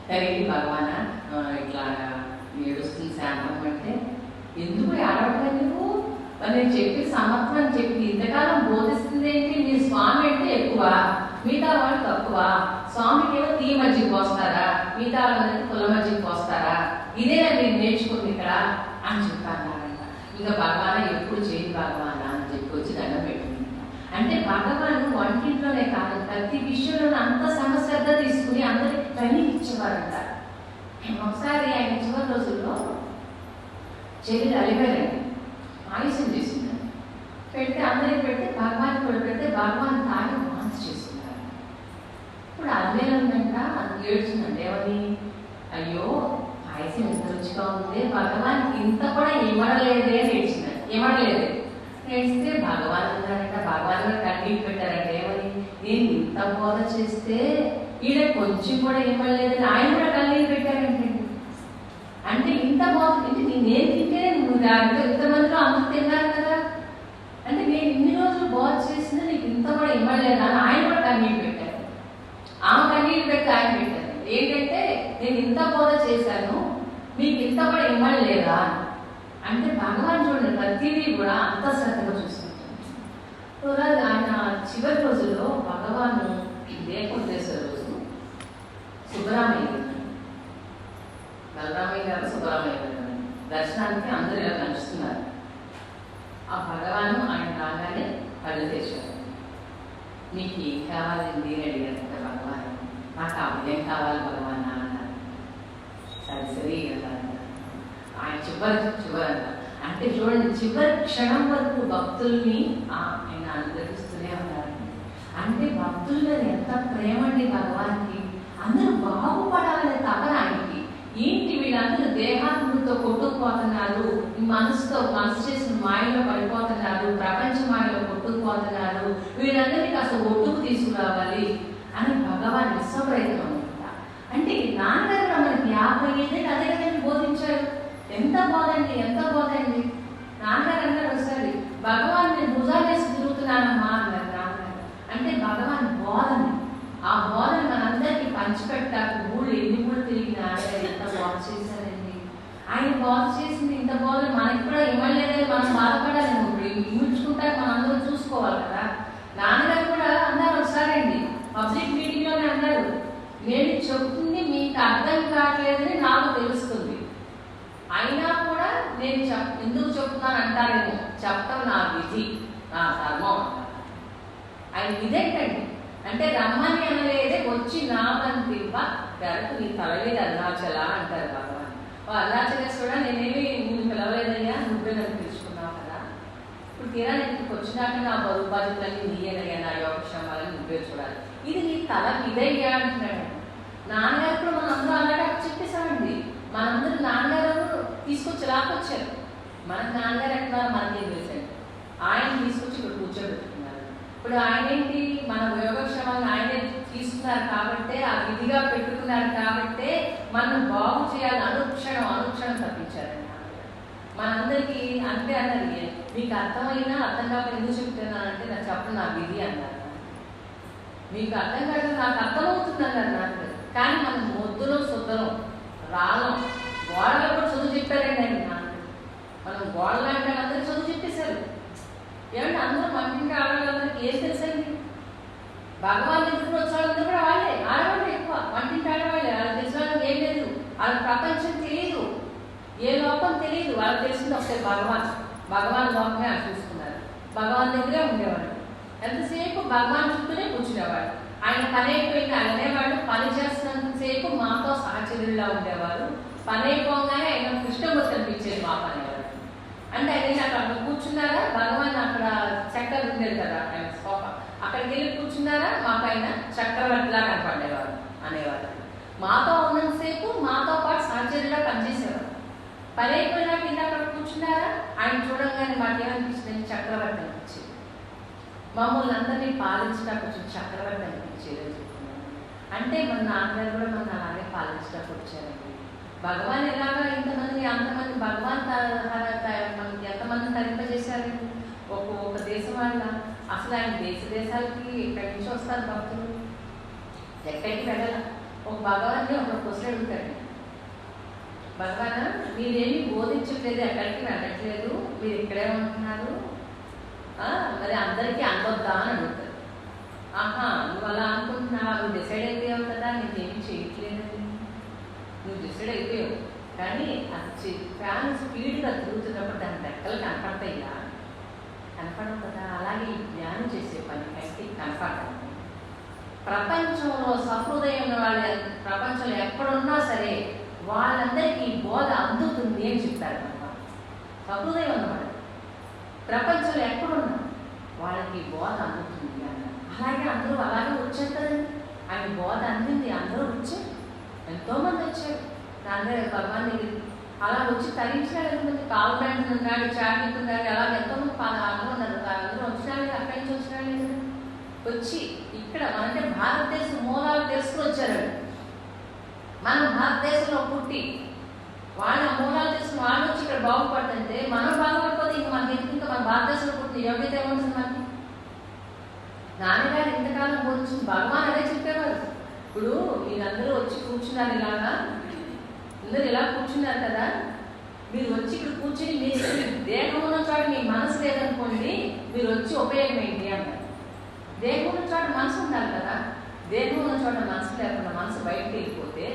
సరే భగవానా ఇట్లా ఏడుస్తుంది శాంతం అంటే, ఎందుకు ఏడవట్లేదు నువ్వు నేను చెప్పి సమర్థం చెప్పి ఇంతకాలం బోధిస్తుంది ఏంటి, మీ స్వామి అంటే ఎక్కువ మిగతా వాళ్ళు తక్కువ, స్వామికి ఏమో తీ మజ్జిగ పోస్తారా, మిగతా వాళ్ళందరికీ పుల్ల మజ్జిగ పోస్తారా, ఇదే నేను నేర్చుకుంది ఇక్కడ అని చెప్పన్నారంట. ఇంకా భగవాన ఎప్పుడు చేయి భగవాన అని చెప్పి వచ్చి దండం పెట్టింది. అంటే భగవాన్ వంటింట్లోనే కాదు ప్రతి విషయంలో అంత శ్రద్ధ తీసుకుని అందరికి ట్రైనింగ్ ఇచ్చేవారంట. ఒకసారి ఆయన చివరి రోజుల్లో చెల్లి అలిగారండి, ఆయుసం చేసిందండి, పెడితే అందరికి పెడితే భగవాన్ కూడా పెడితే భగవాన్ తాగి వాంతి చేసుకున్నారు. ఇప్పుడు అల్లేనంట అది ఏడ్చిందండి, ఏమని అయ్యో ఆయుసం ఎంత రుచిగా ఉంది, భగవాన్కి ఇంత కూడా ఇవ్వడలేదే అని ఏడ్చిందండి. ఇవ్వడలేదు ఏడిస్తే భగవాన్ అన్నారంట, భగవాన్ కూడా కన్నీళ్ళు పెట్టారంట, ఏమని నేను ఇంత బోధ చేస్తే ఈడ కొంచెం కూడా ఇవ్వలేదని ఆయన కూడా కన్నీళ్ళు పెట్టారంటండి. అంటే ఇంత బోధ నేను తింటే నువ్వు ఇంతమందిలో అంత తిన్నారు కదా, అంటే నేను ఇన్ని రోజులు బోధ చేసింది నీకు ఇంత కూడా ఇవ్వలేదా అని ఆయన కూడా కన్నీళ్ళు పెట్టారు. ఆమె కన్నీళ్ళు పెట్టి ఆయన పెట్టారు. ఏంటంటే నేను ఇంత బోధ చేశాను మీకు ఇంత కూడా ఇవ్వలేదా అంటే భగవాన్ చూడండి ప్రతిదీ కూడా అంత శ్రద్ధగా చూసుకుంటాను. ఆయన చివరి రోజుల్లో భగవాన్ దీపం చేసే రోజు సుబ్బరామయ్య బలరామయ్య గారు సుబ్బరామయ్య గారు దర్శనానికి అందరూ ఇలా కలుస్తున్నారు. ఆ భగవాను ఆయన రాగానే కళ్ళు తెచ్చారు. మీకు ఏం కావాలండి అని అడిగారు భగవాన్. నాకు అభ్యం కావాలి భగవాన్ అన్నారు. సరే ఆయన చివరంట అంటే చూడండి చివరి క్షణం వరకు భక్తుల్ని ఆయన అనుగ్రహిస్తూనే ఉన్నారు. అంటే భక్తుల మీద ఎంత ప్రేమ అండి భగవాన్కి, అందరూ బాగుపడాలనే తపన ఆయనకి. ఏంటి వీళ్ళందరూ దేహాత్మతో కొట్టుకుపోతున్నారు, మనసు చేసిన మాయలో పడిపోతున్నారు, ప్రపంచ మాయలో కొట్టుకుపోతున్నారు, వీళ్ళందరికీ అసలు ఒట్టుకు తీసుకురావాలి అని భగవాన్ విశ్వప్రయత్నం అనుకుంటా. అంటే నాన్నగారు మనకి 50 ఏళ్ళకి అదే కదండి బోధించారు. ఎంత బోధండి నాన్నగారు అన్నారు ఒకసారి, భగవాన్ నేను భుజాలు వేసి తిరుగుతున్నానమ్మా అన్నారు నాన్నగారు. అంటే భగవాన్ బోధని, ఆ బోధన మనందరికీ పంచిపెట్టాక ఎన్ని ఊళ్ళు తిరిగిన ఎంత బోధ చేశారండి. ఆయన బోధ చేసింది ఇంత బోధ మనకి కూడా ఇవ్వలేదని మనం బాధపడాలి. ఇమ్ముచ్చుకుంటాక మనం అందరూ చూసుకోవాలి కదా. నాన్నగారు కూడా అన్నారు ఒకసారి అండి, పబ్లిక్ మీటింగ్లోనే అన్నారు, నేను చెప్తుంది మీకు అర్థం కావట్లేదని నాకు తెలుస్తుంది, అయినా కూడా నేను ఎందుకు చెప్తున్నాను అంటారేమో, చెప్పడం నా విధి నా ధర్మం అంటారు. ఆయన విధేంటండి అంటే రమ్మని అనలేదే వచ్చి నా బంతివ్వ గరకు నీ తల మీద అరుణాచల అంటారు భగవాన్. అరుణాచలేశ్వరుడా నేనేమి నేను పిలవలేదయ్యా, నువ్వే నన్ను పిలుచుకున్నావు కదా, ఇప్పుడు తీరా నేను ఇక్కడికి వచ్చినాక నా బరువు బాధ్యతలన్నీ నీయేనయ్యా, నా యోగక్షేమాలని నువ్వే చూడాలి, ఇది నీ తల ఇదయ్యా అంటున్నాడు. నాన్నగారు కూడా మనం అందరూ అలాగే చెప్పేశామండి. మనందరూ నాన్నగారు తీసుకొచ్చి లాక్కొచ్చారు. మనకు నాన్నగారు ఎక్కడారు మనకేం తెలిసండి, ఆయన తీసుకొచ్చి ఇక్కడ కూర్చోబెట్టుకున్నారు. ఇప్పుడు ఆయన ఏంటి మన యోగక్షేమాలను ఆయనే తీసుకున్నారు కాబట్టే, ఆ విధిగా పెట్టుకున్నారు కాబట్టే మనం బాగు చేయాలి, అనుక్షణం తప్పించారండి. మనందరికీ అంతే అన్నది. మీకు అర్థమైనా అర్థం కాక ఎందుకు చెప్తున్నానంటే నాకు చెప్పడం నా విధి అన్నారు. మీకు అర్థం కాక నాకు అర్థమవుతుంది అన్నారు నాకు. కానీ మనం మొద్దులో శుద్ధలం రాలం. గోడలో కూడా చదువు చెప్పారండి ఆయన నాకు. మనం గోడలు అంటే అందరికీ చదువు చెప్పేశారు. ఏమంటే అందరూ మంచి ఆడవాళ్ళందరికీ ఏం తెలుసండి? భగవాన్ దగ్గరికి వచ్చే వాళ్ళందరూ కూడా వాళ్ళే, ఆడవాళ్ళే ఎక్కువ, వంటింటి ఆడవాళ్ళే. వాళ్ళకి తెలిసిన వాళ్ళకి ఏం లేదు, వాళ్ళకి ప్రపంచం తెలియదు, ఏ లోపం తెలియదు. వాళ్ళకి తెలిసింది ఒకసారి భగవాన్ లోపమే అని చూసుకున్నారు. భగవాన్ దగ్గరే ఉండేవాడు. ఎంతసేపు భగవాన్ చుట్టూనే కూర్చునేవాడు. ఆయన పని అయిపోయింది ఆయన అనేవాడు. పని చేస్తున్నంతసేపు మాతో సహచర్యులా ఉండేవారు. పని అయిపోగానే ఆయన కృష్ణమూర్తి అనిపించేది మా పని. అంటే ఆయన అక్కడ కూర్చున్నారా, భగవాన్ అక్కడ చక్కెర ఉండేది కదా ఆయన సోఫా, అక్కడికి వెళ్ళి కూర్చున్నారా, మాకు ఆయన చక్రవర్తిలా కనపడేవారు అనేవారు. మాతో ఉన్నంతసేపు మాతో పాటు సహచర్యులా పనిచేసేవారు. పని అయిపోయినాక ఇలా అక్కడ కూర్చున్నారా, ఆయన చూడంగానే మాకు ఏమనిపించింది? చక్రవర్తి అనిపించేది. మమ్మల్ని అందరినీ పాలించడం కొంచెం చక్రవర్తి అనిపించేది అని చెప్తున్నాను. అంటే మన నాన్నగారు కూడా మన అలాగే పాలించడానికి వచ్చారండి. భగవాన్ ఎలాగా ఇంతమంది అంతమంది భగవాన్ మనకి ఎంతమందిని తరింపజేశారండి. ఒక దేశం వాళ్ళ అసలు ఆయన దేశాలకి ఇక్కడి నుంచి వస్తారు భక్తులు, ఎక్కడికి వెళ్ళాల. ఒక భగవాన్ని ఒక క్వశ్చన్ అడుగుతాడు. భగవాన్ మీరేమి బోధించట్లేదు, ఎక్కడికి వెళ్ళట్లేదు, మీరు ఇక్కడే ఉంటున్నారు, మరి అందరికీ అందొద్దా అని అడుగుతారు. ఆహా నువ్వు అలా అనుకుంటున్నావా, నువ్వు డిసైడ్ అయిపోయావు కదా, నీకేమి చేయట్లేదని నువ్వు డిసైడ్ అయిపోయావు. కానీ అది ఫ్యాన్ స్పీడ్గా తిరుగుతున్నప్పుడు దాని రెక్కలు కనపడతాయిగా, కనపడవు కదా. అలాగే ఈ ధ్యానం చేసే పని కంటే కనపడతాను. ప్రపంచంలో సహృదయం ఉన్న వాళ్ళ ప్రపంచంలో ఎక్కడున్నా సరే వాళ్ళందరికీ బోధ అందుతుంది అని చెప్తారు. సహృదయం ఉన్నవాడు ప్రపంచంలో ఎక్కడున్నా వాళ్ళకి బోధ అందుతుంది అన్నారు. అలాగే అందరూ అలాగే వచ్చారు కదండి. ఆయన బోధ అందింది, అందరూ వచ్చారు, ఎంతోమంది వచ్చారు నాన్నగారు భగవాన్ దగ్గరికి. అలా వచ్చి తరించినాడు. ఎంతమంది కాల్ బ్యాండ్ ఉన్నాడు, చాటింగ్ ఉన్నాడు, అలాగే ఎంతోమంది అందరూ ఉన్నారు. అందరూ వచ్చినాడు, అక్కడి నుంచి వచ్చినాడు వచ్చి ఇక్కడ అంటే భారతదేశం మూలాలు తెలుసుకుని వచ్చారు. మనం భారతదేశంలో పుట్టి వాళ్ళ మూలాలు తెలుసుకుని వాళ్ళు వచ్చి ఇక్కడ బాగుపడుతుంటే మనం బాగుపడిపోతే ఇంక మనకి ఇంకా మన భారతదేశంలో పుట్టి యోగ్యత ఏముంటుంది మనకి? నాన్నగారు ఇంతకాలం బోధించింది భగవాన్ అదే చెప్పేవారు. ఇప్పుడు వీళ్ళందరూ వచ్చి కూర్చున్నారు, ఇలాగా అందరూ ఇలా కూర్చున్నారు కదా, మీరు వచ్చి ఇక్కడ కూర్చుని మీ దేహం ఉన్న చోట మీ మనసు లేదనుకోండి, మీరు వచ్చి ఉపయోగం ఏంటి అన్నారు. దేహం ఉన్న చోట మనసు ఉండాలి కదా. దేహం ఉన్న చోట మనసు లేకుండా మనసు బయటకు వెళ్ళిపోతే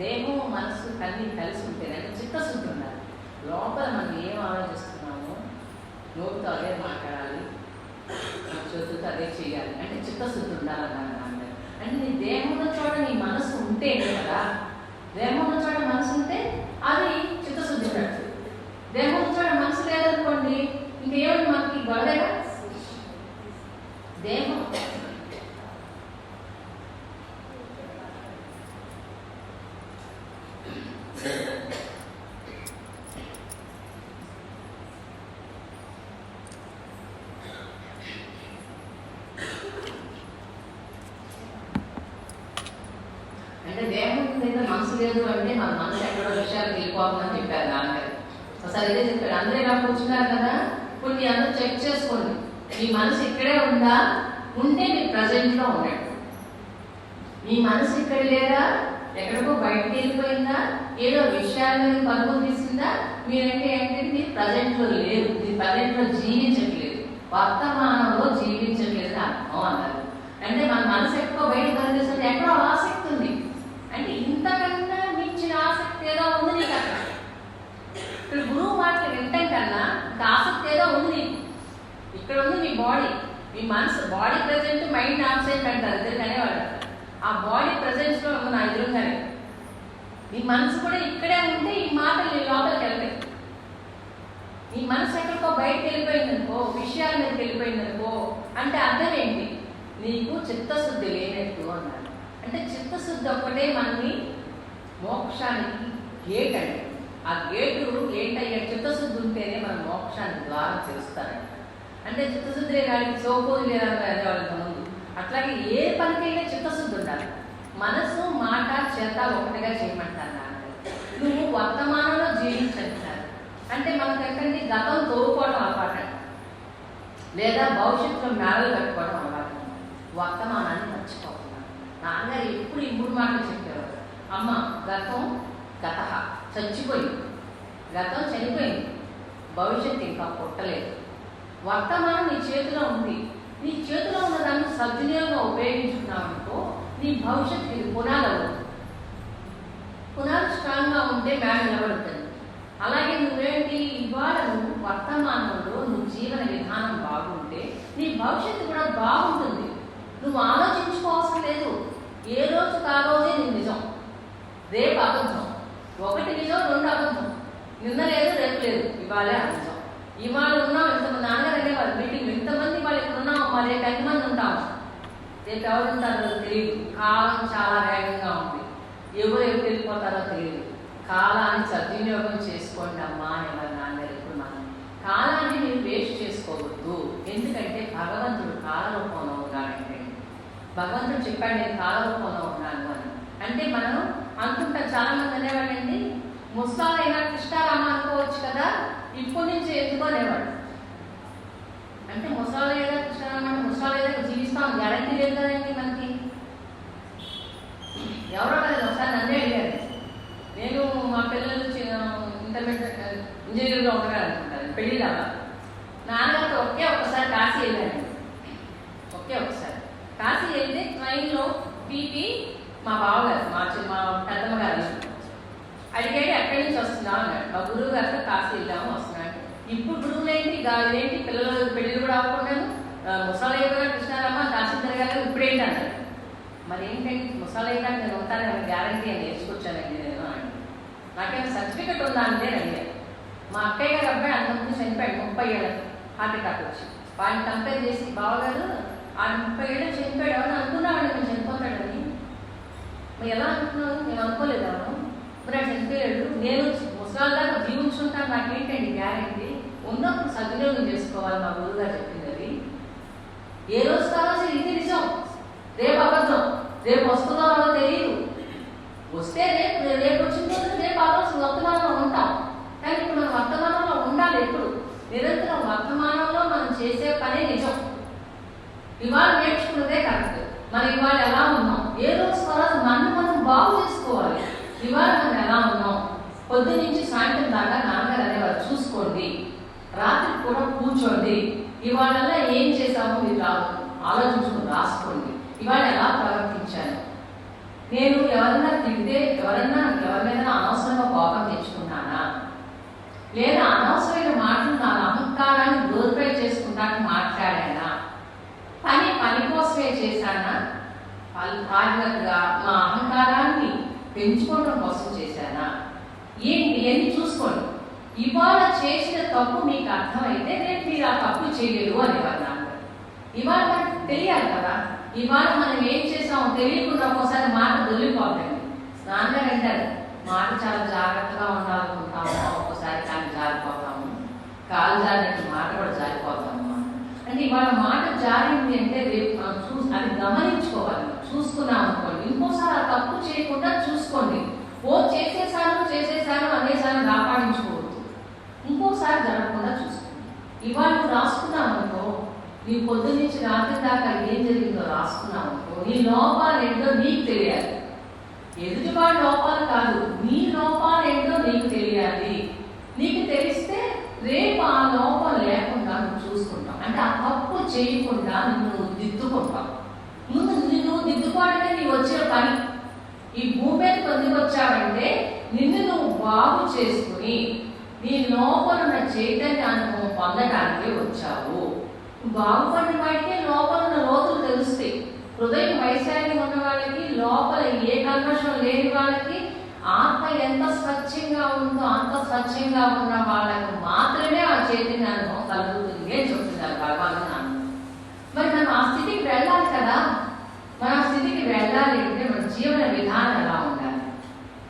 దేహం మనసు కన్నీ కలిసి ఉంటేనంటే చిత్తశుద్ధి ఉండాలి. లోపల మనం ఏం ఆలోచిస్తున్నామో నోటితో అదే మాట్లాడాలి, చేతులతో అదే చేయాలి, అంటే చిత్తశుద్ధి ఉండాలన్నారు నాన్నగారు. అంటే నీ దేహం ఉన్న చోట నీ మనసు ఉంటే కదా, దేహం ఉన్న చోట మనసు ఉంటే అది చిత్తశుద్ధి పెడుతుంది. దేహం ఉన్న చోట మనసు లేదనుకోండి ఇంకేమిటి మనకి గొడవేగా. దేహం అంటే దేహం మీద మనసు లేదు అంటే మన మనసు ఎక్కడో విషయాలు వెళ్ళిపోతుందని చెప్పారు నాన్నగారు. అసలు ఇదే చెప్పారు. అందరూ ఇలా కూర్చున్నారు కదా, ఇప్పుడు మీ అందరూ చెక్ చేసుకోండి, మీ మనసు ఇక్కడే ఉందా, ఉంటే మీరు ప్రజెంట్లో ఉన్నట్టు. మీ మనసు ఇక్కడ లేదా, ఎక్కడికో బయటకు వెళ్ళిపోయిందా, ఏదో విషయాలను పరుగులు తీసిందా, మీరంటే ఏంటంటే మీరు ప్రజెంట్లో లేరు, మీరు ప్రజెంట్లో జీవించట్లేదు, వర్తమానంలో జీవించట్లేదు అర్థం అన్నారు. అంటే మన మనసు ఎక్కువ బయటకు కనిపిస్తుంది, ఎక్కడో ఆసక్తి ఉంది, అంటే ఇంతకన్నా మించిన ఆసక్తి ఏదో ఉంది నీకు అక్కడ. ఇక్కడ గురువు మాటలు వింటాం కన్నా ఇంకా ఆసక్తి ఏదో ఉంది నీకు. ఇక్కడ ఉంది మీ బాడీ, మీ మనసు. బాడీ ప్రజెంట్, మైండ్ ఆబ్సెంట్ అంటారు ఇద్దరికనే వాళ్ళు. ఆ బాడీ ప్రజెంట్స్లో ఉంది నా ఎదురుగానే. మీ మనసు కూడా ఇక్కడే ఉంటే ఈ మాటలు నీ లోపలికి వెళ్తాయి. నీ మనసు ఎక్కడికో బయటకు వెళ్ళిపోయిందనుకో, విషయాల మీదకి వెళ్ళిపోయిందనుకో, అంటే అర్థం ఏంటి? నీకు చిత్తశుద్ధి లేనట్టు అన్నారు. అంటే చిత్తశుద్ధి ఒక్కటే మనని మోక్షానికి గేట్ అండి. ఆ గేటు ఏంటయ్యా? చిత్తశుద్ధి ఉంటేనే మనం మోక్షానికి ద్వారం చేస్తారంట. అంటే చిత్తశుద్ధి లేని వాడికి సోపోదు లేదనే వాళ్ళ ముందు. అట్లాగే ఏ పనికైనా చిత్తశుద్ధి ఉండాలి. మనసు మాట చేత ఒకటిగా చేయమంటారు నాన్నగారు. నువ్వు వర్తమానంలో జీవించంటారు. అంటే మనకు ఏంటంటే గతం తోడుకోవడం అలవాటు, లేదా భవిష్యత్తులో మేడలు కట్టుకోవడం అలవాటు, వర్తమానాన్ని మర్చిపోతున్నాం. నాన్నగారు ఎప్పుడు ఈ 3 మాటలు చెప్పేవారు. అమ్మ, గతం గత చచ్చిపోయింది, గతం చనిపోయింది, భవిష్యత్తు ఇంకా పుట్టలేదు, వర్తమానం నీ చేతిలో ఉంది. నీ చేతిలో ఉన్న దాన్ని సద్వినియోగంగా ఉపయోగించుకున్నావు అనుకో, నీ భవిష్యత్తు ఇది పునాది అవుతుంది. పునాది స్ట్రాంగ్గా ఉంటే మేడ నిలబడుతుంది. అలాగే నువ్వేంటి, ఇవాళ నువ్వు వర్తమానంలో నువ్వు జీవన విధానం బాగుంటే నీ భవిష్యత్తు కూడా బాగుంటుంది. నువ్వు ఆలోచించుకోవాల్సిన లేదు. ఏ రోజుకి ఆ రోజే నీ నిజం, రేపు అబద్ధం. 1 నిజం, 2 అబద్ధం. నిన్న లేదు, రేపు లేదు, ఇవాళే అబద్ధం. ఇవాళ ఉన్నాం, ఇంతమంది నాన్నగారు అనేవారు మీటింగ్లు, ఇంతమంది వాళ్ళు ఇక్కడ ఉన్నాం, మరి రేపు ఎంతమంది ఉంటాము, రేపు ఎవరు ఉంటారో తెలియదు. కాలం చాలా వేగంగా ఉంది, ఎవరు వెళ్ళిపోతారో తెలియదు. కాలాన్ని సద్వినియోగం చేసుకోండి అమ్మా అనేవారు నాన్నగారు. ఇప్పుడు మనం కాలాన్ని మీరు వేస్ట్ చేసుకోవద్దు. ఎందుకంటే భగవంతుడు కాలరూపంలో ఉన్నాడంటే, భగవంతుడు చెప్పాడు నేను కాలరూపంలో ఉన్నాను అని. అంటే మనం అనుకుంటాం, చాలా మంది అనేవాడండి, ముసలాలైనా కృష్ణారామ అనుకోవచ్చు కదా, ఇప్పటి నుంచి ఎందుకు అనేవాడు. అంటే ముసలాలైనా కృష్ణారామ అంటే ముసలాలైనా జీవిస్తాం గ్యారంటీ లేదు కదండి మనకి. ఎవరో కదా ఒకసారి నన్నే అడిగారు, నేను మా పిల్లలు ఇంటర్మీడియట్ ఇంజనీరింగ్లో ఉండగా అనుకుంటాను, పెళ్ళి కావాలి. నాన్నగారితో ఒక్కసారి కాశీ వెళ్ళాను. ఒకసారి కాశీ వెళ్తే ట్రైన్లో టీపీ మా బావగారు, మా పెద్దమ్మ గారు అడిగాడు, ఎక్కడి నుంచి వస్తున్నావు అన్నాడు. మా గురువు గారితో కాశీ వెళ్ళాము వస్తున్నాడు. ఇప్పుడు గురువులు ఏంటి పిల్లలు పెళ్ళిళ్ళు కూడా అవ్వకుండాను ముసలయ్య కూడా కృష్ణారామ కాశీ తిరగాలి ఇప్పుడేంటి అన్నాడు. మరి ఏంటంటే ముసలయ్య గారు నేను ఉంటాను గ్యారంటీ అని నేర్చుకొచ్చానండి నేను అని. నాకేమైనా సర్టిఫికెట్ ఉందా అంటే అడిగాను. మా అక్కయ్య గారు అబ్బాయి అంతకుముందు చనిపోయాడు, 30 ఏళ్ళకి హార్ట్ అటాక్ వచ్చి. వాడిని కంపేర్ చేసి బావగారు ఆ 30 ఏళ్ళు చనిపోయాడు అని అనుకున్నామండి, నేను చనిపోతాడని. మరి ఎలా అనుకున్నావు, నేను అనుకోలేదు అవును. మరి అది చనిపోయాడు, నేను ముసలాల దాకా జీవించుంటాను, నాకేంటండి గ్యారెంటీ. ఉన్నప్పుడు సద్వినియోగం చేసుకోవాలి, మా గురువు గారు చెప్పింది అది. ఏ రోజు కావాల్సి ఇది నిజం, రేపు అబద్ధం, రేపు వస్తుందో అదో తెలియదు. వస్తే రేపు వచ్చిన రోజు రేపు ఆ రోజు వర్తమానంలో ఉంటాం. కానీ ఇప్పుడు మనం వర్తమానంలో ఉండాలి. ఎప్పుడు నిరంతరం వర్తమానంలో మనం చేసే పనే నిజం. ఇవాళ నేర్చుకున్నదే కరెక్ట్. మనం ఇవాళ ఎలా ఉన్నాం, ఏ రోజు రోజు మనం బాగు చేసుకోవాలి. ఇవాళ మనం ఎలా ఉన్నాం, పొద్దు నుంచి సాయంత్రం దాకా నాన్నగారు అనేవారు చూసుకోండి, రాత్రి కూడా కూర్చోండి, ఇవాళ ఏం చేశామో మీరు ఆలోచించుకుని రాసుకోండి. ఇవాళ ఎలా ప్రవర్తించాను, నేను ఎవరైనా తింటే ఎవరినైనా అనవసరంగా కోపం తెచ్చుకున్నానా, లేదా అనవసరమైన మాటలు నా అహంకారాన్ని గ్లోరిఫై చేసుకుంటానికి మాట్లాడానా, పని కోసమే చేశానా, తాగినట్టుగా మా అహంకారాన్ని పెంచుకోవడం కోసం చేశానా, ఏంటి అని చూసుకోండి. ఇవాళ చేసిన తప్పు మీకు అర్థమైతే రేపు మీరు ఆ తప్పు చేయలేరు అనేవారు నాన్నగారు. ఇవాళ మనకు తెలియాలి కదా, ఇవాళ మనం ఏం చేసామో తెలియకుండా ఒకసారి మాట దొల్లిపోతుంది. నాన్నగారు అంటారు, మాట చాలా జాగ్రత్తగా ఉండాలనుకుంటాము, ఒక్కసారి కానీ జారిపోతాము, కాలు జారినట్టు మాట కూడా జారిపోతాము. అంటే ఇవాళ మాట జారింది అంటే రేపు మనం అది గమనించుకోవాలి. చూసుకున్నాం అనుకోండి, ఇంకోసారి ఆ తప్పు చేయకుండా చూసుకోండి. చేసేసాను అనేసారి రాపాడించుకోవద్దు, ఇంకోసారి జరగకుండా చూసుకోండి. ఇవాళ నువ్వు రాసుకున్నావు అనుకో, నీ పొద్దు నుంచి రాత్రి దాకా ఏం జరిగిందో రాసుకున్నావు అనుకో, నీ లోపాలు ఏంటో నీకు తెలియాలి. ఎదుటివాడి లోపాలు కాదు, నీ లోపాలు ఏంటో నీకు తెలియాలి. నీకు తెలిస్తే రేపు ఆ లోపం లేకుండా నువ్వు చూసుకుంటావు. అంటే ఆ తప్పు చేయకుండా నువ్వు దిద్దుకుంటావు. ముందు నువ్వు దిద్దుకోవడమే నీ వచ్చే పని. ఈ భూమి మీద పొందుకొచ్చావంటే నిన్ను నువ్వు బాగు చేసుకుని నీ లోపల ఉన్న చైతన్యాన్ని పొందడానికి వచ్చావు. బాగుపడిన వాడికి లోపల ఉన్న లోతులు తెలుస్తాయి. హృదయం వైశాల్యం ఉన్న వాళ్ళకి, లోపల ఏ కల్మషం లేని వాళ్ళకి, ఆత్మ ఎంత స్వచ్ఛంగా ఉందో అంత స్వచ్ఛంగా ఉన్న వాళ్ళకి మాత్రమే ఆ చైతన్యాన్ని కలుగుతుంది అని చెప్తున్నారు భగవాన్. మరి మనం ఆ స్థితికి వెళ్ళాలి కదా. మన స్థితికి వెళ్ళాలి అంటే మన జీవన విధానం ఎలా ఉండాలి,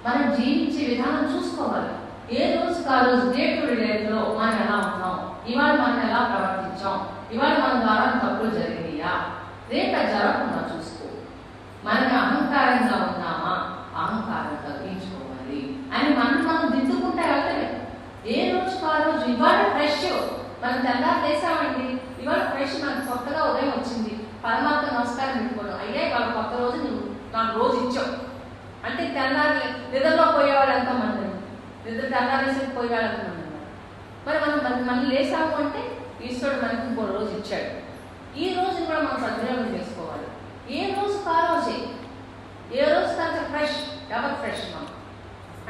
మనం జీవించే విధానం చూసుకోవాలి. ఏ రోజుకి ఆ రోజు డే టు డేలో మనం ఎలా ఉన్నాం, ఇవాళ మనం ఎలా ప్రవర్తించాం, ఇవాళ మన ద్వారా తప్పులు జరిగినాయా, రేపు జరగకుండా చూసుకో. మనం అహంకారంగా ఉన్నామా, అహంకారం తగ్గించుకోవాలి అని మనం దిద్దుకుంటే వెళ్ళలేదు. ఏ రోజుకి ఆ మనం తెల్లారు లేసామండి, ఇవాళ ఫ్రెష్ మనకు కొత్తగా ఉదయం వచ్చింది, పరమాత్మ నమస్కారం పెట్టుకోవడం, అయ్యా ఇవాళ కొత్త రోజు నువ్వు నాకు రోజు ఇచ్చావు అంటే తెల్లారు నిద్రలో పోయేవాళ్ళు ఎంతమంది, నిద్ర తెల్లారేసి పోయేవాళ్ళు ఎంతమంది. మరి మనం మళ్ళీ లేసాము అంటే ఈశ్వరుడు మనకి ఇంకో రోజు ఇచ్చాడు. ఈ రోజుని కూడా మనం సద్వినియోగం చేసుకోవాలి. ఏ రోజు ఆ రోజే, ఏ రోజు కాదు ఫ్రెష్, ఎవరు ఫ్రెష్ మనం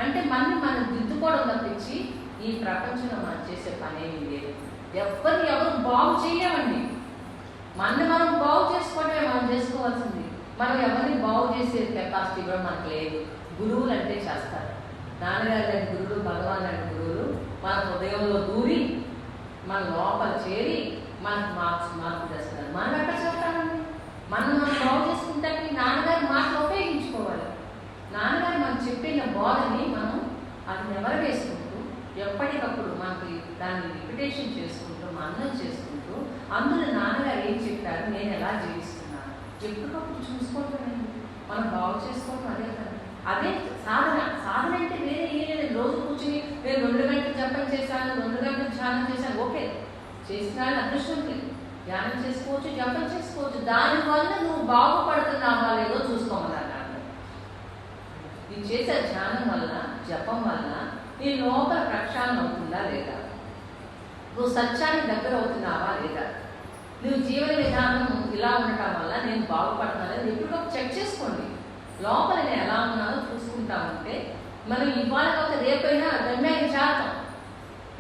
అంటే మనం దిద్దుకోవడం తప్పించి ఈ ప్రపంచంలో మనం చేసే పని ఏమీ లేదు. ఎవరు బాగు చేయలేమండి. మనం బాగు చేసుకోవడమే మనం చేసుకోవాల్సింది. మనం ఎవరిని బాగు చేసే కెపాసిటీ కూడా మనకు లేదు. గురువులు అంటే చేస్తారు. నాన్నగారు లాంటి గురువులు, భగవాన్ లాంటి గురువులు మన హృదయంలో దూరి మన లోపల చేరి మనకు మార్పు చేస్తున్నారు. మనం ఎక్కడ చెప్తామండి? మనం బాగు చేసుకుంటే నాన్నగారి మాటలు ఉపయోగించుకోవాలి. నాన్నగారు మనం చెప్పిన బోధని మనం అది నెవరు వేసుకుంటూ ఎప్పటికప్పుడు మనకి దాన్ని రిపిటేషన్ చేసుకుంటూ మననం చేసుకుంటూ అందులో నాన్నగారు ఏం చెప్పారు, నేను ఎలా జీవిస్తున్నాను ఎప్పటికప్పుడు చూసుకోవటమేంటి, మనం బాగు చేసుకోవటం అదే కదా. అదే సాధన. సాధన అంటే వేరే ఏ లేదు. రోజు కూర్చుని నేను 2 గంటలు జపం చేశాను, 2 గంటలు ధ్యానం చేశాను, ఓకే చేసిన అదృష్టం లేదు. ధ్యానం చేసుకోవచ్చు, జపం చేసుకోవచ్చు. దానివల్ల నువ్వు బాగుపడుతున్నావా లేదో చూసుకోమన్నారు. నీ చేసే ధ్యానం వల్ల, జపం వల్ల నీ లోపల ప్రక్షాళన అవుతుందా లేదా, నువ్వు సత్యానికి దగ్గర అవుతున్నావా లేదా, నువ్వు జీవన విధానం ఇలా ఉండటం వల్ల నేను బాగుపడుతున్నాను ఎప్పటికప్పుడు చెక్ చేసుకోండి. లోపల నేను ఎలా ఉన్నానో చూసుకుంటా ఉంటే మనం ఇవాళ కాకపోతే రేపైనా గమ్యాన్ని చేస్తాం.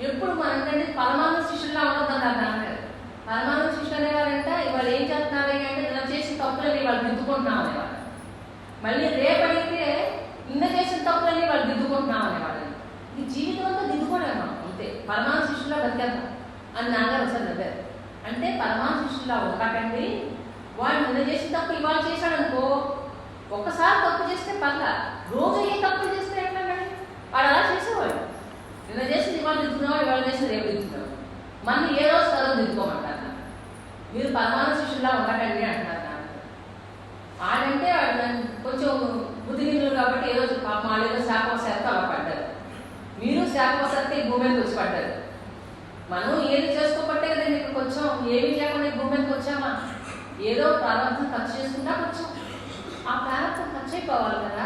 ఎప్పుడు మనంటే పరమానంద శిష్యుల్లా ఉండదన్నారు నాన్నగారు. పరమానంద శిష్యులు అనేవారంట ఇవాళ ఏం చేస్తున్నారు అంటే ఇలా చేసిన తప్పులని వాళ్ళు దిద్దుకుంటున్నాం అనేవాళ్ళు. మళ్ళీ రేపు అడిగితే నిన్న చేసిన తప్పులని వాళ్ళు దిద్దుకుంటున్నాం అనేవాళ్ళు. ఈ జీవితం అంతా దిద్దుకోవడం అంతే. పరమానంద శిష్యుల్లో బతికేద్దాం అని నాన్నగారు ఒకసారి నవ్వారు. అంటే పరమానంద శిష్యుల్లా ఉండకండి, వాడు నిన్న చేసిన తప్పు ఇవాళ చేశాడు అనుకో, ఒక్కసారి తప్పు చేస్తే పర్లా, రోజు ఏ తప్పు చేస్తే ఎట్లా కానీ వాడు అలా చేసేవాడు. నిన్న చేసింది ఇవాళ దిద్దుకున్నావు, ఇవాళ చేసింది రేపు దిద్దుకున్నావు. మన ఏ రోజు తర్వాత దిద్దుకోమంటారు. మీరు పరమానంద శిష్యుల్లా ఉండకండి అంటున్నారు నాన్న. ఆడంటే వాడు కొంచెం బుద్ధిహీనులు కాబట్టి ఏ రోజు పాపం వాళ్ళేదో శాపవశాత్తు అలా పడ్డారు. మీరు శాపవశాత్తు ఈ భూమి మీదకి వచ్చి పడ్డారు. మనం ఏది చేసుకోబట్టే కదా ఇక్కడికి వచ్చాం. ఏమి లేకుండా ఈ భూమి మీదకి వచ్చామా? ఏదో ప్రారంభం ఖర్చు చేసుకుంటా వచ్చాం. ఆ ప్రారంభం ఖర్చు అయిపోవాలి కదా.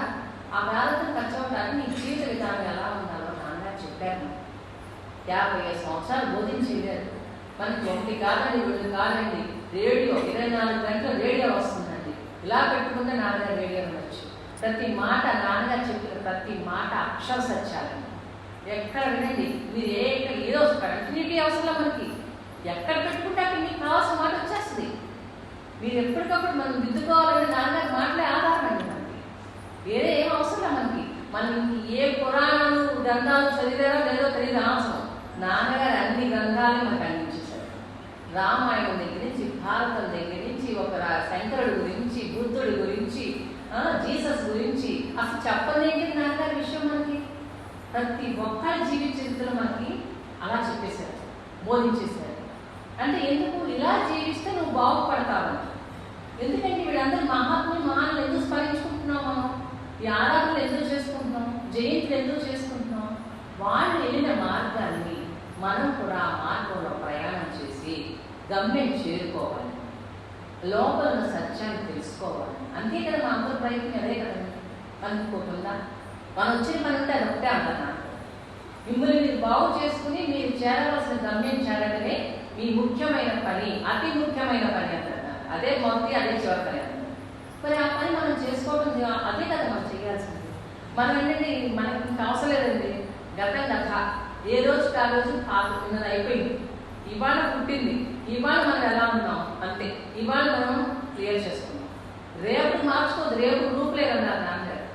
ఆ ప్రారంభం ఖర్చు అవడానికి నీ జీవిత విధానం ఎలా ఉండాలో నాన్నగారు చెప్పారు. 55 సంవత్సరాలు బోధించేవారు. మనకి 1 కాదండి, 2 కాదండి, రేడియో 24 గంటల రేడియో వస్తుందండి. ఇలా పెట్టుకుంటే నాన్నగారు రేడియో ఉండొచ్చు. ప్రతి మాట నాన్నగారు చెప్పిన ప్రతి మాట అక్షర సత్యాలండి. ఎక్కడ వినండి మీరు ఏదో కంటిన్యూటీ అవసరం మనకి. ఎక్కడ పెట్టుకుంటే అక్కడ మీకు కావాల్సిన మాట వచ్చేస్తుంది. మీరు ఎప్పటికప్పుడు మనం దిద్దుకోవాలంటే నాన్నగారి మాటలే ఆధారం అండి మనకి. వేరే ఏం అవసరం మనకి. మనం ఏ పురాణాలు గ్రంథాలు చదివారో లేదో తెలియదు అవసరం. నాన్నగారు అన్ని గ్రంథాలు మనకు అందించేశారు. రామాయణం దగ్గర నుంచి, భారతం దగ్గర నుంచి, ఒక శంకరుడు గురించి, బుద్ధుడి గురించి, జీసస్ గురించి అసలు చెప్పలేంటి నాన్నగారి విషయం మనకి. ప్రతి ఒక్కరి జీవిత చరిత్రలో మనకి అలా చెప్పేశారు, బోధించేశారు. అంటే ఎందుకు ఇలా జీవిస్తే నువ్వు బాగుపడతావు. ఎందుకంటే వీళ్ళందరూ మహాత్ములు, మహాన్లు ఎందుకు స్మరించుకుంటున్నాం మనం, ఈ ఆరాధనలు ఎందుకు చేసుకుంటున్నాం, జయంతులు ఎందుకు చేసుకుంటున్నాం. వాళ్ళు వెళ్ళిన మార్గాన్ని మనం కూడా ఆ మార్గంలో ప్రయాణం చేసి గమ్యం చేరుకోవాలి, లోపల ఉన్న సత్యాన్ని తెలుసుకోవాలి. అంతే కదా మా అందరి ప్రయత్నం అదే కదండి. అనుకోకుండా మనం వచ్చిన పని ఉంటే అది ఒకటే అంటున్నాను. మిమ్మల్ని మీరు బాగు చేసుకుని మీరు చేరవలసిన గమ్యం చేరడమే మీ ముఖ్యమైన పని, అతి ముఖ్యమైన పని అంటున్నారు. అదే మొదటి, అదే చివరి పని అంటారు. మరి ఆ పని మనం చేసుకోవడం అదే కదా మనం చేయాల్సింది. మనం ఏంటంటే మనకి ఇంకా అవసరం లేదండి. గతం కథ ఏ రోజుకి ఆ రోజు నిన్న అయిపోయింది, ఇవాళ పుట్టింది, ఇవాళ మనం ఎలా ఉన్నాం అంతే. ఇవాళ మనం క్లియర్ చేసుకున్నాం, రేపు మార్చుకోదు. రేపు గ్రూప్ లేదన్నారు నాన్నగారు.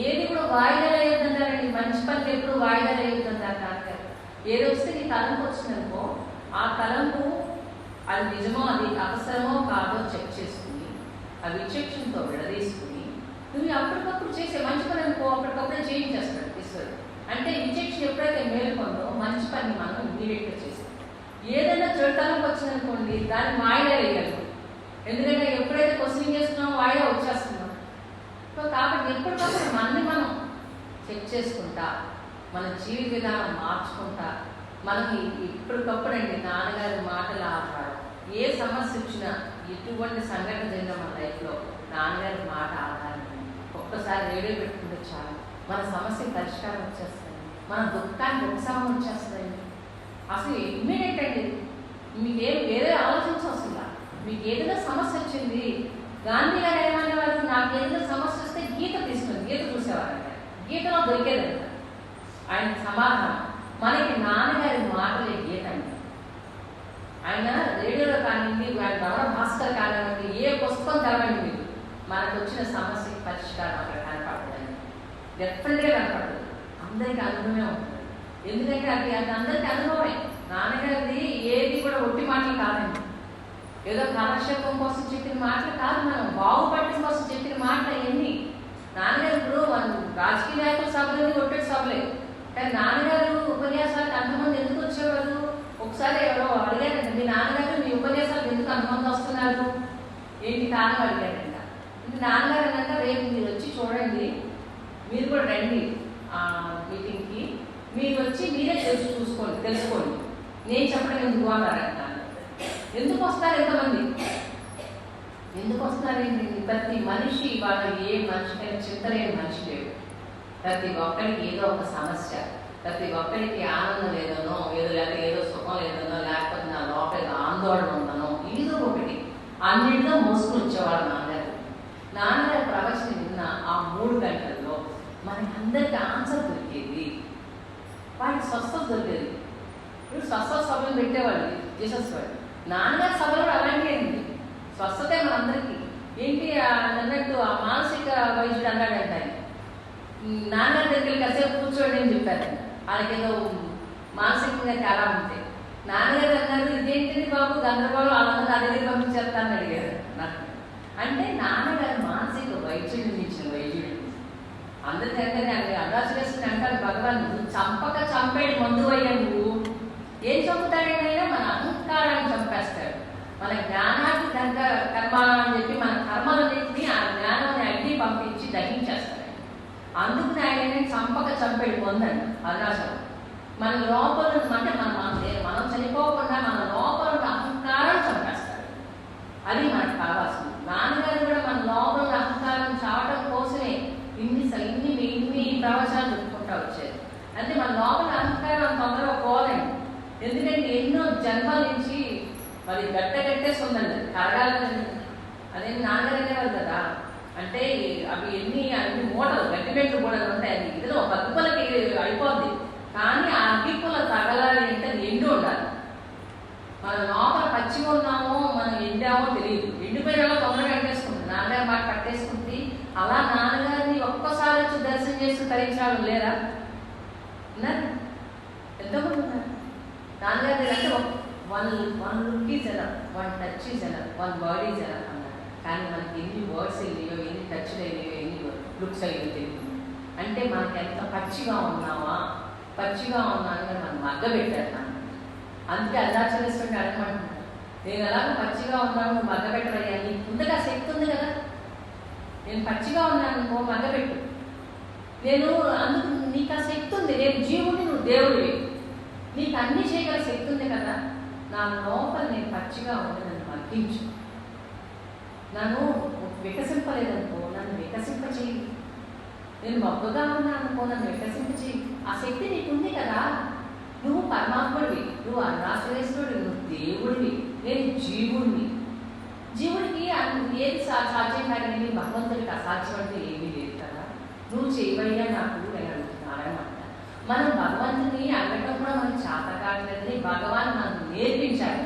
ఏది కూడా వాయిదాలు వేయొద్దంటారండి. మంచి పని ఎప్పుడు వాయిదాలు వేయొద్దంటారు నాన్నగారు. ఏది వస్తే నీ తలంపు వచ్చిందనుకో, ఆ తలంపు అది నిజమో అది అవసరమో కాదో చెక్ చేసుకుని ఆ విచక్షణతో విడదీసుకుని నువ్వు అప్పటికప్పుడు చేసే మంచి పని అనుకో, అప్పటికప్పుడే చేయించేస్తాడు ఈశ్వరుడు. అంటే విచక్షణ ఎప్పుడైతే మేలుకొందో మంచి పని మనం ఇమీడియట్గా చేస్తాం. ఏదైనా చెడుతనంకి వచ్చిందనుకోండి దాన్ని వాయిదా వేయాలి. ఎందుకంటే ఎప్పుడైతే క్వశ్చనింగ్ చేస్తున్నామో వాయిదా వచ్చేస్తున్నాం. కాబట్టి ఎప్పటికప్పుడు మనని మనం చెక్ చేసుకుంటా, మన జీవిత విధానం మార్చుకుంటా, మనకి ఇప్పటికప్పుడు అండి నాన్నగారి మాటల ఆధారం. ఏ సమస్య వచ్చినా, ఎటువంటి సంఘటన జరిగిన మన లైఫ్లో నాన్నగారి మాట ఆధారం. ఒక్కసారి రేడియో పెట్టుకుంటే చాలు మన సమస్య పరిష్కారం వచ్చేస్తుంది, మన దుఃఖానికి ఉపశమనం వచ్చేస్తుందండి. అసలు ఇమ్మీడియట్ అండి, మీకేం వేరే ఆలోచించవసరం. మీకు ఏదైనా సమస్య వచ్చింది, గాంధీ గారు ఏమనేవారు, నాకు ఏదైనా సమస్య వస్తే గీత తీసుకుని గీత చూసేవారు. గీతలో దొరికేదంట ఆయన సమాధానం. మనకి నాన్నగారి మాటలే గీత అండి. ఆయన రేడియోలో కానివ్వండి, ఆయన రమణ భాస్కర్ కానివ్వండి, ఏ పుస్తకం తెలవండి మీకు మనకు వచ్చిన సమస్యకి పరిష్కారం అక్కడ కనపడదండి. డెఫినెట్గా కనపడదు. అందరికీ అనుభవమే ఉంటుంది. ఎందుకంటే అది అందరికీ అనుభవమే. నాన్నగారిది ఏది కూడా ఒట్టి మాటలు కాదండి, ఏదో కాలక్షేపం కోసం చెప్పిన మాటలు కాదు, మనం బాగుపడటం కోసం చెప్పిన మాటలు అవన్నీ. నాన్నగారు ఇప్పుడు మనం రాజకీయ నాయకుల సభలని ఒట్టటి సభలే, కానీ నాన్నగారు ఉపన్యాసాలకు అంతమంది ఎందుకు వచ్చేవారు? ఒకసారి ఎవరో అడిగారంట, మీ నాన్నగారు మీ ఉపన్యాసాలకు ఎందుకు అంతమంది వస్తున్నారు, ఏంటి కారణం అడిగారంట. నాన్నగారు అన్నాక, రేపు మీరు వచ్చి చూడండి, మీరు కూడా రండి మీటింగ్కి, మీరు వచ్చి మీరే తెలుసుకోండి, నేను చెప్పడం ఎందుకు అన్నారంట. ఎందుకు వస్తారు ఎంతమంది, ఎందుకు వస్తున్నారండి? ప్రతి మనిషి, వాళ్ళ ఏ మనిషికైనా చింతలేని మనిషి లేవు. ప్రతి ఒక్కరికి ఏదో ఒక సమస్య, ప్రతి ఒక్కరికి ఆనందం లేదనో, లేకపోతే ఏదో సుఖం లేదనో, లేకపోతే నా లోపల ఆందోళన ఉందనో, ఏదో ఒకటి అన్నింటిలో మోసుకుని వచ్చేవాడు నాన్నగారి ప్రవచనం విన్న ఆ 3 గంటల్లో మనకి అందరికీ ఆన్సర్ దొరికేది, వాడికి స్వస్థత దొరికేది. ఇప్పుడు స్వస్థత సభలు పెట్టేవాళ్ళు జీసస్ వాడు. నాన్నగారి సభలో అలాంటి ఏంటి స్వస్థతే మనందరికీ. ఏంటి అన్నట్టు ఆ మానసిక వైద్యుడు అన్నాడంట, నాన్నగారి దగ్గరికి కాసేపు కూర్చోండి అని చెప్పారు. వాళ్ళకేదో మానసికంగా చాలా ఉంటాయి. నాన్నగారు అన్నారు, ఇదేంటిది బాబు గందరగోళం, వాళ్ళందరూ నా దగ్గర పంపించేస్తానని అడిగారు నాకు. అంటే నాన్నగారు మానసిక వైద్యుడిని మించిన వైద్యుడు. అందరికంటే అడాచులేసుకుని అంటారు భగవాన్, చంపేడు మందు అయ్యా నువ్వు. ఏం చంపుతాడైనా మన అహంకారాన్ని చంపేస్తాడు. మన జ్ఞానానికి దగ్గ కర్మ అని చెప్పి మన కర్మలన్నింటినీ ఆ జ్ఞానాన్ని అగ్ని పంపించి దహించేస్తాడు. అందుకని ఆయన చంపేడు పొందండి అరుణాచలం. మన లోపల అంటే మనం చనిపోకుండా మన లోపల అహంకారం చంపేస్తాడు. అది మనకు కావాల్సింది. నాన్నగారు కూడా మన లోపల అహంకారం చావటం కోసమే ఇన్ని ప్రవచనాలు చెప్పుకుంటూ వచ్చేది. అంటే మన లోపల అహంకారం తొందరగా పోదండి. ఎందుకంటే ఎన్నో జన్మల నుంచి మరి గట్టేస్తుందండి, కరగాలని. అదే నాన్నగారు అనేవారు కదా, అంటే అవి అన్ని మూటలు గట్టిపెట్లు కూడా ఉంటాయి. అది ఏదో ఒక అగ్గిపులకి అయిపోద్ది, కానీ ఆ అగ్గిపుల తగలాలి అంటే అది ఎండు ఉండాలి. మన లోపల పచ్చిగా ఉన్నామో మనం ఎండామో తెలియదు. ఎండిపోయినా తొందరగా ఎండేసుకుంటుంది, నాన్నగారి మాట పట్టేసుకుంది. అలా నాన్నగారిని ఒక్కసారి వచ్చి దర్శనం చేసి తరించాడు లేరా? ఉన్నారు, ఎంతోమంది ఉన్నారు. నాన్నగారి అంటే one look is enough, 1 touch is enough, 1 word is enough అన్నారు. కానీ మనకి ఎన్ని వర్డ్స్ వెళ్ళియో, ఎన్ని టచ్లు వెళ్ళియో, ఎన్ని లుక్స్ అయ్యో తెలియదు. అంటే మనకి ఎంత పచ్చిగా ఉన్నామా, పచ్చిగా ఉన్నాను మనం మగ్గబెట్టారు నాన్న. అందుకే అరుణాచలేశ్వరుడు అడగమంటున్నాడు, నేను ఎలాగో పచ్చిగా ఉన్నాను, నువ్వు మగ్గబెట్టరయ్యా, నీకు ముందుగా శక్తి ఉంది కదా, నేను పచ్చిగా ఉన్నాను నువ్వు మగ్గబెట్టు. నేను అందుకు నీకు ఆ శక్తి ఉంది, నేను జీవుడిని, నువ్వు దేవుడివి, నీకు అన్ని చేయగల శక్తి ఉంది కదా, నా లోపల నేను పచ్చిగా ఉంది, నన్ను మగ్గించు. నన్ను వికసింపలేదనుకో, నన్ను వికసింపచేయి. నేను మబ్బుగా ఉన్నాను అనుకో, నన్ను వికసింపచేయి. ఆ శక్తి నీకుంది కదా, నువ్వు పరమాత్ముడివి, నువ్వు అరుణాచలేశ్వరుడివి, నువ్వు దేవుడివి, నేను జీవుడిని. జీవుడికి ఏది సాధ్యం కానీ భగవంతుడికి అసాధ్యం అంటే ఏమీ లేదు కదా, నువ్వు చేయవయ్యా నాకు నేను అడుగుతున్నానమాట. మనం భగవంతుని అడగటం కూడా మనకు చేత కావట్లేదని భగవాన్ మనకు నేర్పించాలి.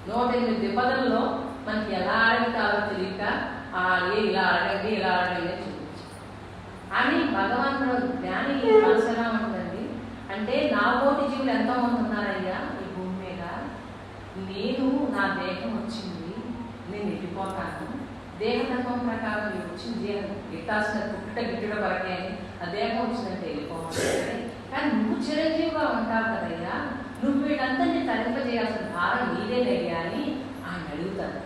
108 దిబ్బలలో మనకి ఎలా అడగటాలో తెలియక ఇలా అడగండి ఇలా అడగండి అని చూపించాలి. అని భగవాన్ కూడా జ్ఞాని మనసు ఎలా ఉంటుందండి అంటే, నా కోటి జీవులు ఎంతోమంది ఉన్నారయ్యా ఈ భూమి మీద, నేను నా దేహం వచ్చింది, నేను వెళ్ళిపోతాను, దేహధర్మం ప్రకారం నేను వచ్చింది, దేహం గిట్టాల్సిన గిట్టుడ వరకే అని ఆ దేహం వచ్చిందంటే వెళ్ళిపోవాలి. కానీ నువ్వు చిరంజీవిగా ఉంటావు కదయ్యా, నువ్వు వీళ్ళందరినీ తరింపజేయాల్సిన భారం నీదేనయ్యా అని ఆయన అడుగుతారు.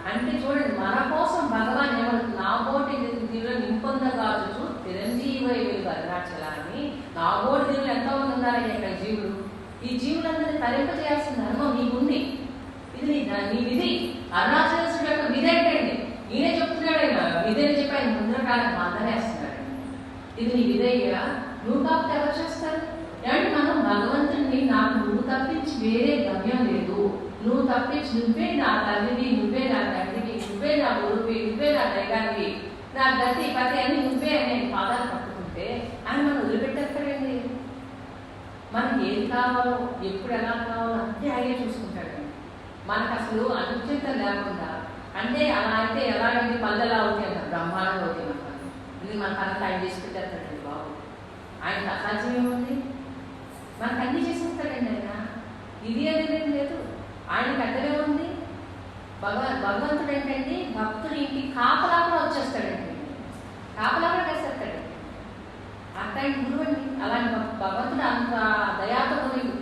అంటే చూడండి, మన కోసం భగవాన్ ఎవరు, నా కోటి దీవులు నింపొందగాచు చిరంజీవి అరుణాచలాన్ని. నా కోటి దీవులు ఎంతోమంది ఉన్నారయ్యా ఇక్కడ జీవులు, ఈ జీవులందరినీ తరింపజేయాల్సిన ధర్మం నీకుంది. ఇది నీ విధి. అరుణాచలేశ్వరుడు యొక్క విధి ఏంటండి? ఈయనే చెప్తున్నాడు. ఆయన విధి అని చెప్పి ఆయన ముందర కాలం అందనేస్తున్నాడు. ఇది నీ విధయ్యా, నువ్వు కాకపోతే ఎవరు చేస్తారు? అంటే మనం భగవంతుడిని నాకు నువ్వు తప్పించి వేరే గమ్యం లేదు, నువ్వు తప్పించి నువ్వే నా తల్లివి, నువ్వే నా తండ్రివి, నువ్వే నా గురువి, నువ్వే నా దైవాన్ని, నా గతి పతి అని నువ్వే అనే పాదాలు పట్టుకుంటే ఆయన మనం వదిలిపెట్టేస్తాడండి. మనకి ఏది కావాలో ఎప్పుడు ఎలా కావాలో అంతే ఆయనే చూసుకుంటాడు. మనకు అసలు అనుచిత లేకుండా, అంటే అలా అయితే ఎలాగంటే పల్లెలా అవుతాయి అంటారు, బ్రహ్మాండంగా అవుతాయి మనకు. ఇది మనకు అంతా ఆయన చేసి పెట్టేస్తాడండి బాబు. ఆయనకు అసాధ్యం ఏముంది? మనకు అన్ని చేసేస్తాడండి ఆయన. ఇది అనేది లేదు. ఆయనకు అడ్డమే ఉంది. భగవంతుడు ఏంటండి, భక్తుడు ఇంటి కాపలా కూడా వచ్చేస్తాడండి. కాపలా కూడా వేసేస్తాడు. అట్లాంటి గురువు అండి. అలాంటి భగవంతుడు అంత దయాతో గురువు,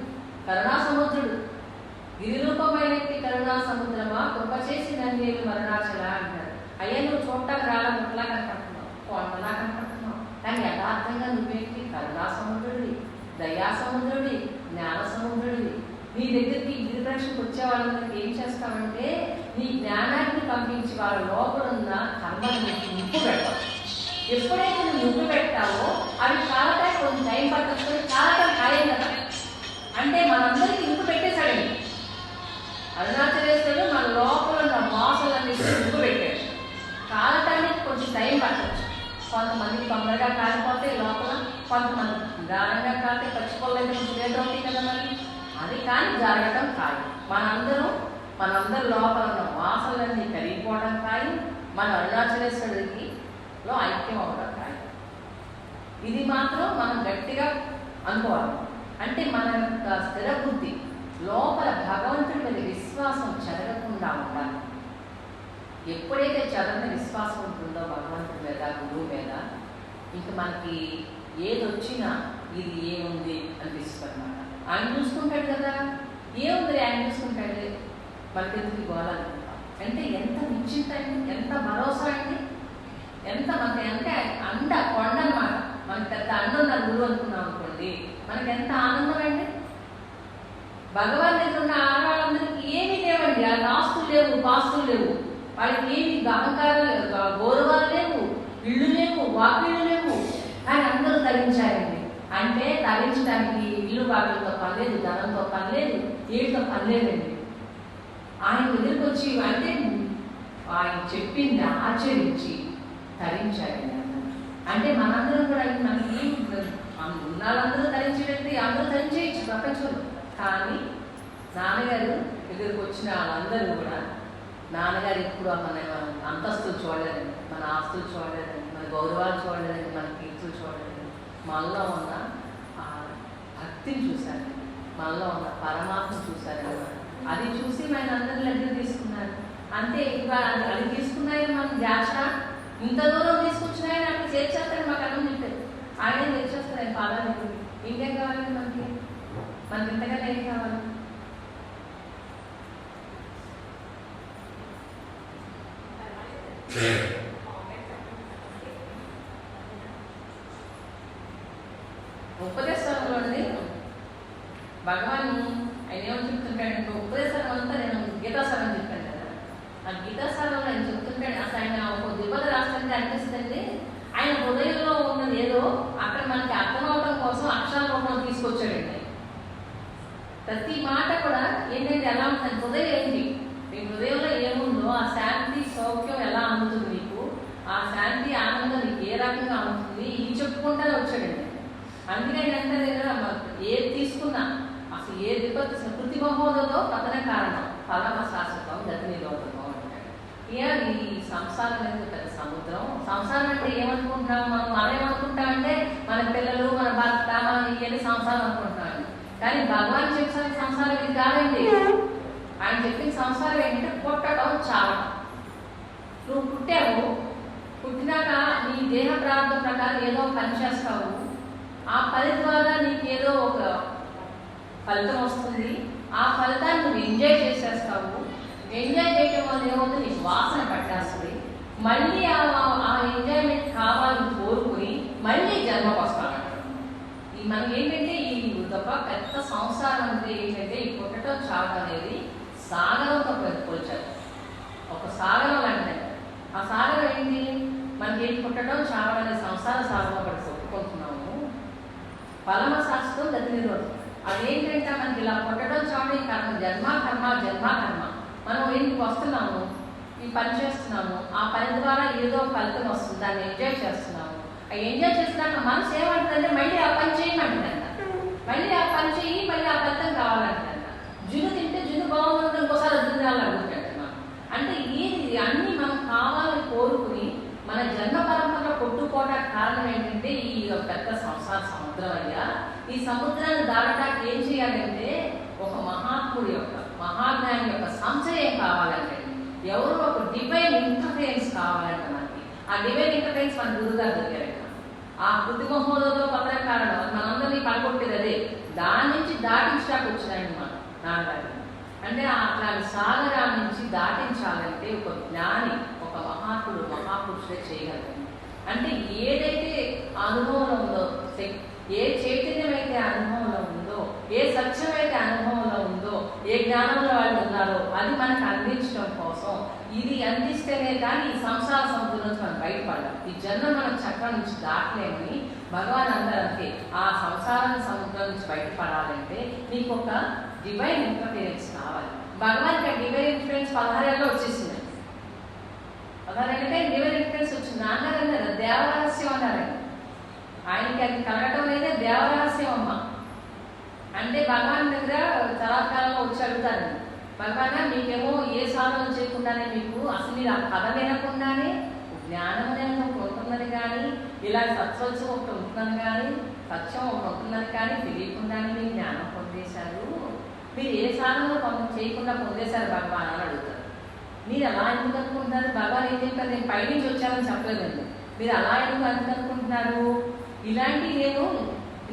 కరుణా సముద్రుడు. గిరిరూపమైన కరుణా సముద్రమా కృప చేసి నన్నేమి మరుణాచల అంటారు. అయ్యా నువ్వు చూడటానికి రాళ్ళ ముట్లా కనపడుతున్నావు, కొండలా కనపడుతున్నావు, కానీ యథార్థంగా నువ్వేంటి కరుణా సముద్రుడి, దయా సముద్రుడి, జ్ఞాన సముద్రుడి. నీ దగ్గరికి గిరిప్రక్షకు వచ్చే వాళ్ళందరికీ ఏం చేస్తామంటే నీ జ్ఞానాన్ని పంపించి వాళ్ళ లోపలున్న కర్మని నిప్పు పెడతావు. ఎప్పుడైతే నువ్వు నిప్పు పెట్టావో అవి కాలతా కొంచెం టైం పట్టుకొని కాలతా ఖాయం కదా. అంటే మనందరికీ నిప్పు పెట్టేశాడండి అరుణాచలేశ్వరుడు. మన లోపల ఉన్న మోసలన్నీ నిప్పు పెట్టాడు. కాలటానికి కొంచెం టైం పట్టవచ్చు. కొంతమందికి తొందరగా కాలిపోతే లోపల, కొంతమంది నిదానంగా కాలితే పచ్చిపోలైతే కొంచెం లేట్ అవుతాయి కదా మరి. అది కానీ జరగటం ఖాయం. మనందరి లోపల ఉన్న వాసనలన్నీ కరిగిపోవడం ఖాయం. మన అరుణాచలేశ్వరుడికి లో ఐక్యం అవ్వడం ఖాయం. ఇది మాత్రం మనం గట్టిగా అనుకోవాలి. అంటే మన యొక్క స్థిర బుద్ధి లోపల భగవంతుడి మీద విశ్వాసం చెదరకుండా ఉండాలి. ఎప్పుడైతే చెదరని విశ్వాసం ఉంటుందో భగవంతుడి మీద, గురువు మీద, ఇంక మనకి ఏది వచ్చినా ఇది ఏముంది అనిపిస్తుంది అన్నమాట. ఆయన చూసుకుంటాడు కదా, ఏముంది ఆయన చూసుకుంటాడు, మనకి ఎందుకు గోళాలు. అంటే ఎంత నిశ్చింత అండి, ఎంత భరోసా అండి, ఎంత మనకి అంటే అండ కొండ అన్నమాట. మనకి పెద్ద అండ ఉన్నారు గురువు అనుకున్నాం అనుకోండి, మనకి ఎంత ఆనందం అండి. భగవాన్ దగ్గర ఉన్న ఆడవాళ్ళందరికీ ఏమీ లేవండి. వాళ్ళకి ఆస్తులు లేవు, పాస్తులు లేవు, వాళ్ళకి ఏమి అహంకారాలు లేవు, గౌరవాలు లేవు, ఇళ్ళు లేవు, వాకిళ్ళు లేవు, కానీ అందరూ తరించారండి. అంటే తరించడానికి ఇల్లు వాకిలతో పని లేదు, ధనంతో పని లేదు, వీటితో పని లేదండి. ఆయన దగ్గరికి వచ్చి అంటే ఆయన చెప్పింది ఆచరించి తరించారండి. అంటే మనందరం కూడా మనకి ఉన్నాళ్ళందరూ తరించేటట్టు అందరూ తరించేయచ్చు ప్రపంచంలో. కానీ నాన్నగారు దగ్గరికి వచ్చిన వాళ్ళందరూ కూడా నాన్నగారు ఎప్పుడు మన అంతస్తులు చూడలేదండి, మన ఆస్తులు చూడలేదండి, మన గౌరవాలు చూడలేదండి, మన కీర్తులు చూడలేదండి. మనలో ఉన్న భక్తిని చూశారండి, మనలో ఉన్న పరమాత్మను చూశారండి. అది చూసి మన అందరినీ దగ్గర తీసుకున్నారు. అంతే. ఇవాళ అది తీసుకున్నాయని మనం ధ్యాస ఇంత దూరం తీసుకొచ్చినాయని అక్కడ చేర్చేస్తారని మాకు అన్నం చెప్పారు. ఆయనే చేర్చేస్తారు. ఆయన పాదాలు దగ్గర ఇంకేం కావాలండి మనకి ఇంతకన్నా ఏం కావాలి? ఉపదేశంలో అండి భగవాన్ ఆయన ఏమని చెప్తుంటాడంటే, ఉపదేశం అంతా నేను గీతాసారం చెప్పాను కదా, ఆ గీతాసారంలో ఆయన చెప్తుంటాడు. అసలు ఆయన ఒక దిబ్బలు రాష్ట్రానికి అనిపిస్తుంది. ఆయన హృదయంలో ఉన్నది ఏదో అక్కడ మనకి అర్థమవడం కోసం అక్షరాల రూపంలో తీసుకొచ్చాడండి. ప్రతి మాట కూడా ఏంటంటే ఎలా ఉంటుంది, హృదయం ఏంటి, మీ హృదయంలో ఏముందో ఆ శాంతి సౌఖ్యం ఎలా అందుతుంది నీకు, ఆ శాంతి ఆనందం నీకు ఏ రకంగా అందుతుంది, ఇది చెప్పుకుంటానే వచ్చాడండి. అందుకే అంటే ఏది తీసుకున్నా అసలు ఏ విపత్తు కృతి మహోదతో పతన కారణం ఫలమ శాశ్వతం గతి నిరోధకం అంటాడు. ఇక ఈ సంసారం అనేది పెద్ద సముద్రం. సంసారం అంటే ఏమనుకుంటున్నాం మనం ఏమనుకుంటామంటే మన పిల్లలు, మన భర్త, మనం ఇవన్నీ సంసారం అనుకుంటున్నామండి. కానీ భగవాన్ చెప్పిన సంసారం ఇది కాదండి. ఆయన చెప్పిన సంసారం ఏంటంటే పుట్టడం, చావడం. నువ్వు పుట్టావు, పుట్టినాక నీ దేహ ప్రాంతం ప్రకారం ఏదో పని చేస్తావు, ఆ పని ద్వారా నీకు ఏదో ఒక ఫలితం వస్తుంది. ఆ ఫలితాన్ని నువ్వు ఎంజాయ్ చేసేస్తావు. ఎంజాయ్ చేయడం వల్ల ఏమవుతుంది, నీకు వాసన పట్టేస్తుంది. మళ్ళీ ఆ ఎంజాయ్మెంట్ కావాలని కోరుకుని మళ్ళీ జన్మకు వస్తాను. మనకి ఏంటంటే ఈ ఇదొక పెద్ద సంసారం అంటే ఏంటంటే ఈ పుట్టడం చావడం అనేది సాగరంతో పోల్చారు. ఒక సాగరం లాంటిది. ఆ సాగరం ఏంటి? మనకి ఏంటి? పుట్టడం చావడం అనే సంసార సాగరం పడి కొట్టుకుంటున్నాము. పరమ శాస్త్రం గతి నిరోధం. అదేంటంటే మనకి ఇలా పుట్టడం చావడం ఈ కర్మ, జన్మ కర్మ జన్మ కర్మ. మనం ఏంటి వస్తున్నాము, ఈ పని చేస్తున్నాము, ఆ పని ద్వారా ఏదో ఫలితం వస్తుంది, దాన్ని ఎంజాయ్ చేస్తున్నాము. ఆ ఎంజాయ్ చేస్తున్నాక మనసు ఏమంటుందంటే మళ్ళీ ఆ పని చేయమంటుందంట, మళ్ళీ ఆ పని చేయి, మళ్ళీ ఆ ఫలితం కావాలంటుందంట. జున్ను తింటే జున్ను బాగుంటుంది, ఇంకోసారి తినాలని అనుకుంటున్నాం. అంటే ఇది అన్నీ మనం కావాలని కోరుకుని మన జన్మ పరంపరలో కొట్టుకోవడానికి కారణం ఏంటంటే ఈ పెద్ద సంసార సముద్రం అయ్యా. ఈ సముద్రాన్ని దాటడానికి ఏం చేయాలంటే ఒక మహాత్ముడి యొక్క, మహాజ్ఞాని యొక్క సంశయం కావాలంటే, ఎవరో ఒక డివైన్ ఇంటర్ఫరెన్స్ కావాలంటే మనకి. ఆ డివైన్ ఇంటర్ఫరెన్స్ మన గురుగారు దొరికారు. ఆ కృతిమహోదతో పత్ర కారణం మనందరినీ పడగొట్టేది అదే. దాని నుంచి దాటించడానికి వచ్చినాయండి మన నాన్నగారు. అంటే అట్లాంటి సాగరాన్ని నుంచి దాటించాలంటే ఒక జ్ఞాని, ఒక మహాత్ముడు, మహాపురుషుడే చేయగలరు. అంటే ఏదైతే అనుభవంలో ఉందో, ఏ చైతన్యం అయితే అనుభవంలో ఉందో, ఏ సత్యం అయితే అనుభవంలో ఉందో, ఏ జ్ఞానంలో వాళ్ళు ఉన్నారో అది మనకు అందించడం కోసం, ఇది అందిస్తేనే కానీ ఈ సంసార సముద్రం నుంచి మనం బయటపడాలి. ఈ జన్మ మన చక్రం నుంచి దాటలేమని భగవాన్ అందరికీ ఆ సంసార సముద్రం నుంచి బయటపడాలంటే నీకు ఒక డివైన్ ఇన్ఫ్లుయెన్స్ కావాలి. భగవాన్కి ఆ డివైన్ ఇన్ఫ్లుయెన్స్ 16 ఏళ్ళలో వచ్చేసింది. 16 ఏళ్ళకే డివైన్ ఇన్ఫ్లుయెన్స్ వచ్చింది. అన్నారు దేవరహస్యం అన్నారండి. ఆయనకి అది కలగటం లేదే దేవరహస్యం అమ్మ. అంటే భగవాన్ దగ్గర చాలా కాలంలో వచ్చి అడుగుతారు, భగవాన్ మీకేమో ఏ సాధన చేయకుండానే మీకు అసలు మీరు ఆ కథ వినకుండానే జ్ఞానం అనేది ఒకటి ఉంటుందని కానీ, ఇలా సత్సత్యం ఒకటి ఉంటుందని కానీ, సత్యం ఒకటి ఉంటుందని కానీ తెలియకుండానే మీరు జ్ఞానం పొందేశారు. మీరు ఏ సాధన చేయకుండా పొందేశారు భగవాన్ అని అడుగుతారు. మీరు అలా ఎందుకు అనుకుంటున్నారు? భగవాన్ ఏం చెప్పారు? నేను పైనుంచి వచ్చానని చెప్పలేదండి. మీరు అలా ఎందుకు అనుకుంటున్నారు? ఇలాంటి నేను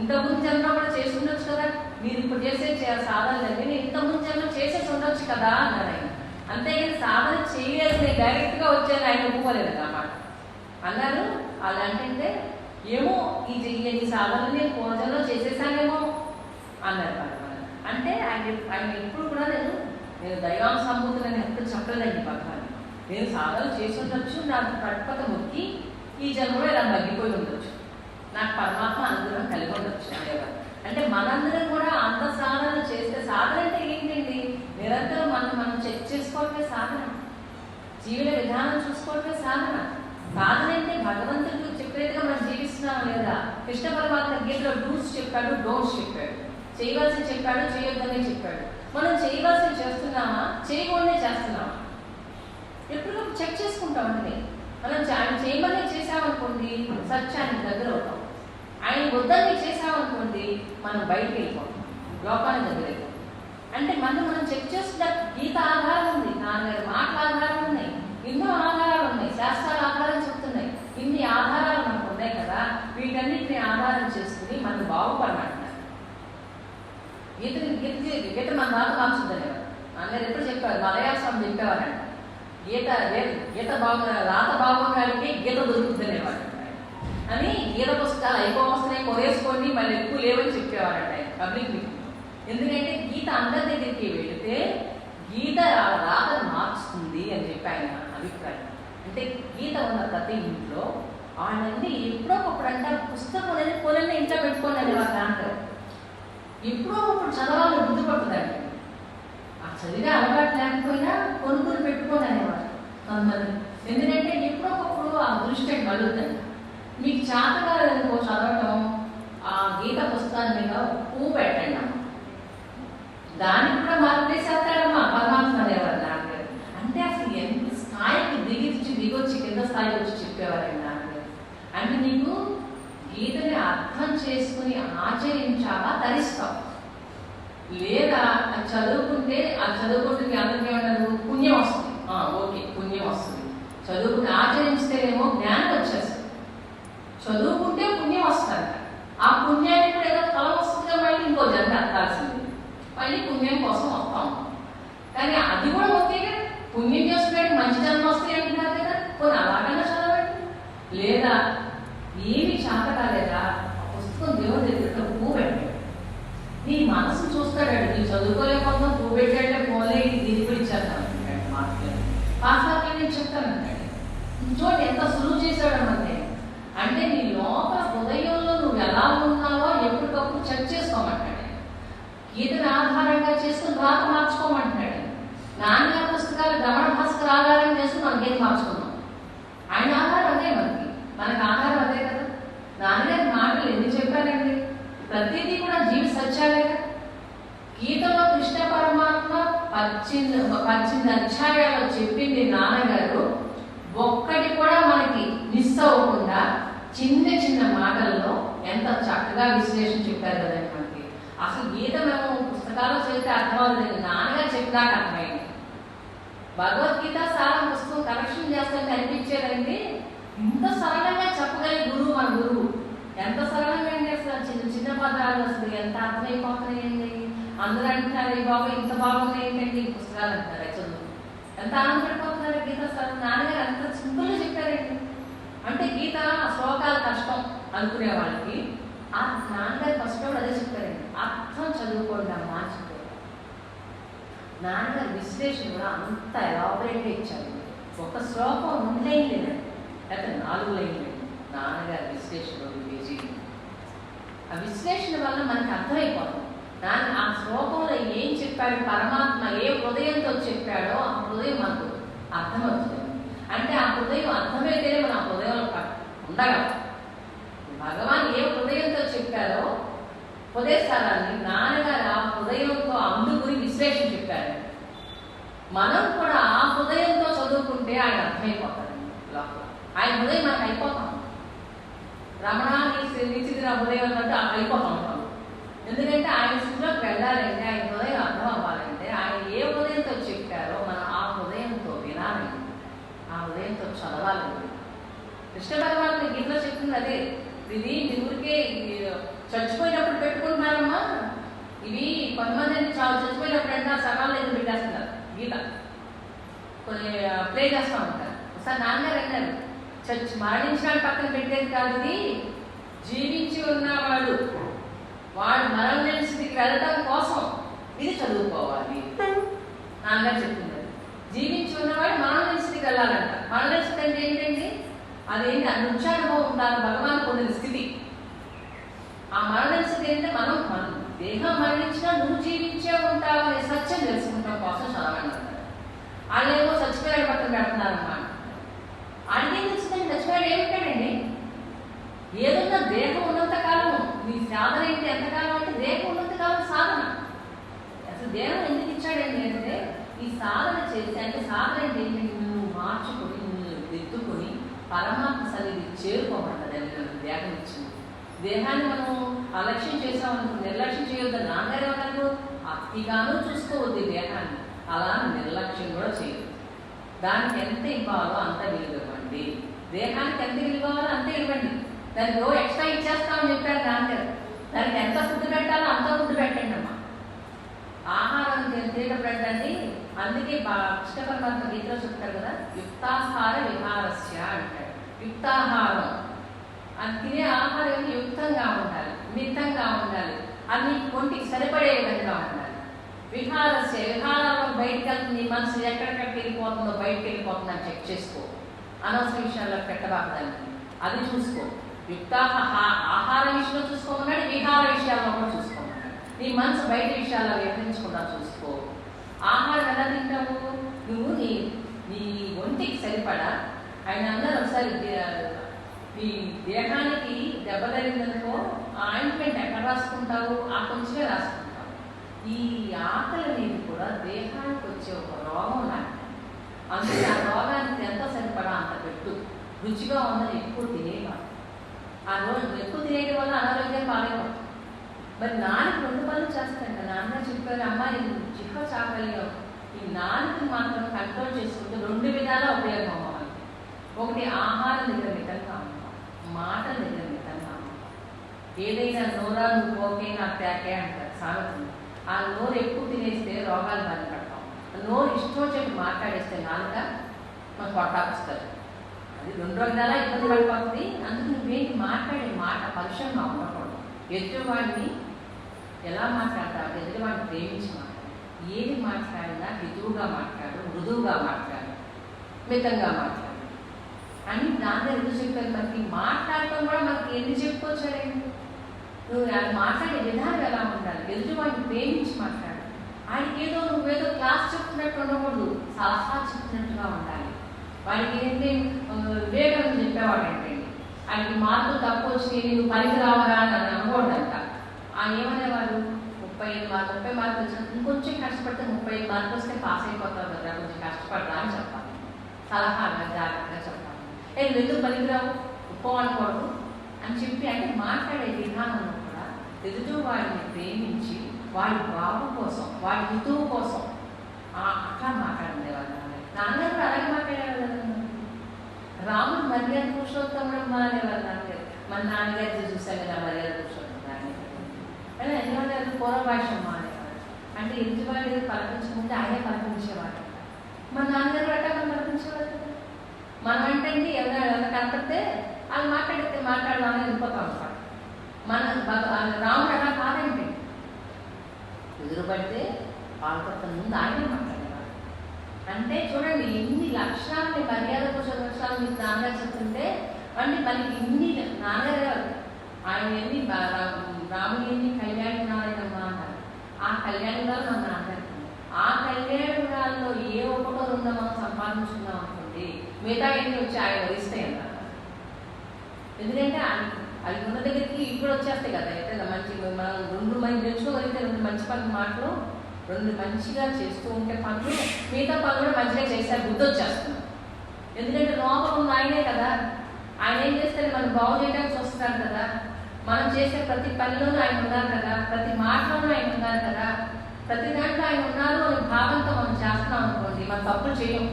ఇంతకుముందు జన్మ కూడా చేసి ఉండొచ్చు కదా, మీరు ఇప్పుడు చేసే సాధనలన్నీ నేను ఇంతకుముందు జన్మ చేసేసి ఉండొచ్చు కదా అన్నారు ఆయన. అంతేగాని సాధన చేయలేదు, నేను డైరెక్ట్గా వచ్చాను ఆయన ఒప్పుకోలేదు అన్నమాట అన్నారు. అలా అంటే ఏమో ఈ సాధనలు నేను పూర్వజంలో చేసేసానేమో అన్నారు భగవాన్. అంటే ఆయన ఎప్పుడు కూడా నేను దైవాంశ సంబూతులని ఎప్పుడు చెప్పలేదండి భగవాన్. నేను సాధనలు చేసి ఉండొచ్చు, నాకు కట్టుపత మొక్కి ఈ జన్మలో ఇలా తగ్గిపోయి ఉండొచ్చు, నాకు పరమాత్మ అనుగ్రహం కలిగి ఉండొచ్చు అనేవారు. అంటే మనందరం కూడా అంత సాధన చేస్తే, సాధన అంటే ఏంటండి? నిరంతరం మనం చెక్ చేసుకోవటమే సాధన. జీవన విధానం చూసుకోవటమే సాధన. సాధన అంటే భగవంతుడు చెప్పేట్టుగా మనం జీవిస్తున్నాం లేదా? కృష్ణ పరమాత్మ గీతలో డూస్ చెప్పాడు, డోంట్స్ చెప్పాడు, చేయవలసి చెప్పాడు, చేయొద్దని చెప్పాడు. మనం చేయవలసి చేస్తున్నామా, చేయకూడదే చేస్తున్నామా? ఎప్పుడు చెక్ చేసుకుంటామండి. మనం ఆయన చేయమని చేసామనుకోండి సత్యానికి దగ్గర అవుతాం, ఆయన వద్దని చేసామనుకోండి మనం బయటికి వెళ్ళిపోతాం, లోకానికి దగ్గర వెళ్ళిపోతాం. అంటే మనం చెక్ చేసుకున్న గీత ఆధారం ఉంది, నాన్నగారి మాటల ఆధారం ఉన్నాయి, ఎన్నో ఆధారాలు ఉన్నాయి, శాస్త్రాల ఆధారం చెప్తున్నాయి. ఇన్ని ఆధారాలు మనకు ఉన్నాయి కదా, వీటన్నిటిని ఆధారం చేసుకుని మనం బాగుపడమంటున్నారు. గీత మన రాత మార్చుద్దనేవారు. నాన్నగారు ఎప్పుడు చెప్పారు, మలయాసం చెప్పేవారంట, గీత బాగున్న రాత బాగున్నాడికి గీత దొరుకుతుందనేవాడు అని. గీత పుస్తకాలు ఎక్కువ వస్తున్నాయి, కొనేసుకోండి, మళ్ళీ ఎక్కువ లేవని చెప్పేవారంట ఆయన పబ్లిక్ మీటింగ్. ఎందుకంటే గీత అందరి దగ్గరికి వెళితే గీత రాతను మార్చుతుంది అని చెప్పి ఆయన అభిప్రాయం. అంటే గీత ఉన్న ప్రతి ఇంట్లో ఆయనన్నీ ఎప్పుడో ఒకప్పుడు అంటారు, పుస్తకం అనేది కొనని ఇంట్లో పెట్టుకోండి అనేవారు అంటారు. ఎప్పుడో ఒకప్పుడు చదవాలని గుర్తుపడుతుందండి. ఆ చదివే అలవాటు లేకపోయినా కొనుక్కుని పెట్టుకోండి అనేవారు కొంతమంది. ఎందుకంటే ఎప్పుడో ఒకప్పుడు ఆ దృష్టి కలుగుతుంది. మీకు చేతగా చదవటం, ఆ గీత పుస్తకాల మీద పువ్వు పెట్టండి అమ్మ, దానికి కూడా మార్పేసేస్తాడమ్మా పరమాత్మ అనేవారు నాన్నగారు. అంటే అసలు ఎంత స్థాయికి దిగొచ్చి కింద స్థాయికి వచ్చి చెప్పేవారండి నాన్నగారు. అంటే నీకు గీతని అర్థం చేసుకుని ఆచరించావా తరిస్తావు, లేదా అది చదువుకుంటే అందరికీ ఏమన్నారు పుణ్యం వస్తుంది. ఓకే పుణ్యం వస్తుంది, చదువుకుంటే ఆచరిస్తేనేమో జ్ఞానం వచ్చేస్తుంది. చదువుకుంటే పుణ్యం వస్తుందంట, ఆ పుణ్యానికి కూడా ఏదో ఫలం వస్తుందిగా, మళ్ళీ ఇంకో జన్మ ఎత్తాల్సింది, మళ్ళీ పుణ్యం కోసం వస్తాం. కానీ అది కూడా ఓకేగా, పుణ్యం చేసుకునే మంచి జన్మ వస్తాయి అంటున్నారు కదా, కొన్ని అలాగన్నా చదవండి. లేదా ఏమి చేత కాలేదా పుస్తకం దేవుని దగ్గర పువ్వు పెట్టండి, చదువుకోలేకపోతున్నాం, చూపెట్టే పోలే దీని గురించి చేస్తాను మాట్లాడి పాస్వర్డ్లో నేను చెప్తానంటాడు. చూడండి ఎంత సులువు చేశాడమంటే, అంటే నీ లోపల హృదయంలో నువ్వు ఎలా ఉన్నావో ఎప్పటికప్పుడు చెక్ చేసుకోమంటాడు. గీతను ఆధారంగా చేసుకుని రాత మార్చుకోమంటున్నాడు. నాన్నగారి పుస్తకాలు రమణ భాస్కర్ ఆధారం చేసుకుని మనం గీత మార్చుకున్నాం. ఆయన ఆధారం అదే, మనకి ఆధారం అదే కదా. నాన్నగారి మాటలు ఎందుకు చెప్పారండి? ప్రతిదీ కూడా జీవి సత్యాలే కదా. గీతలో కృష్ణ పరమాత్మ 18 అధ్యాయాలు చెప్పింది నాన్నగారు ఒక్కటి కూడా మనకి మిస్ అవ్వకుండా చిన్న చిన్న మాటల్లో ఎంత చక్కగా విశ్లేషణ చెప్పారు కదండి మనకి. అసలు గీత మేము పుస్తకాలు చదివితే అర్థమవుతుంది, నాన్నగారు చెప్పినాక అర్థమైంది. భగవద్గీత సారం పుస్తకం కరెక్షన్ చేస్తుంటే అనిపించేదండి, ఇంత సరళంగా చెప్పగలిగే గురువు మన గురువు. ఎంత సరళంగా అండి అసలు, చిన్న చిన్న పదాలు అసలు ఎంత అర్థమైపోతున్నాయండి. అందరూ అంటున్నారు ఈ బాబు ఇంత బాగున్నాయి ఏంటండి ఈ పుస్తకాలు అంటున్నారు. చదువు ఎంత ఆనందపడిపోతున్నారు. గీత సార్ నాన్నగారు అంత సింపుల్గా చెప్పారండి. అంటే గీత శ్లోకాలు కష్టం అనుకునే వాళ్ళకి ఆ నాన్నగారు ఫస్ట్ అదే చెప్పారండి, అర్థం చదువుకోండి అమ్మా అని చెప్పారు. నాన్నగారు విశ్లేషణ కూడా అంత ఎలాబరేట్గా ఇచ్చారు. ఒక శ్లోకం 2 లైన్లు లేదండి, లేకపోతే 4 లైన్లు లేదండి. నాన్నగారి విశ్లేషణ 1 పేజీ. ఆ విశ్లేషణ వల్ల మనకి అర్థమైపోతుంది ఆ శ్లోకంలో ఏం చెప్పాడు పరమాత్మ, ఏ హృదయంతో చెప్పాడో ఆ హృదయం మనకు అర్థమవుతుంది. అంటే ఆ హృదయం అర్థమైతేనే మనం ఆ హృదయంలో ఉండగలం. భగవాన్ ఏ హృదయంతో చెప్పారో ఉపదేశాలని నాన్నగారు ఆ హృదయంతో అందుకుని విశ్లేషణ చెప్పారు. మనం కూడా ఆ హృదయంతో చదువుకుంటే ఆయన అర్థమైపోతాడండి. లోపల ఆయన హృదయం మనకు అయిపోతాం. రమణాన్ని నిశ్చిత హృదయం అన్నట్టు అయిపోతాం ఉంటాం. ఎందుకంటే ఆయన స్థితిలోకి వెళ్ళాలంటే, ఆయన హృదయం అర్థం అవ్వాలంటే ఆయన ఏ హృదయంతో చెప్పారో మనం ఆ హృదయంతో వినాలండి, ఆ హృదయంతో చదవాలండి. కృష్ణ పరమాత్మ గీతలో చెప్తుంది అదే. ఇది ఊరికే చచ్చిపోయినప్పుడు పెట్టుకుంటున్నారమ్మా, ఇవి కొంతమంది చచ్చిపోయినప్పుడు అంటే ఆ సకాలం దగ్గర పెట్టేస్తున్నారు. గీత కొన్ని ప్లే చేస్తూ ఉంటారు. ఒకసారి నాన్నగారు అన్నారు, మరణించిన పక్కన పెట్టేది కాదు, ఇది జీవించి ఉన్నవాడు వాడు మరణ స్థితికి వెళ్ళడం కోసం ఇది చదువుకోవాలి. నాన్నగారు చెప్తున్నారు, జీవించి ఉన్నవాడు మరణ స్థితికి వెళ్ళాలంట. మరణ స్థితి అంటే ఏంటండి? అదేంటి? నృత్యానుభవం ఉండాలి, భగవాన్ పొందిన స్థితి. ఆ మరణ స్థితి ఏంటంటే మన దేహం మరణించినా నువ్వు జీవించే ఉంటావు అనే సత్యం తెలుసుకుంటాం కోసం చదవండి అంటారు. వాళ్ళేమో చచ్చిపోయాడు పక్కన పెడుతున్నారమ్మా. ఆయనకేం తెలుస్తుందండి? చచ్చిపోయాడు ఏమిటాడండి? ఏదన్నా దేహం ఉన్నంతకాలం నీ సాధన ఏంటి? ఎంతకాలం అంటే దేహం ఉన్నంతకాలం సాధన. అసలు దేహం ఎందుకు ఇచ్చాడండి అంటే ఈ సాధన చేసి, అంటే సాధన అంటే నువ్వు మార్చుకొని నువ్వు దిద్దుకొని పరమాత్మ సన్నిధి చేరుకోమంటదని దేహం ఇచ్చింది. దేహాన్ని మనం అలక్ష్యం చేసామనుకో, నిర్లక్ష్యం చేయొద్దని నాన్నగారు ఏమన్నారు, అతిగానూ చూసుకోవద్దు దేహాన్ని, అలా నిర్లక్ష్యం కూడా చేయొద్దు. దానికి ఎంత ఇవ్వాలో అంత విలువండి, దేహానికి ఎంత విలువాలో అంతే ఇవ్వండి. దానికి ఎక్స్ట్రా ఇచ్చేస్తామని చెప్పారు నాన్నగారు. దానికి ఎంత ఫుడ్ పెట్టాలో అంత ఫుడ్ పెట్టండి అమ్మా. ఆహారం తినేటప్పుడండి, అందుకే కృష్ణ పరమాత్మ గీతలో చెప్తారు కదా, యుక్తాహార విహారస్య అంటాడు. యుక్తాహారం అది తినే ఆహారం యుక్తంగా ఉండాలి, మితంగా ఉండాలి, అది ఒంటికి సరిపడే విధంగా ఉండాలి. విహారస్య విహారాల్లో బయటకు వెళ్తుంది, నీ మనసు ఎక్కడికక్కడికి వెళ్ళిపోతుందో బయటకు వెళ్ళిపోతుందో అని చెక్ చేసుకో. అనవసర విషయాల్లో పెట్టబాకదానికి అది చూసుకో. ఆహార విషయంలో చూసుకోమన్నాడు, విహార విషయాల్లో కూడా చూసుకోమన్నాడు. నీ మనసు బయట విషయాల్లో వ్యవహరించకుండా చూసుకో. ఆహారం ఎలా తింటావు? నువ్వు నీ ఒంటికి సరిపడా. ఆయన అందరూ ఒకసారి నీ దేహానికి దెబ్బ తగిలిందనుకో, ఆ ఆయింట్మెంట్ ఎక్కడ రాసుకుంటావు? ఆ కొంచెమే రాసుకుంటావు. ఈ ఆకలి అనేది కూడా దేహానికి వచ్చే ఒక రోగం లాంటి. అందుకే ఆ రోగానికి ఎంత సరిపడా అంత పెట్టు. రుచిగా ఉందని ఎక్కువ తినేవాడు. ఆ రోజు ఎక్కువ తినేయడం వల్ల అనారోగ్యం పాలైపోతుంది. మరి నాలుగు 2 పనులు చేస్తాయంట. నాన్న చెప్పారు, అమ్మాయి జిహ్వ చాకల్యం ఈ నాలుగుని మాత్రం కంట్రోల్ చేసుకుంటే 2 విధాల ఉపయోగం అవ్వాలి. ఒకటి ఆహారం దగ్గర మితంగా ఉంటాం, మాటల దగ్గర మితంగా ఉంటాం. ఏదైనా నోరా నువ్వు పోకే నాకు ప్యాకే అంటారు సాగుతుంది. ఆ నోరు ఎక్కువ తినేస్తే రోగాలు బాధపడతాం. నోరు ఇష్టం చెప్పి మాట్లాడేస్తే నాలుక మనకు కొట్టాకొస్తారు. అది 2 విధాలా ఇబ్బంది పడిపోతుంది. అందుకు నువ్వేంటి మాట్లాడే మాట పరుషంగా ఉండకూడదు. ఎదుటివాడిని ఎలా మాట్లాడతావు? ఎదుటి వాడిని ప్రేమించి మాట్లాడు. ఏది మాట్లాడినా హితువుగా మాట్లాడు, మృదువుగా మాట్లాడు, మితంగా మాట్లాడు అని దాన్ని ఎందుకు చెప్పారు? మనకి మాట్లాడటం కూడా మనకి ఎందుకు చెప్పుకోవచ్చారండి? నువ్వు అది మాట్లాడే విధానం ఎలా ఉండాలి? ఎదుటి వాడిని ప్రేమించి మాట్లాడు. ఆయనకి నువ్వేదో క్లాస్ చెప్తున్నట్టు ఉండకూడదు, సలహా చెప్తున్నట్టుగా ఉండాలి. వాడికి ఏంటంటే వివేకానంద చెప్పేవాడు ఏంటండి, ఆయనకి మార్కులు తక్కువ వచ్చి నువ్వు పనికి రావరా అని అనకూడదంట. ఆయన ఏమనేవాడు, 30 మార్కులు వచ్చిన ఇంకొంచెం కష్టపడితే 35 మార్కులు వస్తే పాస్ అయిపోతావు కదా, కొంచెం కష్టపడరా అని చెప్పాలి. సలహాగా జాగ్రత్తగా చెప్పాలి. నువ్వు ఎందుకు పనికిరావు ఒప్పుకోనకూడదు అని చెప్పి, అంటే మాట్లాడే విధానంలో కూడా ఎదుటి వాడిని ప్రేమించి వాడి బాబు కోసం, వాడి హితువు కోసం అట్లా మాట్లాడేవాళ్ళు. నాన్నగారు కూడా అలాగే మాట్లాడేవాళ్ళు. రాముడు మర్యాద పురుషోత్తముడు అనేవాళ్ళు నాన్నగారు. మన నాన్నగారు చూసాం కదా మర్యాద పురుషోత్తముడు అని ఎందుకంటే పూర్వభాషమ్మ అనేవారు. అంటే ఎదుటివాడు పలకించకుంటే ఆయనే పలకించేవాడు. మన నాన్నగారు అట్లా పలకించేవారు. మనం అంటే ఎవరైనా కనపడితే వాళ్ళు మాట్లాడదామని వెళ్ళిపోతాం అనమాట. రాముడు అలా కాదండి, ఎదురుపడితే వాళ్ళకొత్త ముందు ఆయనే మాట్లాడేవాడు. అంటే చూడండి ఇన్ని లక్షణాలని, మర్యాద పురుష లక్షణాలు మీకు నాన్నగారు చెప్తుంటే అంటే మనకి ఇన్ని నాన్నగారు ఆయన ఎన్ని రాముడు ఎన్ని కళ్యాణాలమ్మా అన్నారు. ఆ కళ్యాణాలు మన నాన్నగారు. ఆ కళ్యాణాల్లో ఏ ఒకటో రెండో మనం సంపాదించుకున్నాం అనుకోండి, మిగతా ఎన్ని వచ్చి ఆయన వరిస్తాయి అన్నారు. ఎందుకంటే అది ఉన్న దగ్గరికి ఇప్పుడు వచ్చేస్తాయి కదా. అయితే మంచి మనం 2 మంది నేర్చుకోగలిగితే 2 మంచి పనులు మాటలు 2 మంచిగా చేస్తూ ఉంటే పనులు, మిగతా పనులు కూడా మంచిగా చేస్తే బుద్ధి వచ్చేస్తున్నాం. ఎందుకంటే లోపల ఉన్న ఆయనే కదా, ఆయన ఏం చేస్తే మనం బాగు చేయడానికి చూస్తున్నారు కదా. మనం చేసే ప్రతి పనిలోనూ ఆయన ఉన్నారు కదా, ప్రతి మాటలోనూ ఆయన ఉన్నారు కదా, ప్రతి దాంట్లో ఆయన ఉన్నారు అనే భావంతో మనం చేస్తున్నాం అనుకోండి, మనం తప్పులు చేయం.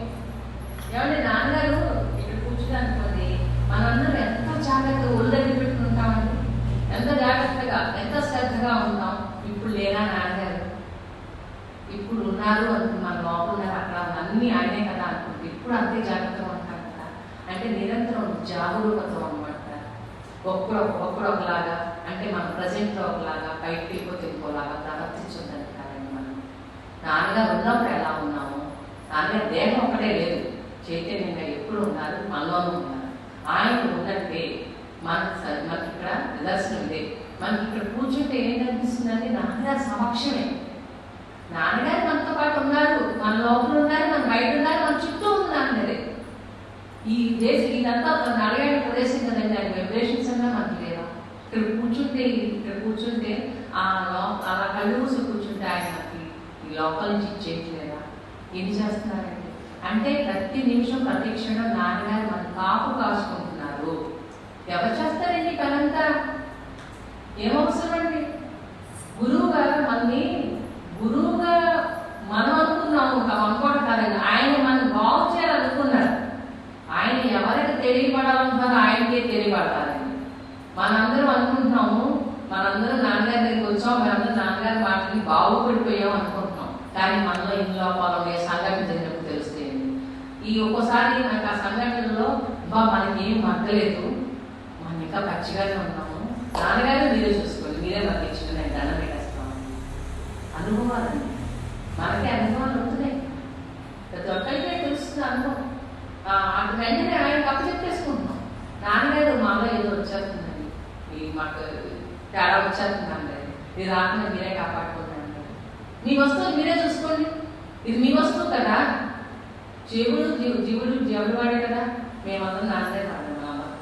ఏమంటే నాన్నగారు ఇక్కడ కూర్చుని అనుకోండి, మనందరం ఎంత జాగ్రత్తగా ఒళ్ళని పెట్టుకుంటామండి, ఎంత జాగ్రత్తగా ఎంత శ్రద్ధగా ఉంటాం. ఇప్పుడు లేరా నాన్నగారు, ఇప్పుడు ఉన్నారు అనుకుంటు, మన లోపల ఉన్నారు, అక్కడ అన్నీ ఆయనే కదా అనుకుంటే ఇప్పుడు అంతే జాగ్రత్తగా ఉంటాం కదా. అంటే నిరంతరం జాగరూకత అనమాట. ఒక్కడు ఒకలాగా, అంటే మన ప్రజెంట్లో ఒకలాగా, బయటకి వెళ్ళిపోతే ఇంకోలాగా ప్రవర్తించొద్దని కాదండి. మనం నాన్నగారు ఉన్నప్పుడు ఎలా ఉన్నాము, నాన్నగారు దేహం ఒకటే లేదు, చైతన్యంగా ఎప్పుడు ఉన్నారు, మనలోనూ ఉన్నారు. ఆయన ఉన్నట్టే మనకి ఇక్కడ నిదర్శనం ఇదే. మనకి ఇక్కడ కూర్చుంటే ఏం కనిపిస్తుందంటే నాన్నగారు సమక్షమే. నాన్నగారు మనతో పాటు ఉన్నారు, మన లోపల ఉన్నారు, మన బయట ఉన్నారు, మన చుట్టూ ఉన్నారు. ఈ దేశం ఇదంతా తను అడగాడి ప్రదేశం కదండి, ఆయన వైబ్రేషన్స్ అన్నా మనకి లేదా. ఇక్కడ కూర్చుంటే అలా కళ్ళు మూసి కూర్చుంటే ఆయనకి ఈ లోపల నుంచి ఇచ్చేది లేదా. ఏం చేస్తున్నారండి అంటే ప్రతి నిమిషం ప్రతి క్షణం నాన్నగారు మన కాపు కాచుకుంటున్నారు. ఎవరు చేస్తారండి పనంతా? ఏమవసరం అండి? గురువుగా గురువుగా మనం అనుకున్నాము, అనుకోవడం కాదండి, ఆయన మనం బాగు చేయాలనుకున్నారు. ఆయన ఎవరికి తెలియపడాలనుకున్నారో ఆయనకే తెలియపడాలండి. మనందరం అనుకుంటున్నాము, మనందరం నాన్నగారి దగ్గరికి వచ్చాం, మనందరం నాన్నగారి మాటని బాగుపడిపోయాం అనుకుంటున్నాం. కానీ మనలో ఇన్ని లోపాలు ఉన్నాయి, సంఘటన జరిగినప్పుడు తెలుస్తాయండి. ఈ ఒక్కోసారి నాకు ఆ సంఘటనలో మనకి ఏం మగ్గలేదు, మనం ఇంకా పచ్చిగానే ఉన్నాము, నాన్నగారు మీరే చూసుకోండి, మీరే మనకి ఇచ్చిన నేను దండం పెట్టేస్తాము. అనుభవాలండి, మనకి అనుభవాలు అవుతున్నాయి, ప్రతి ఒక్కరికే తెలుస్తుంది అనుభవం. అటు వెంటనే ఆయనకు అప్పచెప్పేసుకుంటున్నాం. నాన్నగారు మాలో ఏదో వచ్చేస్తుందండి, మాకు తేడా వచ్చేస్తుందండి, ఇది రాకుండా మీరే కాపాడుకోండి. మీ వస్తువులు మీరే చూసుకోండి, ఇది మీ వస్తువు కదా. జీవుడు వాడే కదా, మేమందరం నాన్నగారు వాడాం.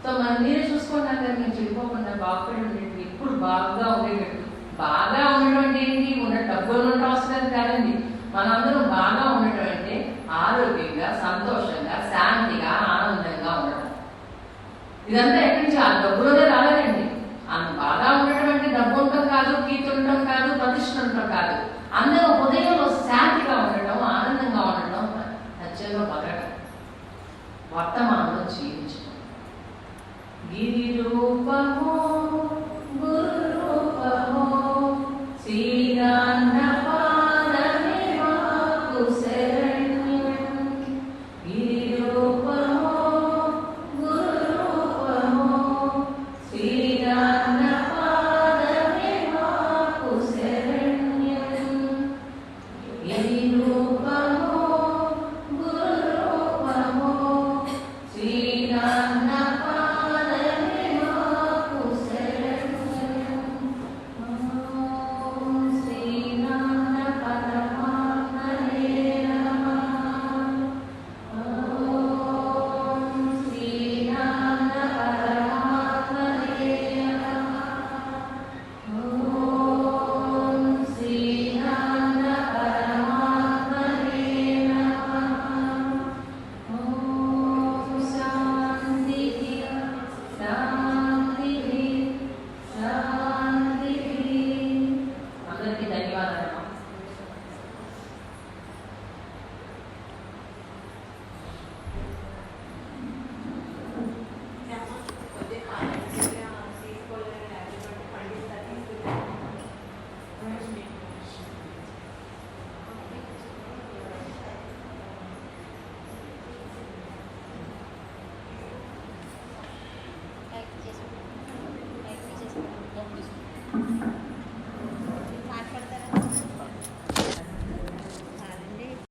సో మనం మీరే చూసుకోండి నాన్నగారు, మేము చెడిపోకుండా బాగుపడి ఉండేది, ఎప్పుడు బాగా ఉండేటట్టు. బాగా ఉండడం అంటే ఏంటి, డబ్బులు ఉండటం అవసరం కాదండి. మనందరం బాగా ఉండటం అంటే ఆరోగ్యంగా, సంతోషంగా, శాంతిగా, ఆనందంగా ఉండడం. ఇదంతా ఎక్కడి నుంచి? ఆ డబ్బులోనే రాలేదండి. బాగా ఉండటం అంటే డబ్బు ఉండటం కాదు, కీర్తి ఉండటం కాదు, ప్రతిష్ట ఉండటం కాదు. అందరూ